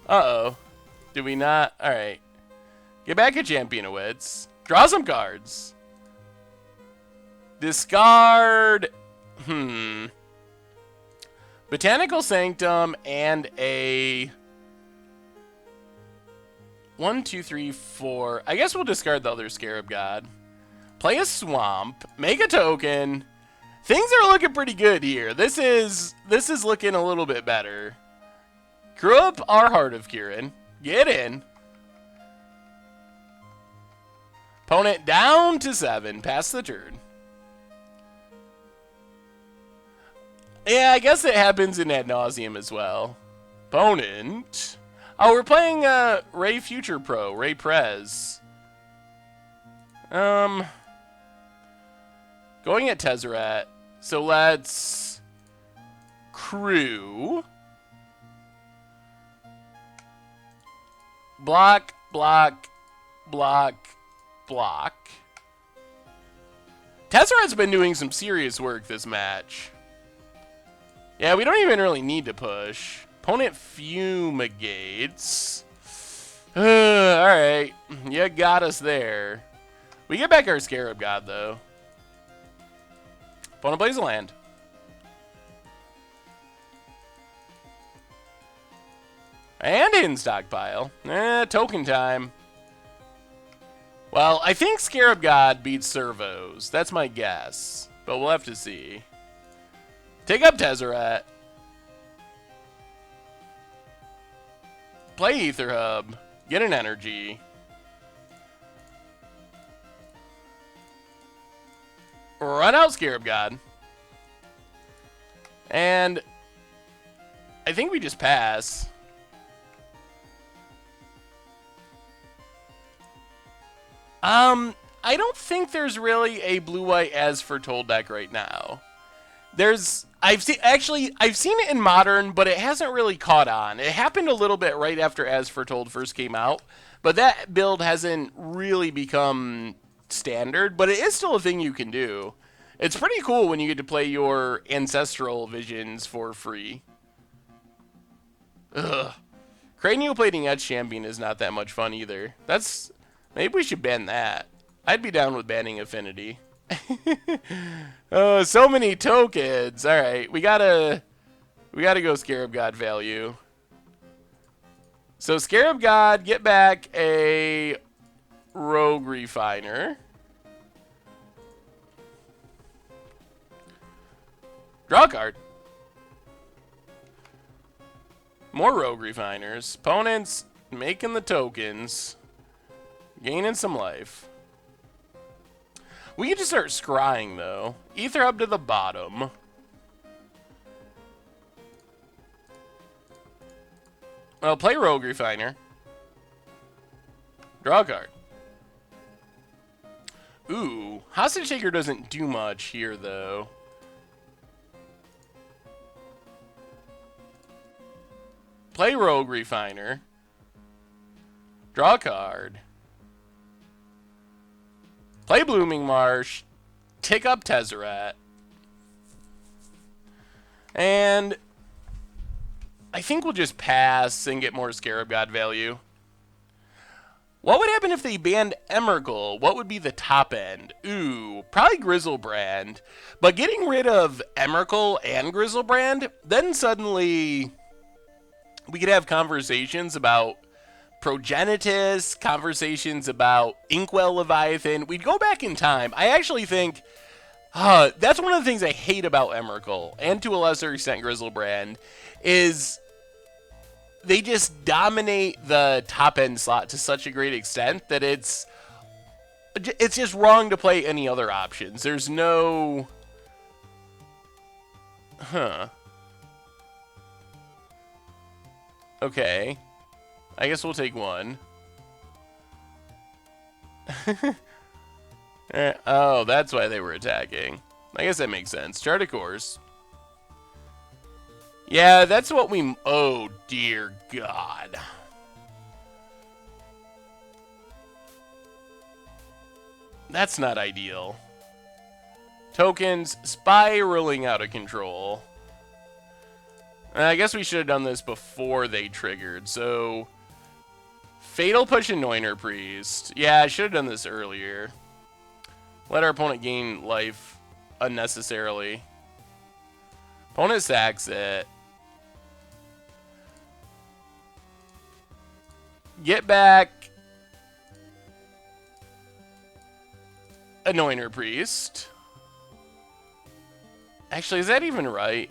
Uh-oh. Did we not? Alright. Get back a Champion of Wits. Draw some cards. Discard... Botanical Sanctum and a... 1, 2, 3, 4. I guess we'll discard the other Scarab God. Play a Swamp. Make a token. Things are looking pretty good here. This is looking a little bit better. Crew up our Heart of Kirin. Get in. Opponent down to 7. Pass the turn. Yeah, I guess it happens in Ad Nauseam as well. Opponent... Oh, we're playing Ray Future Pro, Ray Prez. Going at Tezzeret. So let's crew. Block. Tezzeret's been doing some serious work this match. Yeah, we don't even really need to push. Opponent fumigates. Alright. You got us there. We get back our Scarab God, though. Opponent plays a land. And in stockpile. Token time. Well, I think Scarab God beats Servos. That's my guess. But we'll have to see. Take up Tezzeret. Play Ether Hub. Get an energy. Run out Scarab God. And I think we just pass. I don't think there's really a blue-white as foretold deck right now. I've seen it in Modern, but it hasn't really caught on. It happened a little bit right after As Foretold first came out, but that build hasn't really become standard, but it is still a thing you can do. It's pretty cool when you get to play your Ancestral Visions for free. Ugh. Cranial Plating Etch Champion is not that much fun either. Maybe we should ban that. I'd be down with banning Affinity. Oh, so many tokens. All right, we gotta go Scarab God value. So Scarab God, get back a Rogue Refiner. Draw a card. More Rogue Refiners. Opponents making the tokens. Gaining some life. We can just start scrying, though. Ether up to the bottom. Well, play Rogue Refiner. Draw a card. Ooh, Hostage Taker doesn't do much here, though. Play Rogue Refiner. Draw a card. Play Blooming Marsh. Tick up Tezzeret. And I think we'll just pass and get more Scarab God value. What would happen if they banned Emrakul? What would be the top end? Ooh, probably Grizzlebrand. But getting rid of Emrakul and Grizzlebrand, then suddenly we could have conversations about Progenitus, conversations about Inkwell Leviathan. We'd go back in time. I actually think that's one of the things I hate about Emrakul, and to a lesser extent Grizzlebrand, is they just dominate the top end slot to such a great extent that it's just wrong to play any other options. There's no... Okay. I guess we'll take one. Oh, that's why they were attacking. I guess that makes sense. Chart a course. Yeah, that's what we... Oh, dear God. That's not ideal. Tokens spiraling out of control. I guess we should have done this before they triggered, so... Fatal Push Anointer Priest. Yeah, I should have done this earlier. Let our opponent gain life unnecessarily. Opponent sacks it. Get back Anointer Priest. Actually, is that even right?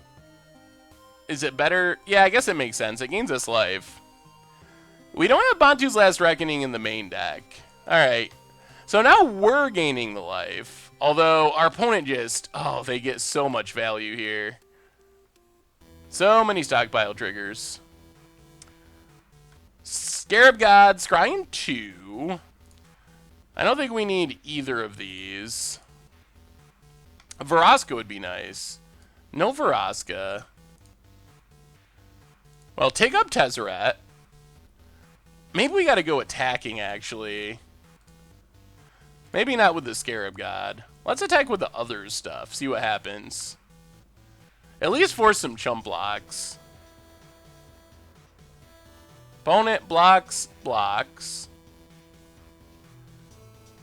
Is it better? Yeah, I guess it makes sense. It gains us life. We don't have Bantu's Last Reckoning in the main deck. Alright. So now we're gaining the life. Although our opponent just... Oh, they get so much value here. So many stockpile triggers. Scarab God, Scrying 2. I don't think we need either of these. Vraska would be nice. No Vraska. Well, take up Tezzeret. Maybe we gotta go attacking, actually. Maybe not with the Scarab God. Let's attack with the other stuff. See what happens. At least force some chump blocks. Opponent blocks.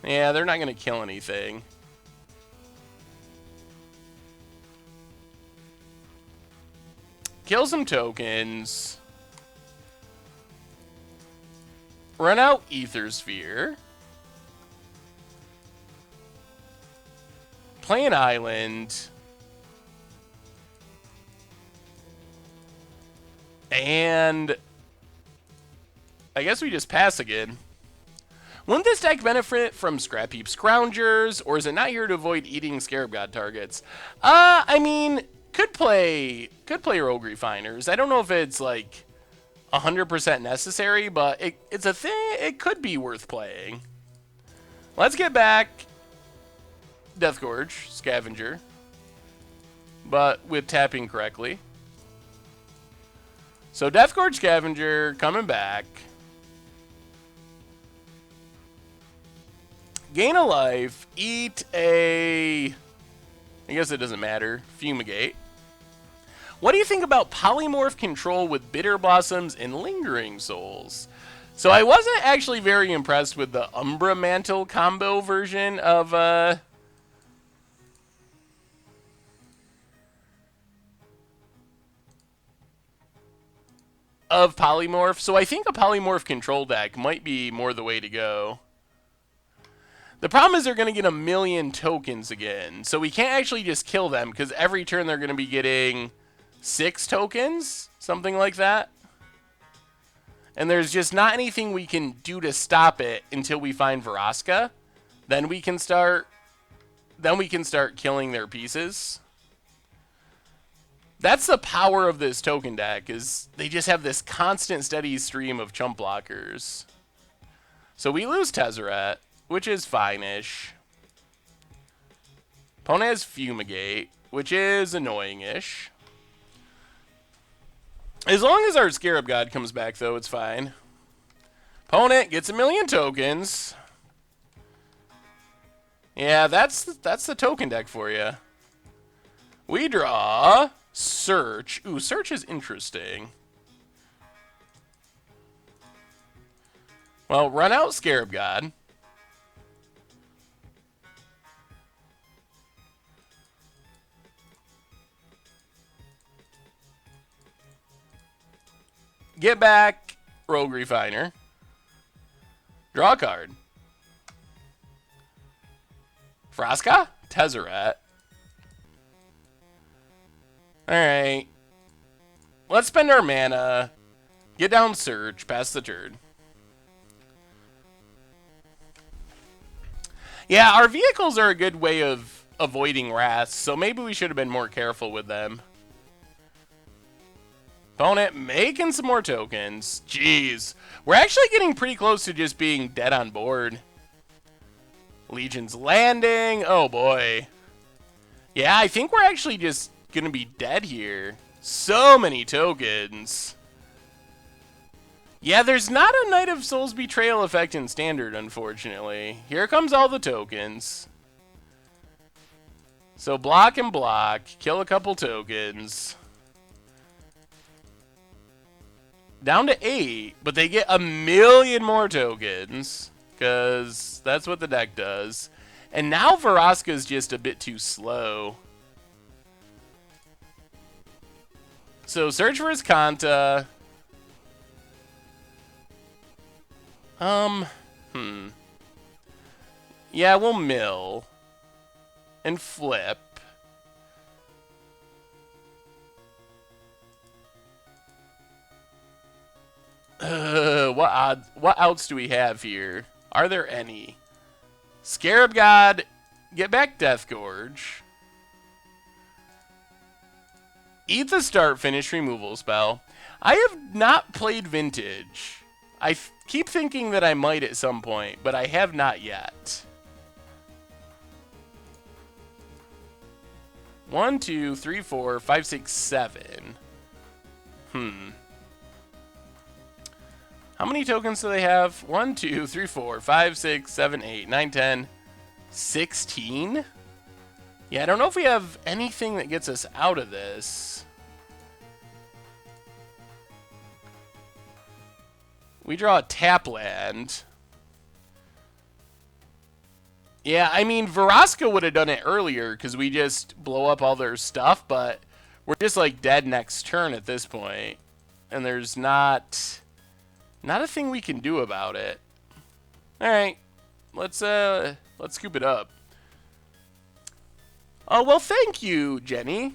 Yeah, they're not gonna kill anything. Kill some tokens. Run out Ether Sphere. Play an island. And I guess we just pass again. Wouldn't this deck benefit from Scrap Heap Scroungers, or is it not here to avoid eating Scarab God targets? I mean, could play Rogue Refiners. I don't know if it's like 100% necessary, but it's a thing. It could be worth playing. Let's get back Death Gorge Scavenger, but with tapping correctly. So Death Gorge Scavenger coming back. Gain a life. Eat a... I guess it doesn't matter. Fumigate. What do you think about Polymorph Control with Bitter Blossoms and Lingering Souls? So I wasn't actually very impressed with the Umbra Mantle combo version of... of Polymorph. So I think a Polymorph Control deck might be more the way to go. The problem is they're going to get 1,000,000 tokens again. So we can't actually just kill them, because every turn they're going to be getting 6 tokens, something like that. And there's just not anything we can do to stop it until we find Vraska. Then we can start killing their pieces. That's the power of this token deck, is they just have this constant steady stream of chump blockers. So we lose Tezzeret, which is fine-ish. Opponent has Fumigate, which is annoying-ish. As long as our Scarab God comes back, though, it's fine. Opponent gets 1,000,000 tokens. Yeah, that's the token deck for you. We draw Search. Ooh, Search is interesting. Well, run out Scarab God. Get back Rogue Refiner. Draw a card. Vraska? Tezzeret. Alright. Let's spend our mana. Get down Search. Pass the turn. Yeah, our vehicles are a good way of avoiding wraths, so maybe we should have been more careful with them. Opponent making some more tokens. Jeez. We're actually getting pretty close to just being dead on board. Legion's Landing. Oh, boy. Yeah, I think we're actually just going to be dead here. So many tokens. Yeah, there's not a Knight of Souls Betrayal effect in Standard, unfortunately. Here comes all the tokens. So block and block. Kill a couple tokens. Down to 8, but they get 1,000,000 more tokens, because that's what the deck does. And now Vraska's just a bit too slow. So search for his Kanta. Yeah, we'll mill. And flip. What outs do we have here? Are there any? Scarab God, get back Death Gorge. Eat the start finish removal spell. I have not played Vintage. I keep thinking that I might at some point, but I have not yet. 1, 2, 3, 4, 5, 6, 7. How many tokens do they have? 1, 2, 3, 4, 5, 6, 7, 8, 9, 10, 16? Yeah, I don't know if we have anything that gets us out of this. We draw a tap land. Yeah, I mean, Vraska would have done it earlier because we just blow up all their stuff, but we're just like dead next turn at this point. And there's not a thing we can do about it. All right, let's scoop it up. Oh, well, thank you, Jenny.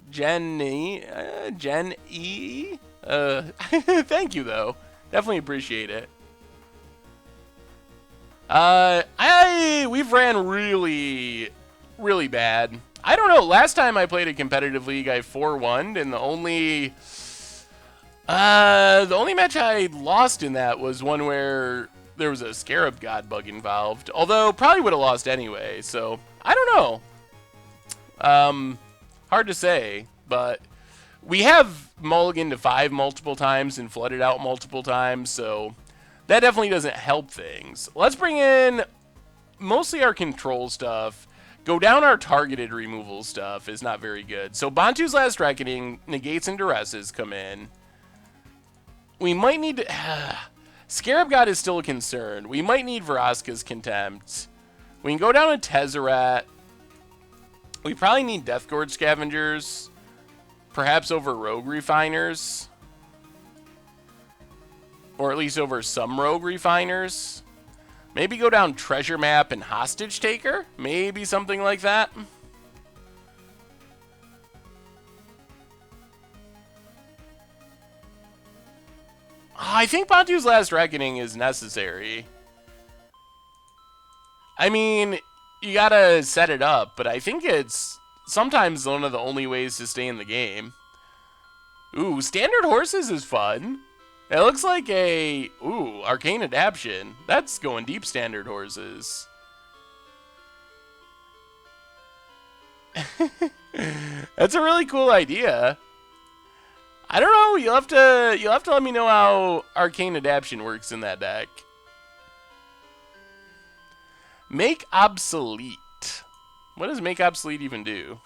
Jen E. Thank you, though. Definitely appreciate it. We've ran really, really bad. I don't know. Last time I played a competitive league, I 4-1'd, and the only match I lost in that was one where there was a Scarab God bug involved. Although, probably would have lost anyway, so I don't know. Hard to say, but we have mulliganed to 5 multiple times and flooded out multiple times, so that definitely doesn't help things. Let's bring in mostly our control stuff. Go down our targeted removal stuff is not very good. So Bantu's Last Reckoning, Negates and Duresses come in. We might need to... Scarab God is still a concern. We might need Vraska's Contempt. We can go down to Tezzeret. We probably need Death Gorge Scavengers. Perhaps over Rogue Refiners. Or at least over some Rogue Refiners. Maybe go down Treasure Map and Hostage Taker? Maybe something like that. I think Bantu's Last Reckoning is necessary. I mean, you gotta set it up, but I think it's sometimes one of the only ways to stay in the game. Ooh, Standard Horses is fun. It looks like a... Ooh, Arcane Adaption. That's going deep, Standard Horses. That's a really cool idea. I don't know. You'll have to let me know how Arcane Adaption works in that deck. Make Obsolete. What does Make Obsolete even do?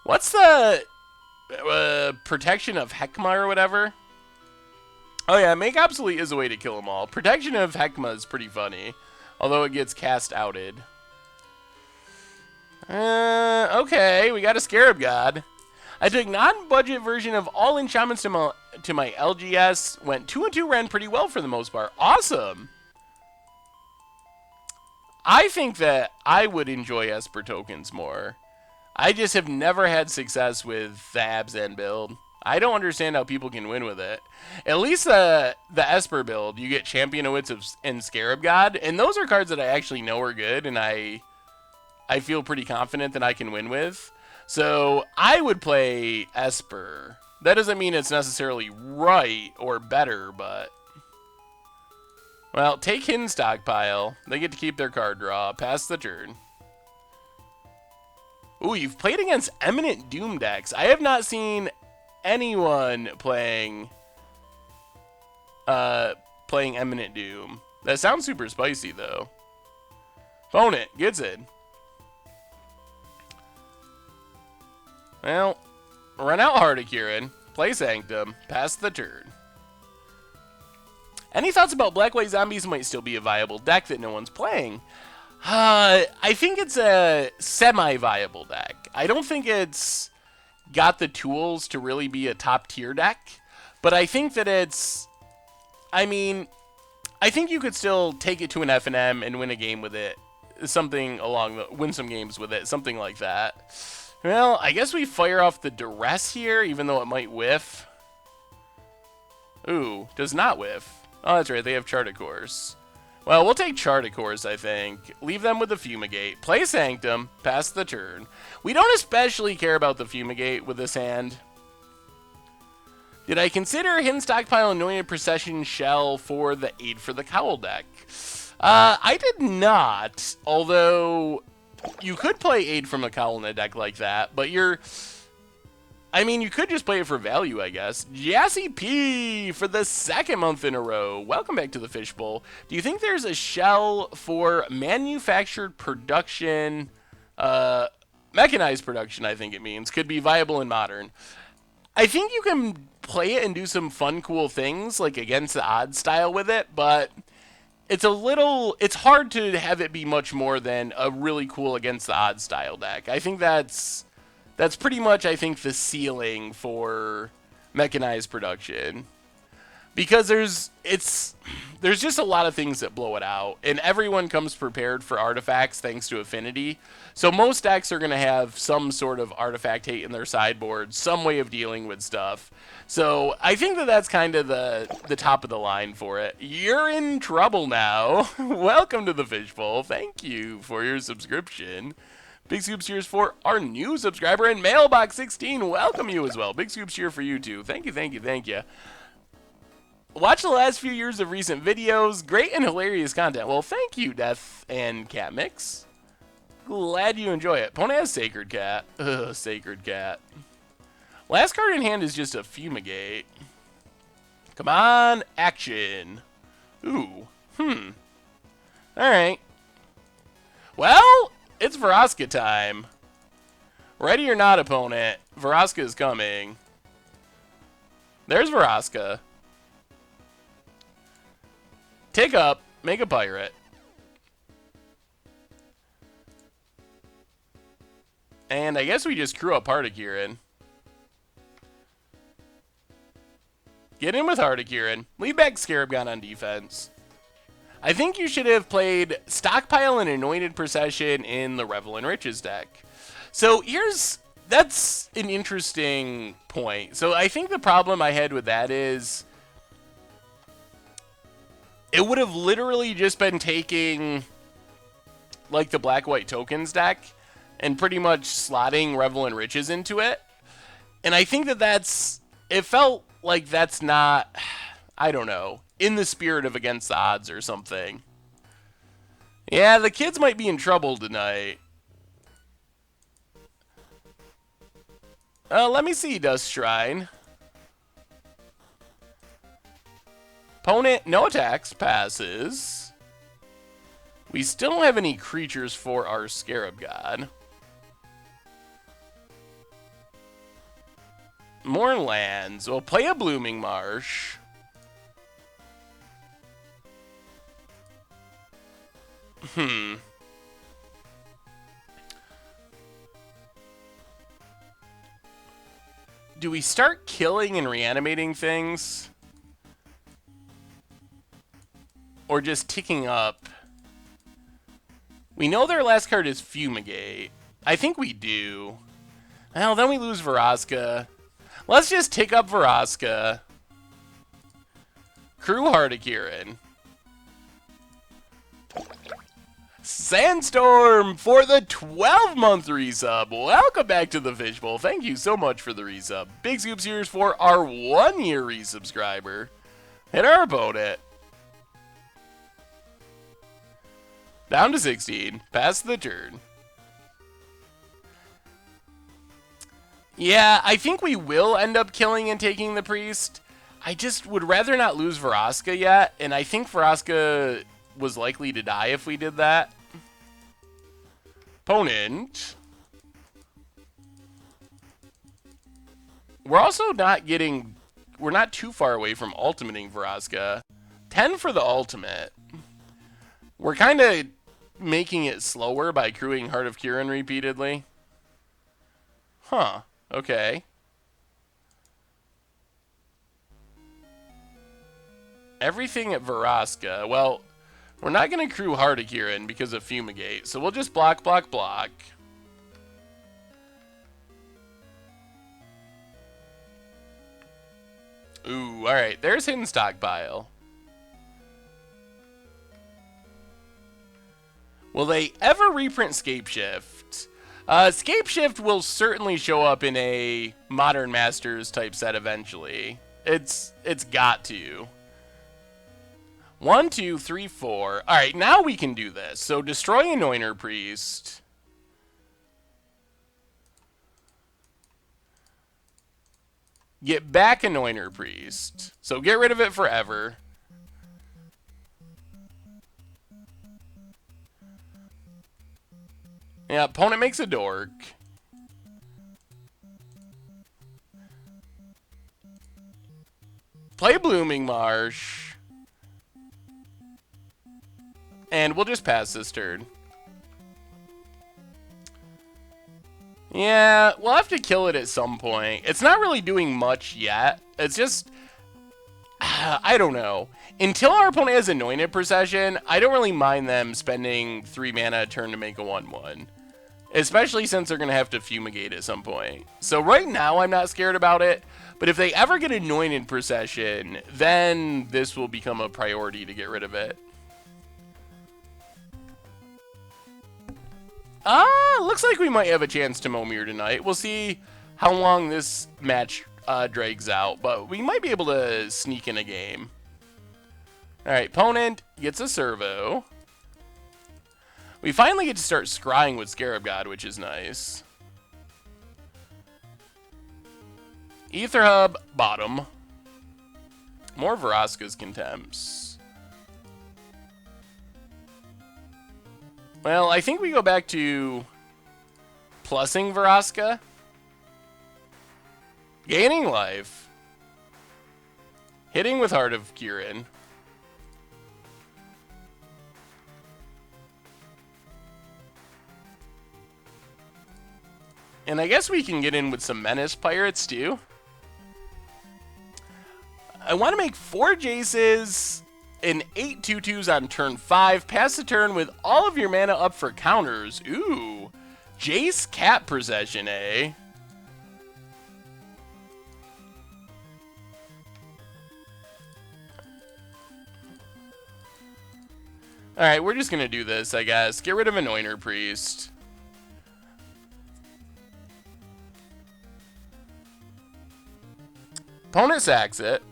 What's the Protection of Heckma or whatever? Oh yeah, Make Obsolete is a way to kill them all. Protection of Heckma is pretty funny, although it gets cast outed. Okay, we got a Scarab God. I took non-budget version of all enchantments to my LGS. Went 2-2, ran pretty well for the most part. Awesome. I think that I would enjoy Esper tokens more. I just have never had success with the Abzan build. I don't understand how people can win with it. At least the Esper build, you get Champion of Wits and Scarab God, and those are cards that I actually know are good, and I feel pretty confident that I can win with. So I would play Esper. That doesn't mean it's necessarily right or better, but... Well, take Hidden Stockpile. They get to keep their card draw. Pass the turn. Ooh, you've played against Eminent Doom decks. I have not seen anyone playing Eminent Doom. That sounds super spicy, though. Opponent gets it. Well, run out Hardicurin, play Sanctum, pass the turn. Any thoughts about Black-White Zombies might still be a viable deck that no one's playing? I think it's a semi-viable deck. I don't think it's got the tools to really be a top-tier deck, but I think that it's... I mean, I think you could still take it to an FNM and win a game with it. Something along the... win some games with it, something like that. Well, I guess we fire off the Duress here, even though it might whiff. Ooh, does not whiff. Oh, that's right, they have Charticores. Well, we'll take Charticores, I think. Leave them with the Fumigate. Play Sanctum, pass the turn. We don't especially care about the Fumigate with this hand. Did I consider Hidden Stockpile Anointed Procession Shell for the Aid for the Cowl deck? I did not, although... You could play Aid from a Cowl in a deck like that, but I mean, you could just play it for value, I guess. Jassy P for the 2nd month in a row. Welcome back to the Fishbowl. Do you think there's a shell for manufactured production, mechanized production, I think it means, could be viable in Modern? I think you can play it and do some fun, cool things, like against the odds style with it, but... It's hard to have it be much more than a really cool against the odds style deck. I think that's pretty much, I think, the ceiling for mechanized production. because there's just a lot of things that blow it out, and everyone comes prepared for artifacts thanks to affinity. So most decks are going to have some sort of artifact hate in their sideboard, some way of dealing with stuff. So I think that that's kind of the top of the line for it. You're in trouble now. Welcome to the Fishbowl. Thank you for your subscription. Big Scoops cheers for our new subscriber, and Mailbox 16, welcome you as well. Big Scoops cheer for you too. Thank you, thank you, thank you. Watch the last few years of recent videos. Great and hilarious content. Well, thank you, Death and Cat Mix. Glad you enjoy it. Pona has Sacred Cat. Ugh, Sacred Cat. Last card in hand is just a Fumigate. Come on, action. Ooh, Alright. Well, it's Vraska time. Ready or not, opponent, Vraska is coming. There's Vraska. Take up, make a pirate. And I guess we just crew up Hardikirin. Get in with Hardikirin. Leave back Scarabgon on defense. I think you should have played Stockpile and Anointed Procession in the Revel in Riches deck. So that's an interesting point. So I think the problem I had with that is it would have literally just been taking like the Black-White Tokens deck and pretty much slotting Revel in Riches into it. And I think it felt like that's not, I don't know, in the spirit of Against the Odds or something. Yeah, the kids might be in trouble tonight. Let me see, Dust Shrine. Opponent, no attacks, passes. We still don't have any creatures for our Scarab God. More lands. We'll play a Blooming Marsh. Do we start killing and reanimating things? Or just ticking up? We know their last card is Fumigate. I think we do. Well, then we lose Vraska. Let's just tick up Vraska. Crew Hardikirin. Sandstorm for the 12-month resub. Welcome back to the Fishbowl. Thank you so much for the resub. Big Scoops here for our 1-year resubscriber. Hit our opponent. Down to 16. Pass the turn. Yeah, I think we will end up killing and taking the priest. I just would rather not lose Vraska yet, and I think Vraska was likely to die if we did that. Opponent. We're also not getting... We're not too far away from ultimating Vraska. 10 for the ultimate. We're kind of making it slower by crewing Heart of Kirin repeatedly. Huh. Okay. Everything at Vraska. Well, we're not going to crew Heart of Kirin because of Fumigate, so we'll just block, block, block. Ooh, alright. There's Hidden Stockpile. Will they ever reprint Scapeshift? Scapeshift will certainly show up in a Modern Masters type set eventually. It's got to. 1, 2, 3, 4. Alright, now we can do this. So destroy Anointer Priest. Get back Anointer Priest. So get rid of it forever. Yeah, opponent makes a dork. Play Blooming Marsh. And we'll just pass this turn. Yeah, we'll have to kill it at some point. It's not really doing much yet. It's just... I don't know. Until our opponent has Anointed Procession, I don't really mind them spending 3 mana a turn to make a 1/1. Especially since they're going to have to Fumigate at some point. So right now, I'm not scared about it. But if they ever get Anointed Procession, then this will become a priority to get rid of it. Looks like we might have a chance to Momir tonight. We'll see how long this match drags out. But we might be able to sneak in a game. Alright, opponent gets a servo. We finally get to start scrying with Scarab God, which is nice. Ether Hub, bottom. More Vraska's Contempts. Well, I think we go back to plussing Vraska. Gaining life. Hitting with Heart of Kirin. And I guess we can get in with some Menace Pirates, too. I want to make 4 Jaces and 8 2/2s on turn 5. Pass the turn with all of your mana up for counters. Ooh. Jace Cat Possession, eh? Alright, we're just going to do this, I guess. Get rid of Anointer Priest. Opponent sacks it.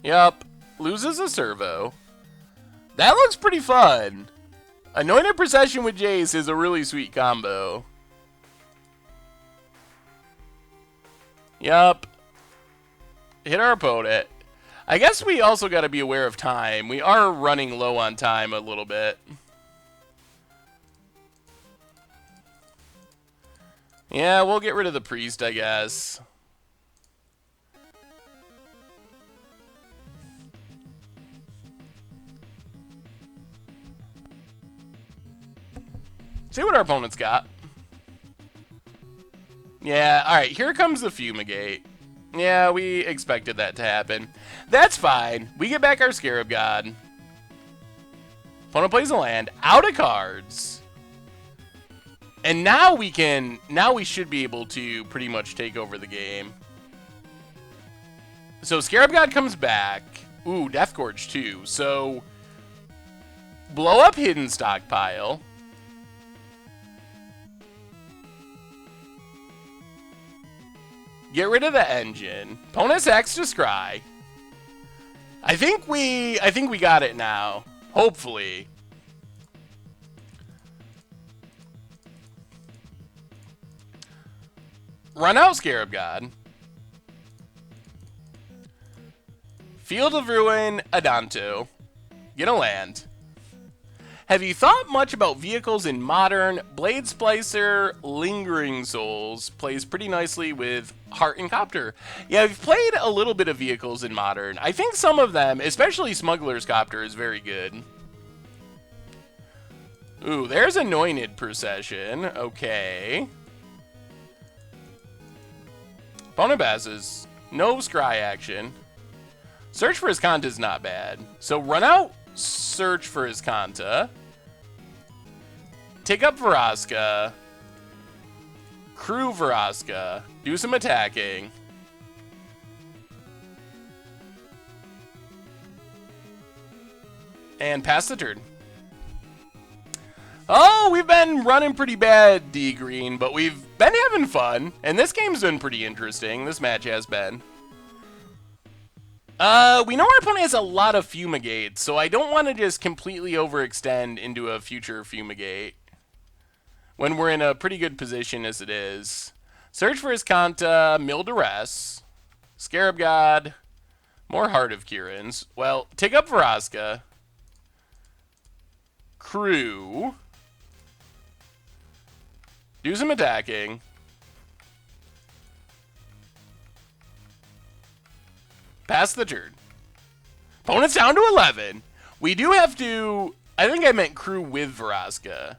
Yup. Loses a servo. That looks pretty fun. Anointed Procession with Jace is a really sweet combo. Yup. Hit our opponent. I guess we also got to be aware of time. We are running low on time a little bit. Yeah, we'll get rid of the priest, I guess. See what our opponent's got. Yeah, alright, here comes the Fumigate. Yeah, we expected that to happen. That's fine. We get back our Scarab God. Opponent plays a land. Out of cards. And now we should be able to pretty much take over the game. So Scarab God comes back. Ooh, Death Gorge too. So blow up Hidden Stockpile. Get rid of the engine. Opponent sacks to scry. I think we got it now. Hopefully. Run out Scarab God. Field of Ruin, Adanto. Get a land. Have you thought much about vehicles in Modern? Blade Splicer, Lingering Souls plays pretty nicely with Heart and Copter. Yeah, I've played a little bit of vehicles in Modern. I think some of them, especially Smuggler's Copter, is very good. Ooh, there's Anointed Procession. Okay. Opponent passes. No scry action. Search for his Kanta is not bad. So run out, search for his Kanta. Take up Vraska. Crew Vraska. Do some attacking. And pass the turn. Oh, we've been running pretty bad, D Green, but we've been having fun. And this game's been pretty interesting. This match has been. We know our opponent has a lot of Fumigates, so I don't want to just completely overextend into a future Fumigate when we're in a pretty good position as it is. Search for his Kanta, Mill Duress, Scarab God, more Heart of Kirin's. Well, take up Vraska, Crew, do some attacking. Pass the turn. Opponent's down to 11. We do have to... I think I meant Crew with Vraska.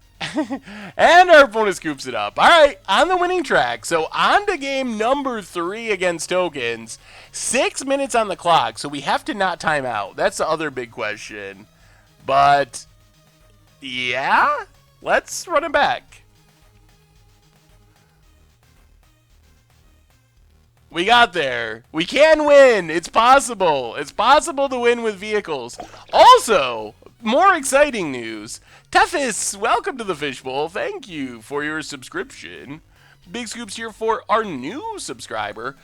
And our opponent scoops it up. All right, on the winning track. So on to game number 3 against Tokens. 6 minutes on the clock, so we have to not time out. That's the other big question. But, yeah, let's run it back. We got there. We can win. It's possible. It's possible to win with vehicles. Also, more exciting news. Tethys, welcome to the Fishbowl. Thank you for your subscription. Big scoops here for our new subscriber.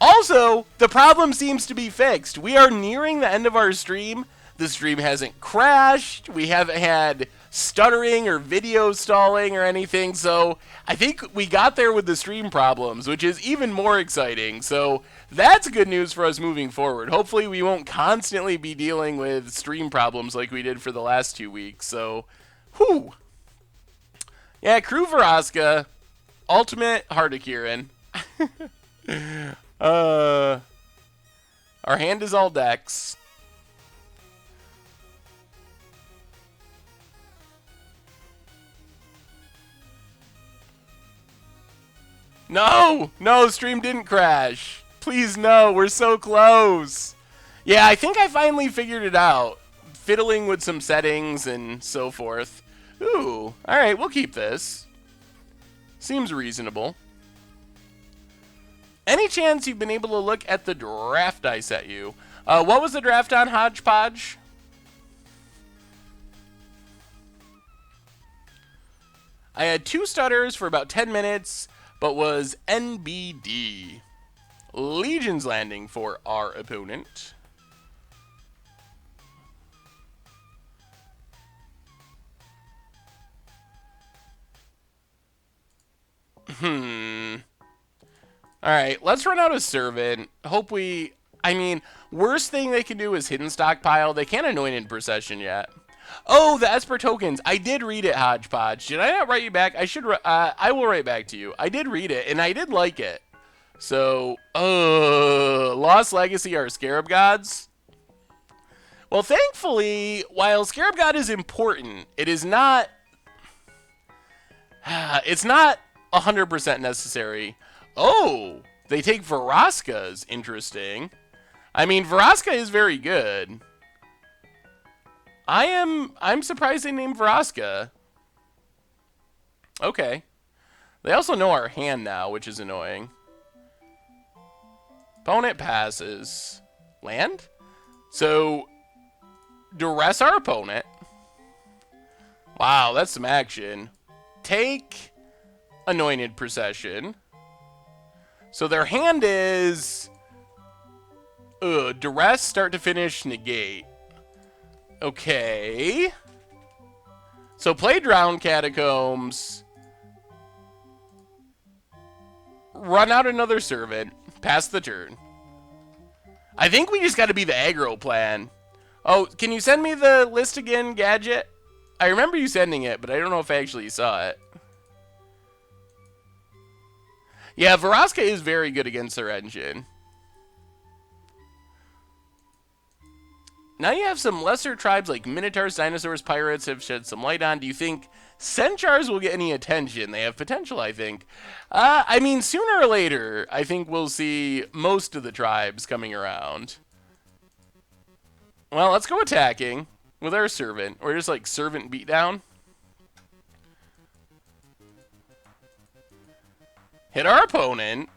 Also, the problem seems to be fixed. We are nearing the end of our stream. The stream hasn't crashed. We haven't had stuttering or video stalling or anything. So I think we got there with the stream problems, which is even more exciting. So that's good news for us moving forward. Hopefully we won't constantly be dealing with stream problems like we did for the last 2 weeks. So, whew. Yeah, Crew Veraska, Ultimate Hardikirin. Our hand is all decks. No! No, stream didn't crash. Please, no. We're so close. Yeah, I think I finally figured it out. Fiddling with some settings and so forth. Ooh. Alright, we'll keep this. Seems reasonable. Any chance you've been able to look at the draft I set you? What was the draft on, Hodgepodge? I had 2 stutters for about 10 minutes, but was NBD. Legion's Landing for our opponent. Alright, let's run out a Servant. Hope we... I mean, worst thing they can do is Hidden Stockpile. They can't Anointed Procession yet. Oh, the Esper Tokens. I did read it, Hodgepodge. Did I not write you back? I should. I will write back to you. I did read it, and I did like it. So, Lost Legacy are Scarab Gods. Well, thankfully, while Scarab God is important, it is not... It's not 100% necessary. Oh, they take Veraska's. Interesting. I mean, Veraska is very good. I'm surprised they named Veraska. Okay. They also know our hand now, which is annoying. Opponent passes. Land? So, duress our opponent. Wow, that's some action. Take Anointed Procession. So their hand is... duress, start to finish, negate. Okay. So play Drown Catacombs. Run out another Servant. Pass the turn. I think we just got to be the aggro plan. Oh, can you send me the list again, Gadget? I remember you sending it, but I don't know if I actually saw it. Yeah, Veraska is very good against their engine. Now you have some lesser tribes like Minotaurs, Dinosaurs, Pirates have shed some light on. Do you think Centaurs will get any attention? They have potential, I think. I mean, sooner or later, I think we'll see most of the tribes coming around. Well, let's go attacking with our Servant. Or just like Servant beatdown. Hit our opponent.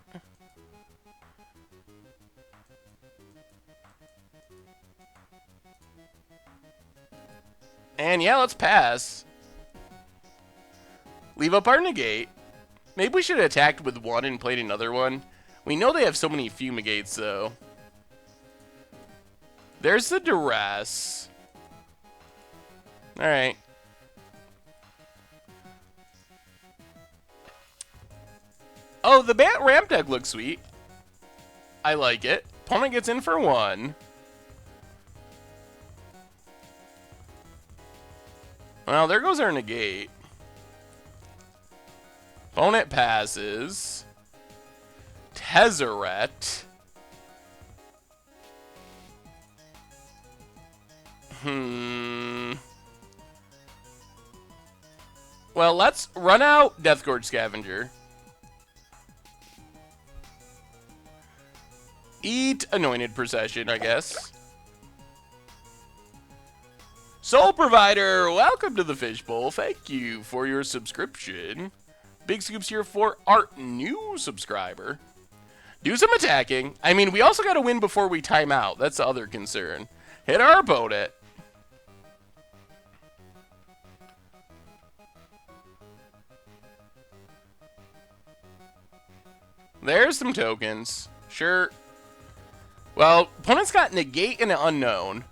And yeah, let's pass. Leave up our negate. Maybe we should have attacked with one and played another one. We know they have so many fumigates, though. There's the duress. Alright. Oh, the Bat ramp deck looks sweet. I like it. Opponent gets in for 1. Well, there goes our negate. Opponent passes. Tezzeret. Well, let's run out Death Gorge Scavenger. Eat Anointed Procession, I guess. Soul Provider, welcome to the Fishbowl. Thank you for your subscription. Big Scoops here for our new subscriber. Do some attacking. I mean, we also got to win before we time out. That's the other concern. Hit our opponent. There's some tokens. Sure. Well, opponent's got Negate and an Unknown.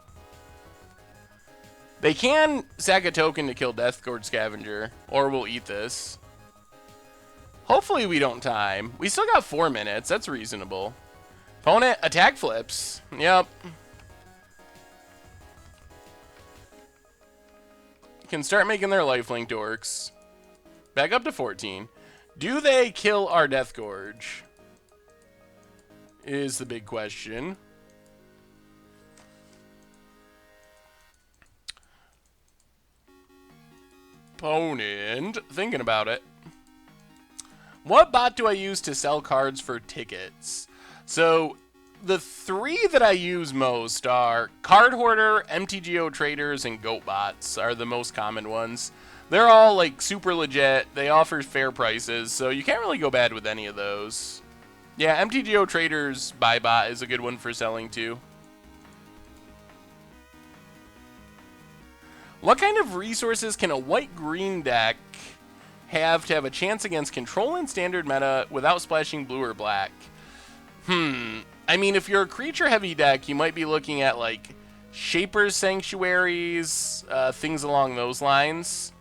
They can sack a token to kill Death Gorge Scavenger, or we'll eat this. Hopefully we don't time. We still got 4 minutes. That's reasonable. Opponent attack flips. Yep. Can start making their lifelink dorks. Back up to 14. Do they kill our Death Gorge? Is the big question. Opponent. Thinking about it. What bot do I use to sell cards for tickets? So, the 3 that I use most are Card Hoarder, MTGO Traders, and Goat Bots are the most common ones. They're all like super legit. They offer fair prices, so you can't really go bad with any of those. Yeah, MTGO Traders buy bot is a good one for selling too. What kind of resources can a white-green deck have to have a chance against control and standard meta without splashing blue or black? I mean, if you're a creature-heavy deck, you might be looking at, like, Shaper's Sanctuaries, things along those lines.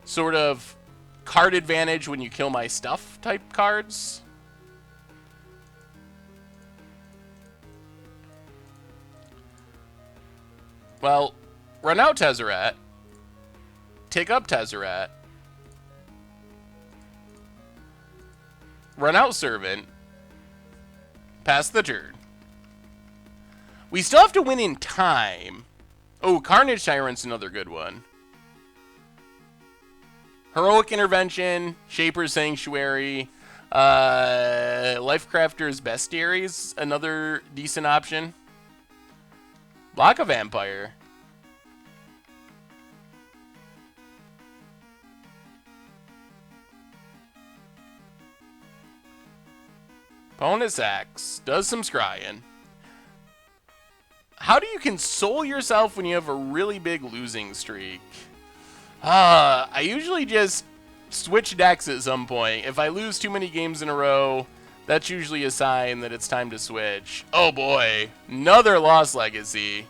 Sort of card advantage when you kill my stuff type cards. Well, run out Tezzeret. Take up Tezzeret. Run out Servant. Pass the turn. We still have to win in time. Oh, Carnage Tyrant's another good one. Heroic Intervention, Shaper's Sanctuary, Lifecrafter's Bestiary's another decent option. Block a Vampire. Opponent sacks. Does some scrying. How do you console yourself when you have a really big losing streak? I usually just switch decks at some point. If I lose too many games in a row, that's usually a sign that it's time to switch. Oh boy, another Lost Legacy.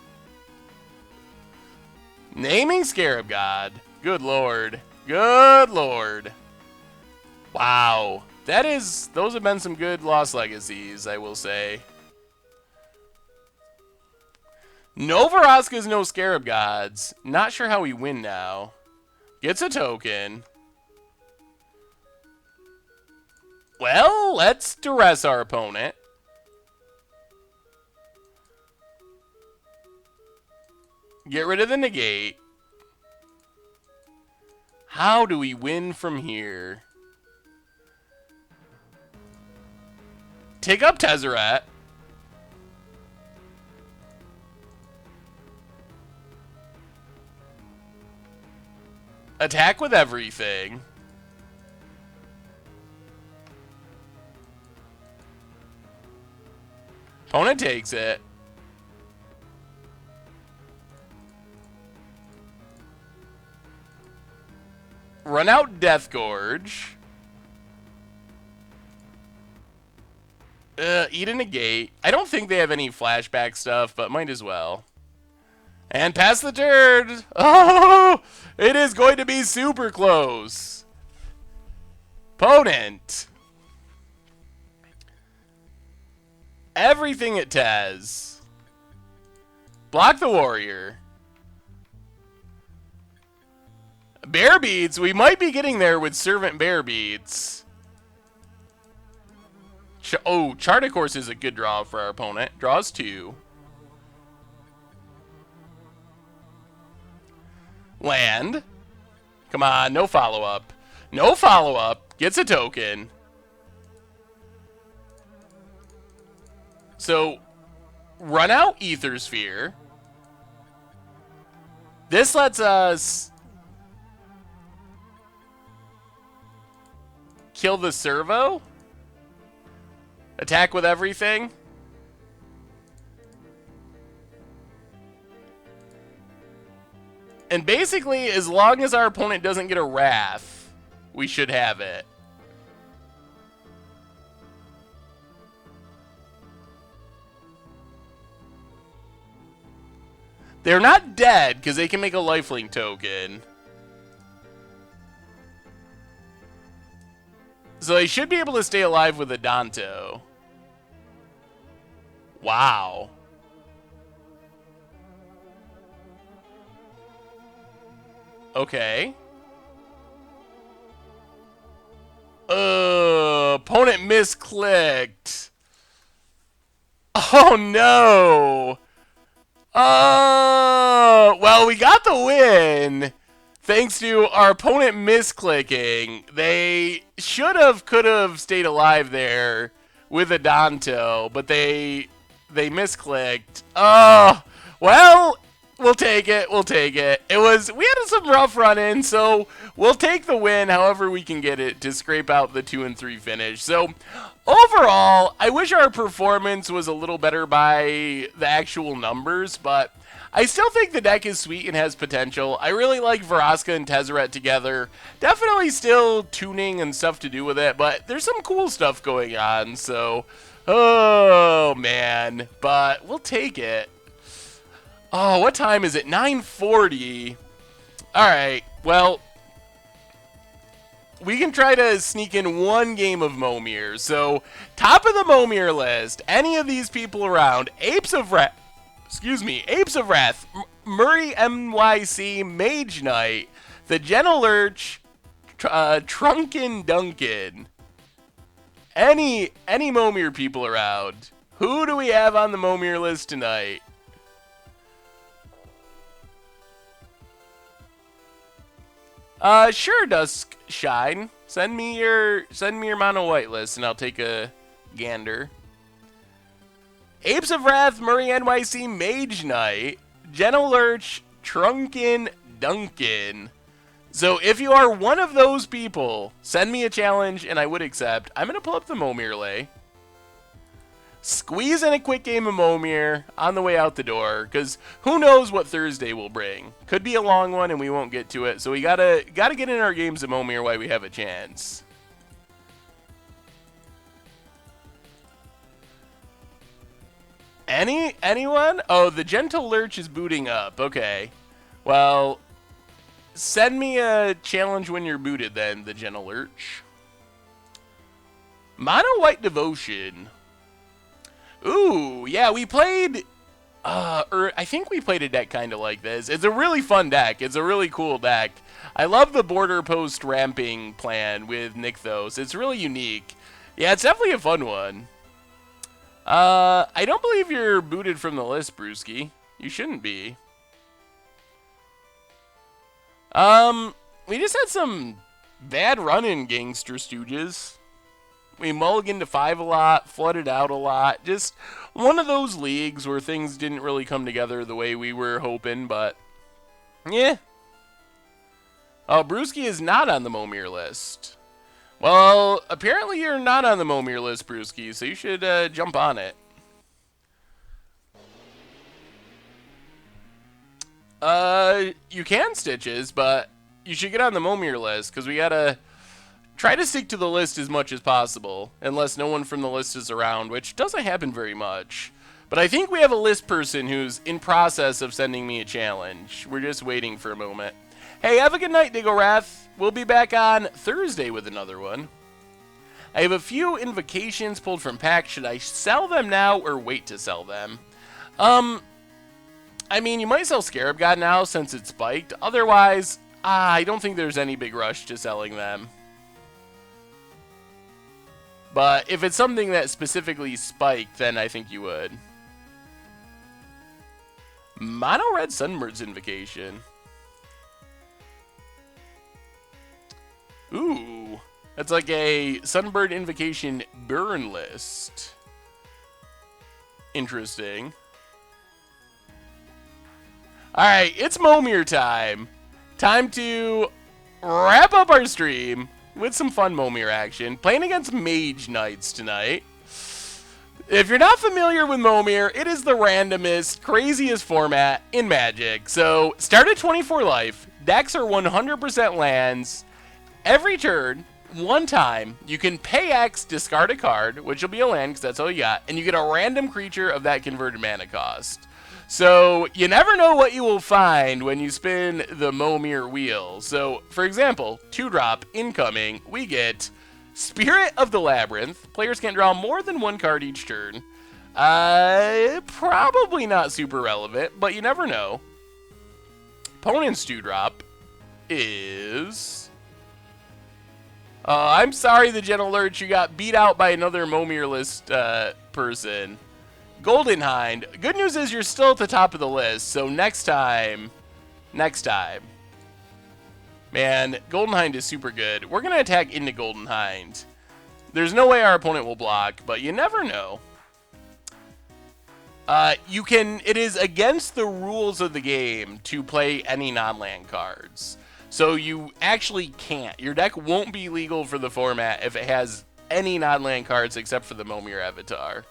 Naming Scarab God. Good lord. Good lord. Wow. Those have been some good Lost Legacies, I will say. No Veroskas, no Scarab Gods. Not sure how we win now. Gets a token. Well, let's duress our opponent. Get rid of the negate. How do we win from here? Take up Tezzeret. Attack with everything. Opponent takes it. Run out Death Gorge. Eat a negate. I don't think they have any flashback stuff, but might as well. And pass the turn. Oh, it is going to be super close. Opponent. Everything it Tez. Block the warrior. Bear Beats. We might be getting there with Servant Bear Beats. Oh, Chart of course is a good draw for our opponent. Draws 2. Land. Come on, no follow-up. No follow-up. Gets a token. So, run out Ether Sphere. This lets us kill the servo. Attack with everything. And basically, as long as our opponent doesn't get a Wrath, we should have it. They're not dead, because they can make a lifelink token. So they should be able to stay alive with a Danto. Wow. Okay. Opponent misclicked. Oh no. Well, we got the win. Thanks to our opponent misclicking. They could have stayed alive there with a Danto, but they misclicked. Oh, well, we'll take it. We'll take it. We had some rough run-ins, so we'll take the win however we can get it to scrape out the 2 and 3 finish. So, overall, I wish our performance was a little better by the actual numbers, but I still think the deck is sweet and has potential. I really like Vraska and Tezzeret together. Definitely still tuning and stuff to do with it, but there's some cool stuff going on, so, oh man, but we'll take it. Oh, what time is it? 9:40. Alright, well, we can try to sneak in one game of Momir. So, top of the Momir list, any of these people around, Apes of Wrath, Murray NYC, Mage Knight, the Gentle Lurch, Trunkin Duncan. Any Momir people around. Who do we have on the Momir list tonight? Sure, Dusk Shine. Send me your mono white list, and I'll take a gander. Apes of Wrath, Murray NYC, Mage Knight, Gentle Lurch, Trunkin Duncan. So if you are one of those people, send me a challenge, and I would accept. I'm gonna pull up the Momir lay. Squeeze in a quick game of Momir on the way out the door, because who knows what Thursday will bring. Could be a long one and we won't get to it, so we gotta get in our games of Momir while we have a chance. Anyone? Oh, the Gentle Lurch is booting up. Okay. Well, send me a challenge when you're booted then, the Gentle Lurch. Mono White Devotion. Ooh, yeah, we played, I think we played a deck kind of like this. It's a really fun deck. It's a really cool deck. I love the border post ramping plan with Nykthos. It's really unique. Yeah, it's definitely a fun one. I don't believe you're booted from the list, Brewski. You shouldn't be. We just had some bad run-in Gangster Stooges. We mulliganed to 5 a lot, flooded out a lot. Just one of those leagues where things didn't really come together the way we were hoping, but yeah. Oh, Brewski is not on the Momir list. Well, apparently you're not on the Momir list, Brewski, so you should jump on it. You can, Stitches, but you should get on the Momir list, because we gotta try to stick to the list as much as possible, unless no one from the list is around, which doesn't happen very much. But I think we have a list person who's in process of sending me a challenge. We're just waiting for a moment. Hey, have a good night, Digorath. We'll be back on Thursday with another one. I have a few invocations pulled from packs. Should I sell them now or wait to sell them? I mean, you might sell Scarab God now since it's spiked. Otherwise, I don't think there's any big rush to selling them. But if it's something that specifically spiked, then I think you would. Mono Red Sunbird's Invocation. Ooh. That's like a Sunbird Invocation burn list. Interesting. Alright, it's Momir time. Time to wrap up our stream with some fun Momir action. Playing against Mage Knights tonight. If you're not familiar with Momir, it is the randomest, craziest format in Magic. So, start at 24 life. Decks are 100% lands. Every turn, one time, you can pay X, discard a card, which will be a land because that's all you got, and you get a random creature of that converted mana cost. So, you never know what you will find when you spin the Momir wheel. So, for example, 2-drop, incoming, we get Spirit of the Labyrinth. Players can't draw more than one card each turn. Probably not super relevant, but you never know. Opponent's 2-drop is... I'm sorry, the Gentle Lurch, you got beat out by another Momir list person. Golden Hind. Good news is you're still at the top of the list, so next time. Man, Golden Hind is super good. We're going to attack into Golden Hind. There's no way our opponent will block, but you never know. It is against the rules of the game to play any non-land cards. So you actually can't. Your deck won't be legal for the format if it has any non-land cards except for the Momir Avatar.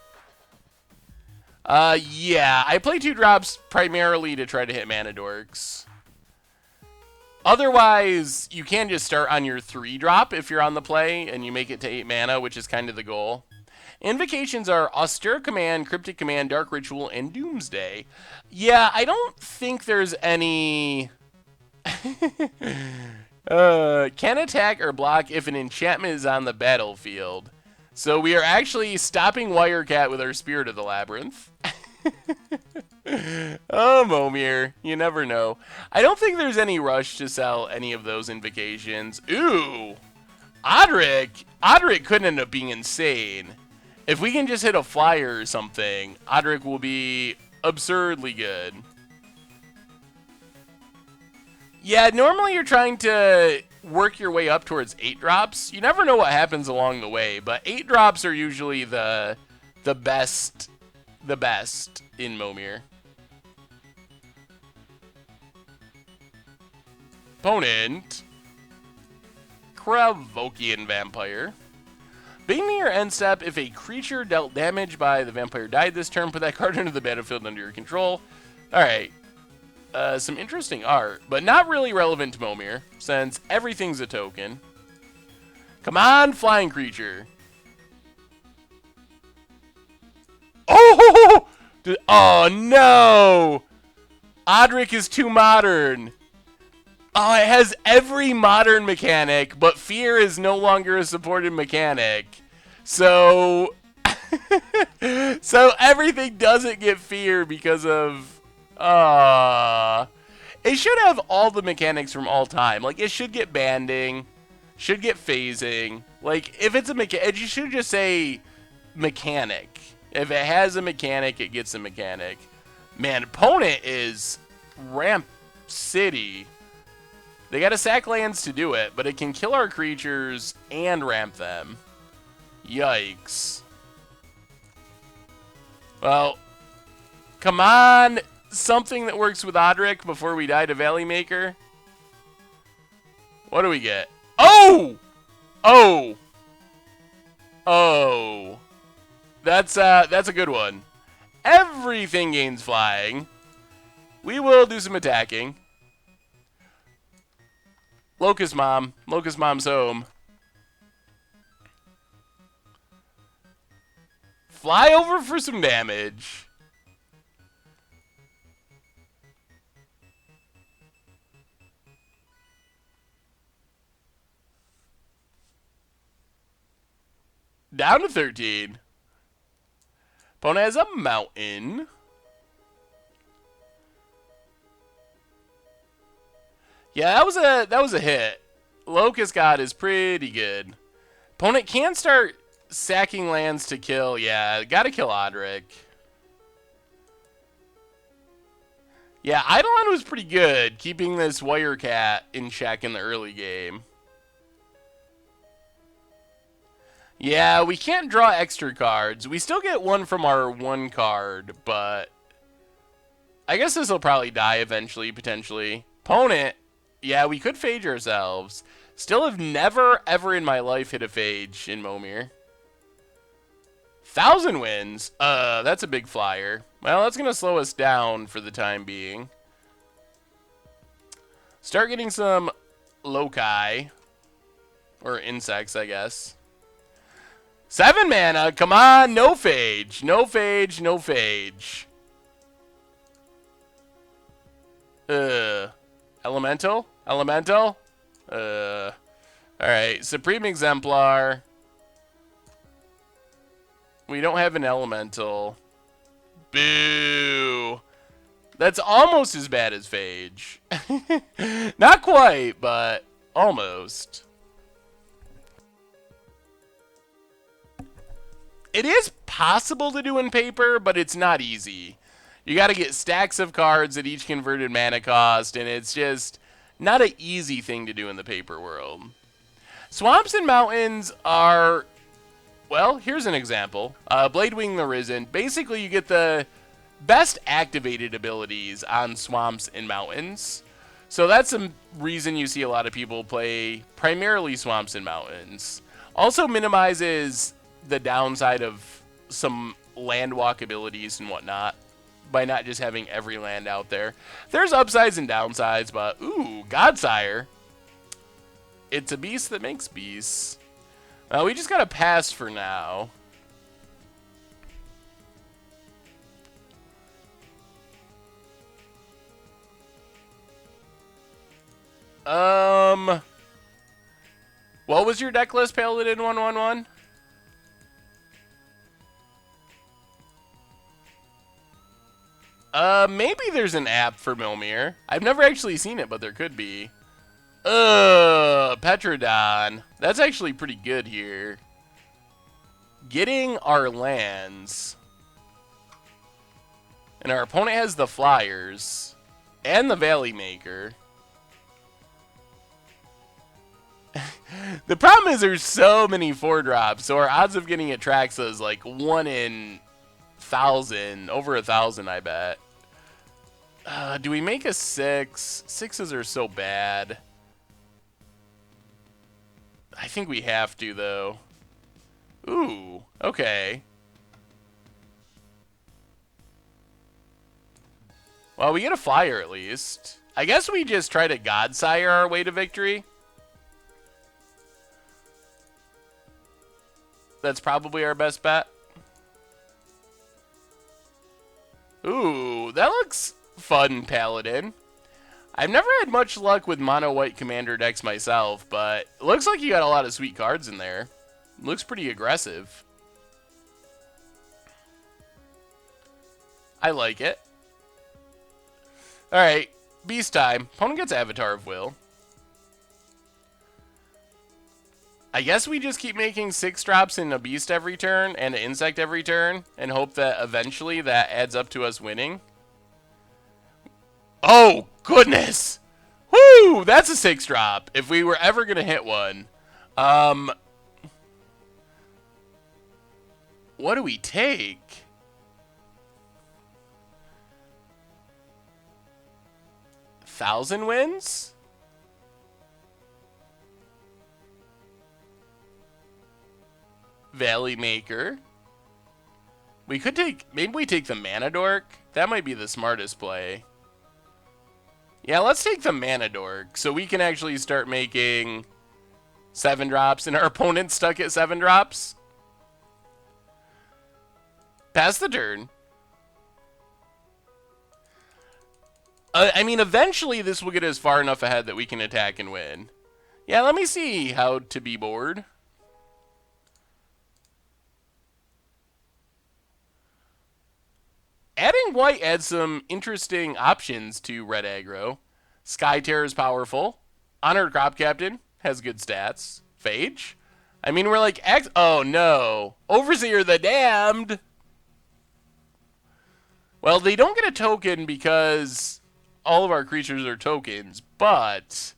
Yeah, I play 2-drops primarily to try to hit mana dorks. Otherwise, you can just start on your 3-drop if you're on the play, and you make it to 8 mana, which is kind of the goal. Invocations are Austere Command, Cryptic Command, Dark Ritual, and Doomsday. Yeah, I don't think there's any... can attack or block if an enchantment is on the battlefield. So we are actually stopping Wirecat with our Spirit of the Labyrinth. Oh, Momir, you never know. I don't think there's any rush to sell any of those invocations. Ooh, Odric could end up being insane. If we can just hit a flyer or something, Odric will be absurdly good. Yeah, normally you're trying to work your way up towards 8-drops. You never know what happens along the way, but 8-drops are usually the best in Momir. Opponent, Kravokian Vampire. Beginning your end step, if a creature dealt damage by the vampire died this turn, put that card into the battlefield under your control. Alright. Some interesting art, but not really relevant to Momir, since everything's a token. Come on, flying creature. Oh! Oh, no! Odric is too modern. Oh, it has every modern mechanic, but fear is no longer a supported mechanic. So... so everything doesn't get fear because of... it should have all the mechanics from all time. Like, it should get banding, should get phasing. Like, if it's a mechanic, you should just say mechanic. If it has a mechanic, it gets a mechanic. Man, opponent is Ramp City. They gotta sack lands to do it, but it can kill our creatures and ramp them. Yikes. Well, come on! Something that works with Odric before we die to Valley Maker. What do we get? Oh! Oh! Oh. That's a good one. Everything gains flying. We will do some attacking. Locust Mom. Locust Mom's home. Fly over for some damage. Down to 13. Opponent has a mountain. Yeah, that was a hit. Locust God is pretty good. Opponent can start sacking lands to kill. Yeah, gotta kill Odric. Yeah, Eidolon was pretty good, keeping this Wirecat in check in the early game. Yeah, we can't draw extra cards. We still get one from our one card, but I guess this will probably die eventually, potentially. Opponent, yeah, we could phage ourselves. Still have never, ever in my life hit a phage in Momir. 1,000 wins? That's a big flyer. Well, that's going to slow us down for the time being. Start getting some loci. Or insects, I guess. 7 mana, come on, no phage. No phage, no phage. Elemental? Elemental? Alright, Supreme Exemplar. We don't have an elemental. Boo! That's almost as bad as phage. Not quite, but almost. It is possible to do in paper, but it's not easy. You got to get stacks of cards at each converted mana cost, and it's just not an easy thing to do in the paper world. Swamps and mountains are, well, here's an example. Bladewing the Risen. Basically, you get the best activated abilities on swamps and mountains. So that's some reason you see a lot of people play primarily swamps and mountains. Also minimizes the downside of some land walk abilities and whatnot by not just having every land out there. There's upsides and downsides, but ooh, Godsire. It's a beast that makes beasts. Well, we just gotta pass for now. What was your deck list, Paladin 111? Maybe there's an app for Milmir. I've never actually seen it, but there could be. Petrodon. That's actually pretty good here. Getting our lands. And our opponent has the Flyers. And the Valley Maker. The problem is there's so many 4-drops, so our odds of getting Atraxa is like 1 in 1,000. Over 1,000, I bet. Do we make a 6? 6s are so bad. I think we have to, though. Ooh, okay. Well, we get a flyer at least. I guess we just try to Godsire our way to victory. That's probably our best bet. Ooh, that looks fun, Paladin. I've never had much luck with mono-white commander decks myself, but it looks like you got a lot of sweet cards in there. Looks pretty aggressive. I like it. Alright, beast time. Opponent gets Avatar of Will. I guess we just keep making 6-drops in a beast every turn and an insect every turn and hope that eventually that adds up to us winning. Oh, goodness! Woo! That's a 6-drop if we were ever going to hit one. What do we take? Thousand wins? Valley Maker. We could take, maybe we take the Mana Dork. That might be the smartest play. Yeah, let's take the Mana Dork so we can actually start making 7-drops and our opponent's stuck at 7-drops. Pass the turn. I mean, eventually this will get us far enough ahead that we can attack and win. Yeah, let me see how to be bored. Adding white adds some interesting options to red aggro. Sky Terror is powerful. Honored Crop Captain has good stats. Phage? I mean, we're like, oh no. Overseer the Damned! Well, they don't get a token because all of our creatures are tokens, but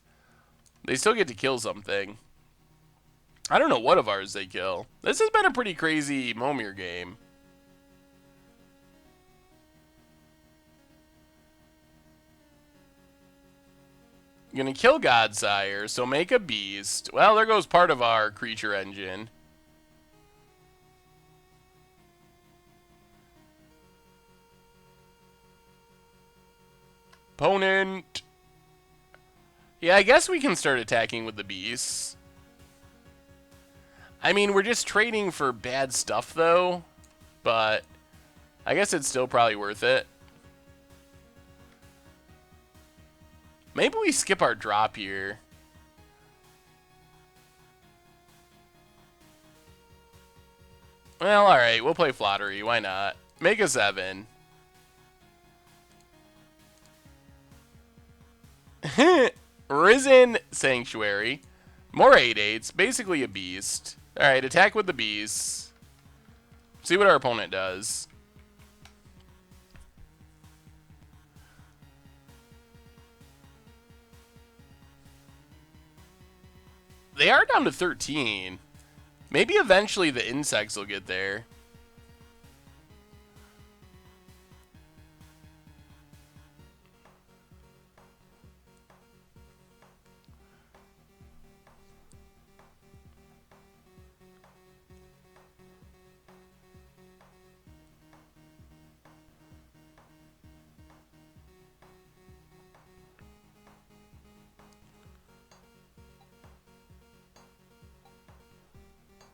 they still get to kill something. I don't know what of ours they kill. This has been a pretty crazy Momir game. Gonna kill Godsire, so make a beast. Well, there goes part of our creature engine. Opponent. Yeah, I guess we can start attacking with the beasts. I mean, we're just trading for bad stuff, though. But I guess it's still probably worth it. Maybe we skip our drop here. Well, alright. We'll play Flattery. Why not? Make a 7. Risen Sanctuary. More 8/8s. Basically a beast. Alright, attack with the beasts. See what our opponent does. They are down to 13. Maybe eventually the insects will get there.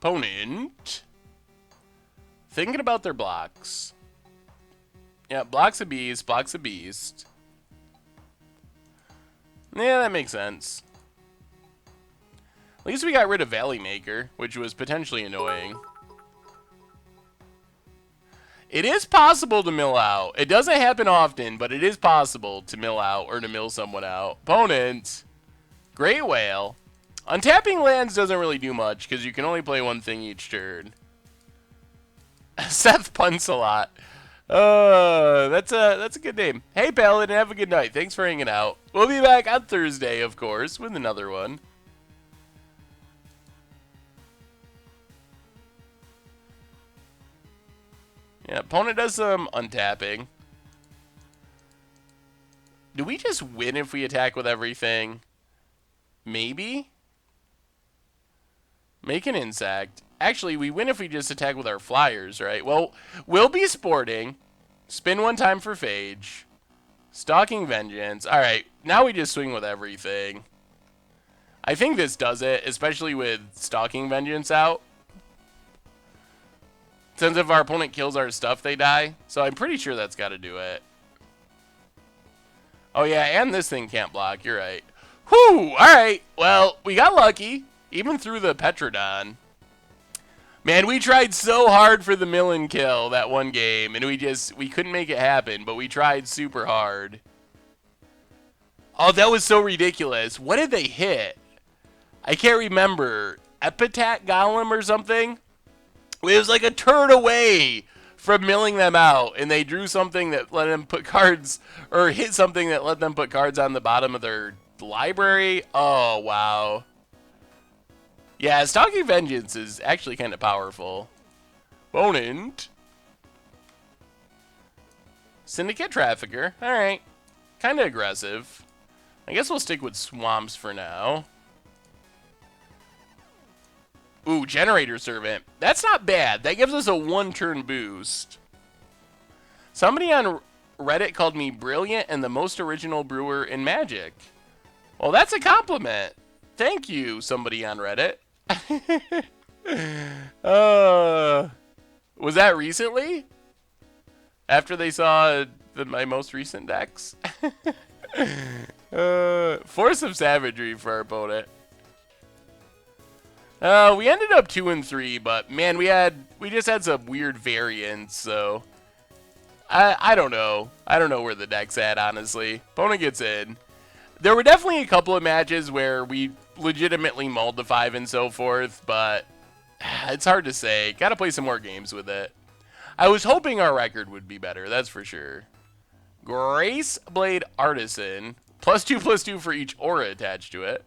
Opponent. Thinking about their blocks. Yeah, blocks a beast, blocks a beast. Yeah, that makes sense. At least we got rid of Valley Maker, which was potentially annoying. It is possible to mill out. It doesn't happen often, but it is possible to mill out or to mill someone out. Opponent. Great Whale. Untapping lands doesn't really do much because you can only play one thing each turn. Seth punts a lot. That's a good name. Hey, Paladin, have a good night. Thanks for hanging out. We'll be back on Thursday, of course, with another one. Yeah, opponent does some untapping. Do we just win if we attack with everything? Maybe? Make an insect. Actually, we win if we just attack with our flyers, right? Well, we'll be sporting. Spin one time for Phage. Stalking Vengeance. Alright, now we just swing with everything. I think this does it, especially with Stalking Vengeance out. Since if our opponent kills our stuff, they die. So I'm pretty sure that's got to do it. Oh yeah, and this thing can't block. You're right. Whew! Alright, well, we got lucky. Even through the Petrodon. Man, we tried so hard for the mill and kill that one game, and we couldn't make it happen, but we tried super hard. Oh, that was so ridiculous. What did they hit? I can't remember. Epitaph Golem or something? It was like a turn away from milling them out, and they drew something that let them put cards, or hit something that let them put cards on the bottom of their library. Oh, wow. Yeah, Stalking Vengeance is actually kind of powerful. Opponent. Syndicate Trafficker. Alright. Kind of aggressive. I guess we'll stick with Swamps for now. Ooh, Generator Servant. That's not bad. That gives us a one-turn boost. Somebody on Reddit called me brilliant and the most original brewer in Magic. Well, that's a compliment. Thank you, somebody on Reddit. Was that recently? After they saw my most recent decks? Force of Savagery for our opponent. We ended up 2-3, but man, we just had some weird variants, so I don't know. I don't know where the deck's at, honestly. Opponent gets in. There were definitely a couple of matches where we legitimately mulled the 5 and so forth, but it's hard to say. Gotta play some more games with it. I was hoping our record would be better, that's for sure. Grace Blade Artisan. +2/+2 for each aura attached to it.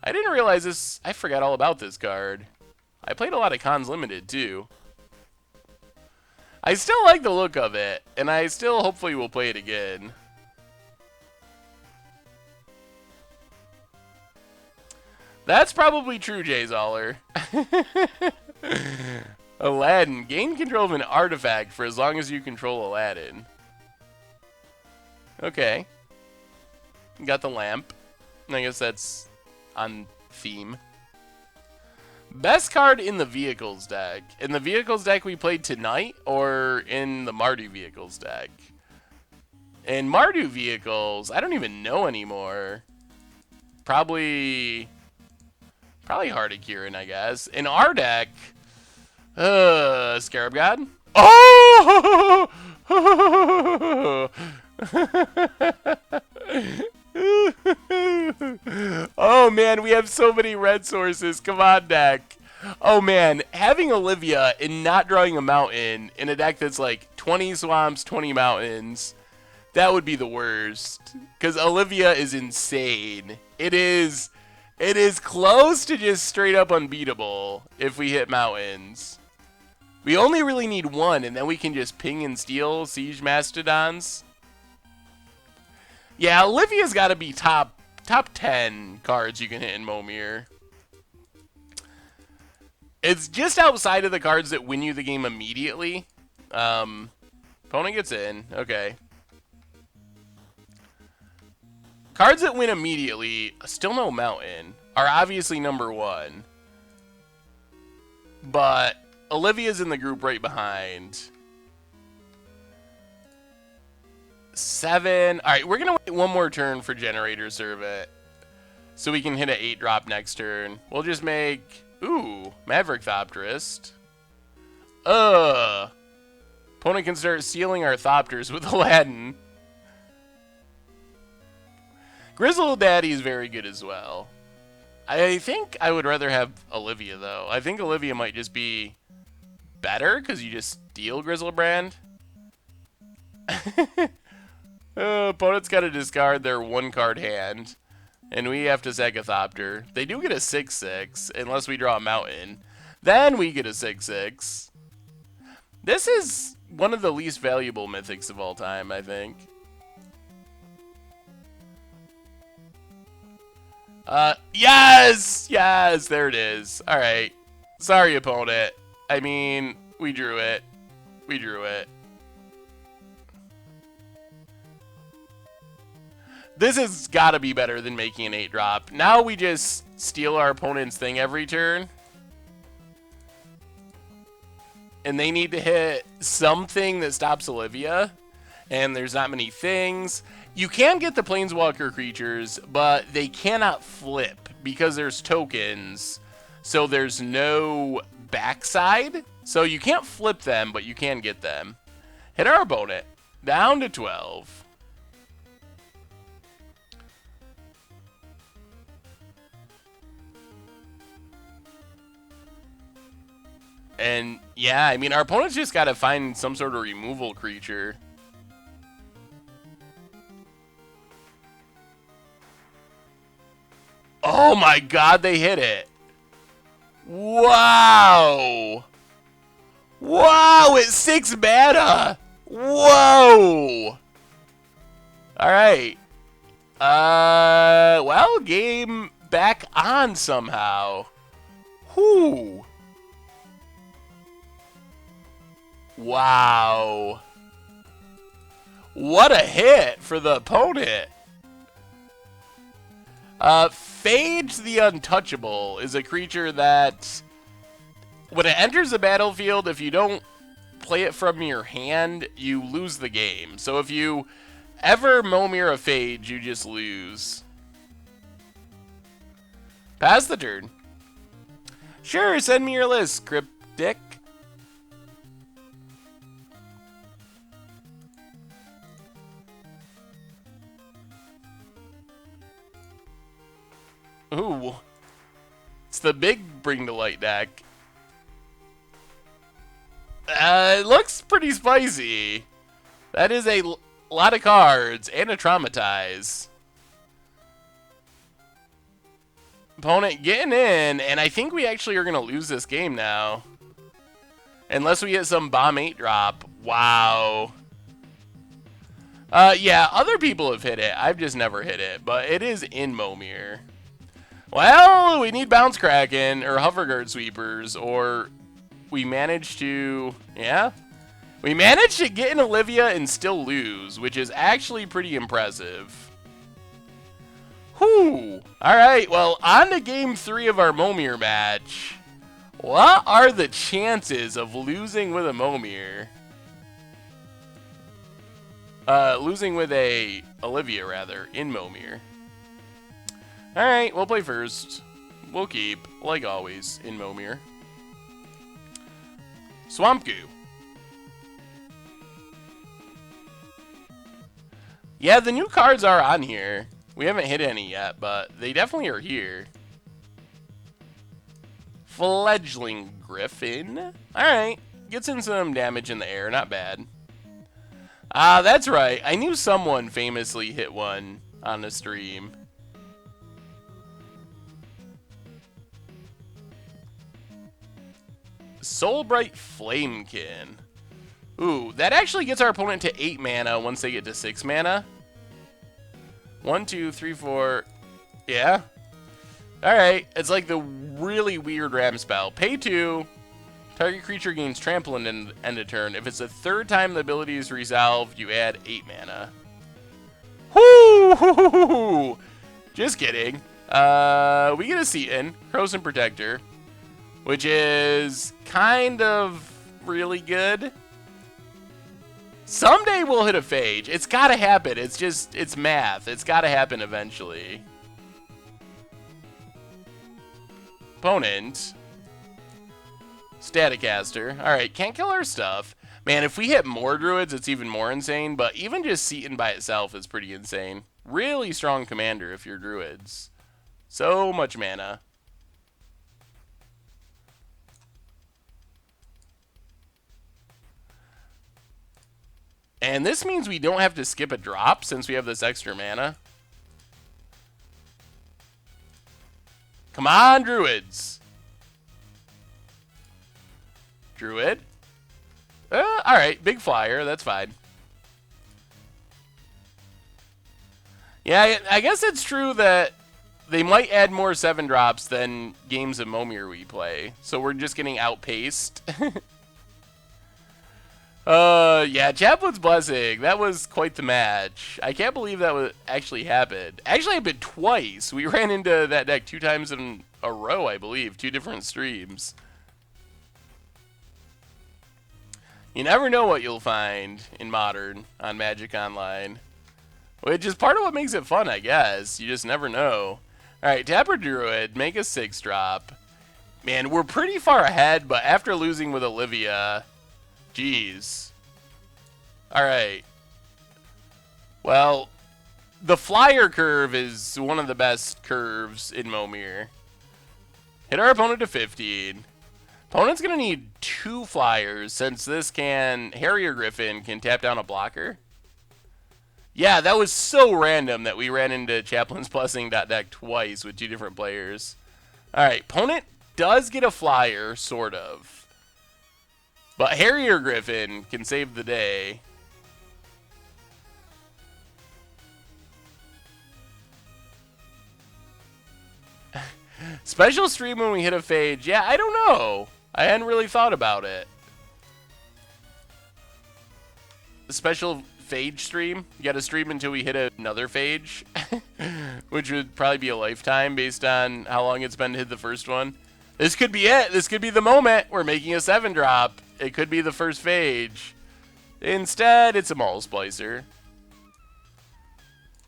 I didn't realize this. I forgot all about this card. I played a lot of Cons Limited, too. I still like the look of it, and I still hopefully will play it again. That's probably true, Jay Zoller. Aladdin. Gain control of an artifact for as long as you control Aladdin. Okay. Got the lamp. I guess that's on theme. Best card in the vehicles deck. In the vehicles deck we played tonight, or in the Mardu vehicles deck? In Mardu vehicles, I don't even know anymore. Probably Hardikirin, I guess. In our deck, Scarab God. Oh! Oh man, we have so many red sources. Come on, deck. Oh man, having Olivia and not drawing a mountain in a deck that's like 20 swamps, 20 mountains, that would be the worst. Because Olivia is insane. It is close to just straight up unbeatable if we hit mountains. We only really need one, and then we can just ping and steal Siege Mastodons. Yeah, Olivia's got to be top 10 cards you can hit in Momir. It's just outside of the cards that win you the game immediately. Opponent gets in. Okay. Cards that win immediately, still no mountain, are obviously number one. But Olivia's in the group right behind. 7. Alright, we're going to wait one more turn for Generator Servant. So we can hit an 8-drop next turn. We'll just make... Ooh, Maverick Thopterist. Opponent can start sealing our Thopters with Aladdin. Grizzle Daddy is very good as well. I think I would rather have Olivia, though. I think Olivia might just be better, because you just steal Grizzlebrand. Opponent's got to discard their 1-card hand, and we have to sack a Thopter. They do get a 6/6, unless we draw a mountain. Then we get a 6/6. This is one of the least valuable mythics of all time, I think. Yes! Yes, there it is. Alright. Sorry, opponent. I mean, we drew it. We drew it. This has got to be better than making an 8-drop. Now we just steal our opponent's thing every turn. And they need to hit something that stops Olivia. And there's not many things. You can get the Planeswalker creatures, but they cannot flip because there's tokens. So there's no backside. So you can't flip them, but you can get them. Hit our opponent. Down to 12. And yeah, I mean, our opponent's just got to find some sort of removal creature. Oh my god, they hit it. Wow. Wow, it's 6 mana. Whoa. Alright. Well, game back on somehow. Whew. Wow. What a hit for the opponent. Phage the Untouchable is a creature that, when it enters the battlefield, if you don't play it from your hand, you lose the game. So if you ever Momir a Phage, you just lose. Pass the turn. Sure, send me your list, Cryptic. Ooh. It's the big Bring to Light deck. It looks pretty spicy. That is a lot of cards and a Traumatize. Opponent getting in, and I think we actually are going to lose this game now. Unless we get some Bomb 8 drop. Wow. Yeah, other people have hit it. I've just never hit it, but it is in Momir. Well, we need Bounce Kraken or Hoverguard Sweepers, or we managed to, yeah. We managed to get an Olivia and still lose, which is actually pretty impressive. Whew. Alright, well, on to game 3 of our Momir match. What are the chances of losing with a Momir? Losing with a Olivia, rather, in Momir. Alright, we'll play first. We'll keep, like always, in Momir. Swamp Goo. Yeah, the new cards are on here. We haven't hit any yet, but they definitely are here. Fledgling Griffin. Alright, gets in some damage in the air, not bad. That's right. I knew someone famously hit one on the stream. Soulbright Flamekin. Ooh, that actually gets our opponent to 8 mana once they get to 6 mana. 1, 2, 3, 4. Yeah. Alright, it's like the really weird ram spell. Pay 2. Target creature gains trample and end of turn. If it's the 3rd time the ability is resolved, you add 8 mana. Whoo! Just kidding. We get a Seaton, Croson Protector, which is kind of really good. Someday we'll hit a Phage. It's gotta happen. It's just, it's math. It's gotta happen eventually. Opponent. Staticaster. Alright, can't kill our stuff. Man, if we hit more Druids, it's even more insane, but even just Seaton by itself is pretty insane. Really strong commander if you're Druids. So much mana. And this means we don't have to skip a drop since we have this extra mana. Come on, Druids. Druid. Alright, big flyer. That's fine. Yeah, I guess it's true that they might add more 7 drops than games of Momir we play. So we're just getting outpaced. Yeah, Chaplain's Blessing. That was quite the match. I can't believe that actually happened. Actually happened twice. We ran into that deck 2 times in a row, I believe. 2 different streams. You never know what you'll find in Modern on Magic Online. Which is part of what makes it fun, I guess. You just never know. Alright, Tapper Druid, make a 6-drop. Man, we're pretty far ahead, but after losing with Olivia... Jeez. Alright. Well, the flyer curve is one of the best curves in Momir. Hit our opponent to 15. Opponent's going to need 2 flyers since this Harrier Griffin can tap down a blocker. Yeah, that was so random that we ran into Chaplain's Blessing deck twice with 2 different players. Alright, opponent does get a flyer, sort of. But Harrier Griffin can save the day. Special stream when we hit a Phage. Yeah, I don't know. I hadn't really thought about it. A special Phage stream? You gotta stream until we hit another Phage. Which would probably be a lifetime based on how long it's been to hit the first one. This could be it. This could be the moment. We're making a 7-drop. It could be the first Phage. Instead, it's a Maul Splicer.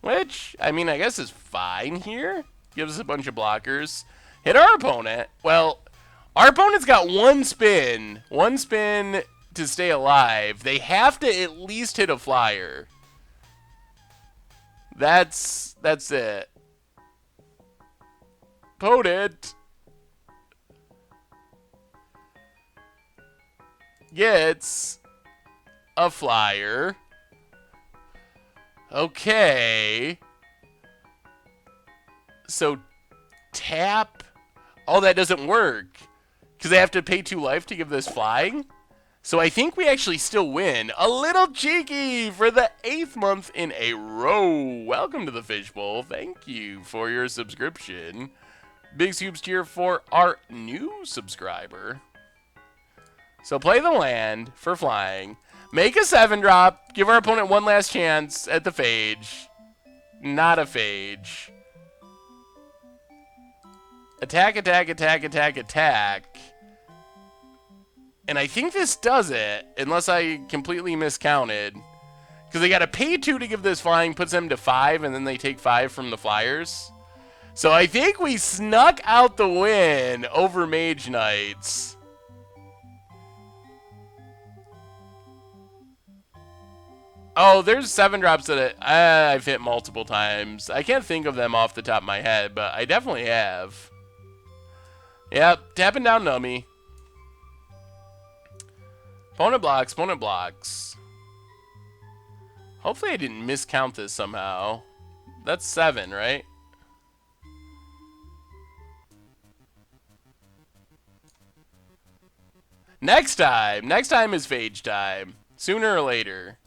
Which, I mean, I guess is fine here. Gives us a bunch of blockers. Hit our opponent. Well, our opponent's got 1 spin. 1 spin to stay alive. They have to at least hit a flyer. That's it. Opponent gets a flyer. Okay. So tap. Oh, that doesn't work. Because they have to pay 2 life to give this flying. So I think we actually still win. A little cheeky for the 8th month in a row. Welcome to the Fishbowl. Thank you for your subscription. Big scoops cheer for our new subscriber. So play the land for flying. Make a 7-drop. Give our opponent one last chance at the phage. Not a phage. Attack, attack, attack, attack, attack. And I think this does it, unless I completely miscounted. Because they got to pay 2 to give this flying, puts them to 5, and then they take 5 from the flyers. So I think we snuck out the win over Mage Knights. Oh, there's 7-drops that I've hit multiple times. I can't think of them off the top of my head, but I definitely have. Yep, tapping down Nummy. Opponent blocks, opponent blocks. Hopefully I didn't miscount this somehow. That's 7, right? Next time is phage time. Sooner or later.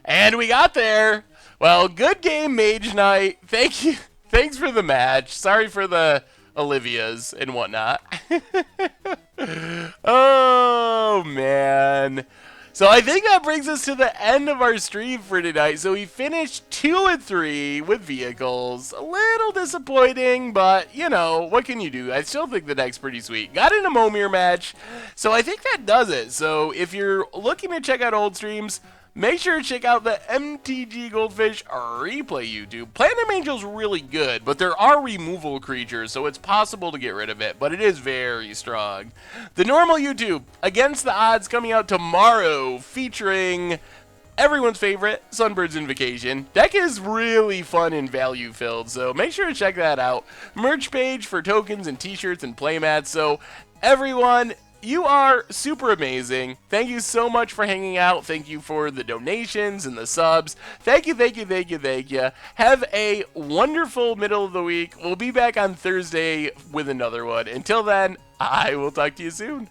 And we got there. Well, good game, Mage Knight. Thank you. Thanks for the match. Sorry for the Olivias and whatnot. Oh, man. So I think that brings us to the end of our stream for tonight. So we finished 2 and 3 with vehicles. A little disappointing, but, you know, what can you do? I still think the deck's pretty sweet. Got in a Momir match. So I think that does it. So if you're looking to check out old streams, make sure to check out the MTG Goldfish replay YouTube. Platinum Angel's really good, but there are removal creatures, so it's possible to get rid of it, but it is very strong. The normal YouTube, Against the Odds, coming out tomorrow, featuring everyone's favorite, Sunbird's Invocation. Deck is really fun and value-filled, so make sure to check that out. Merch page for tokens and t-shirts and playmats, so everyone, you are super amazing. Thank you so much for hanging out. Thank you for the donations and the subs. Thank you, thank you, thank you, thank you. Have a wonderful middle of the week. We'll be back on Thursday with another one. Until then, I will talk to you soon.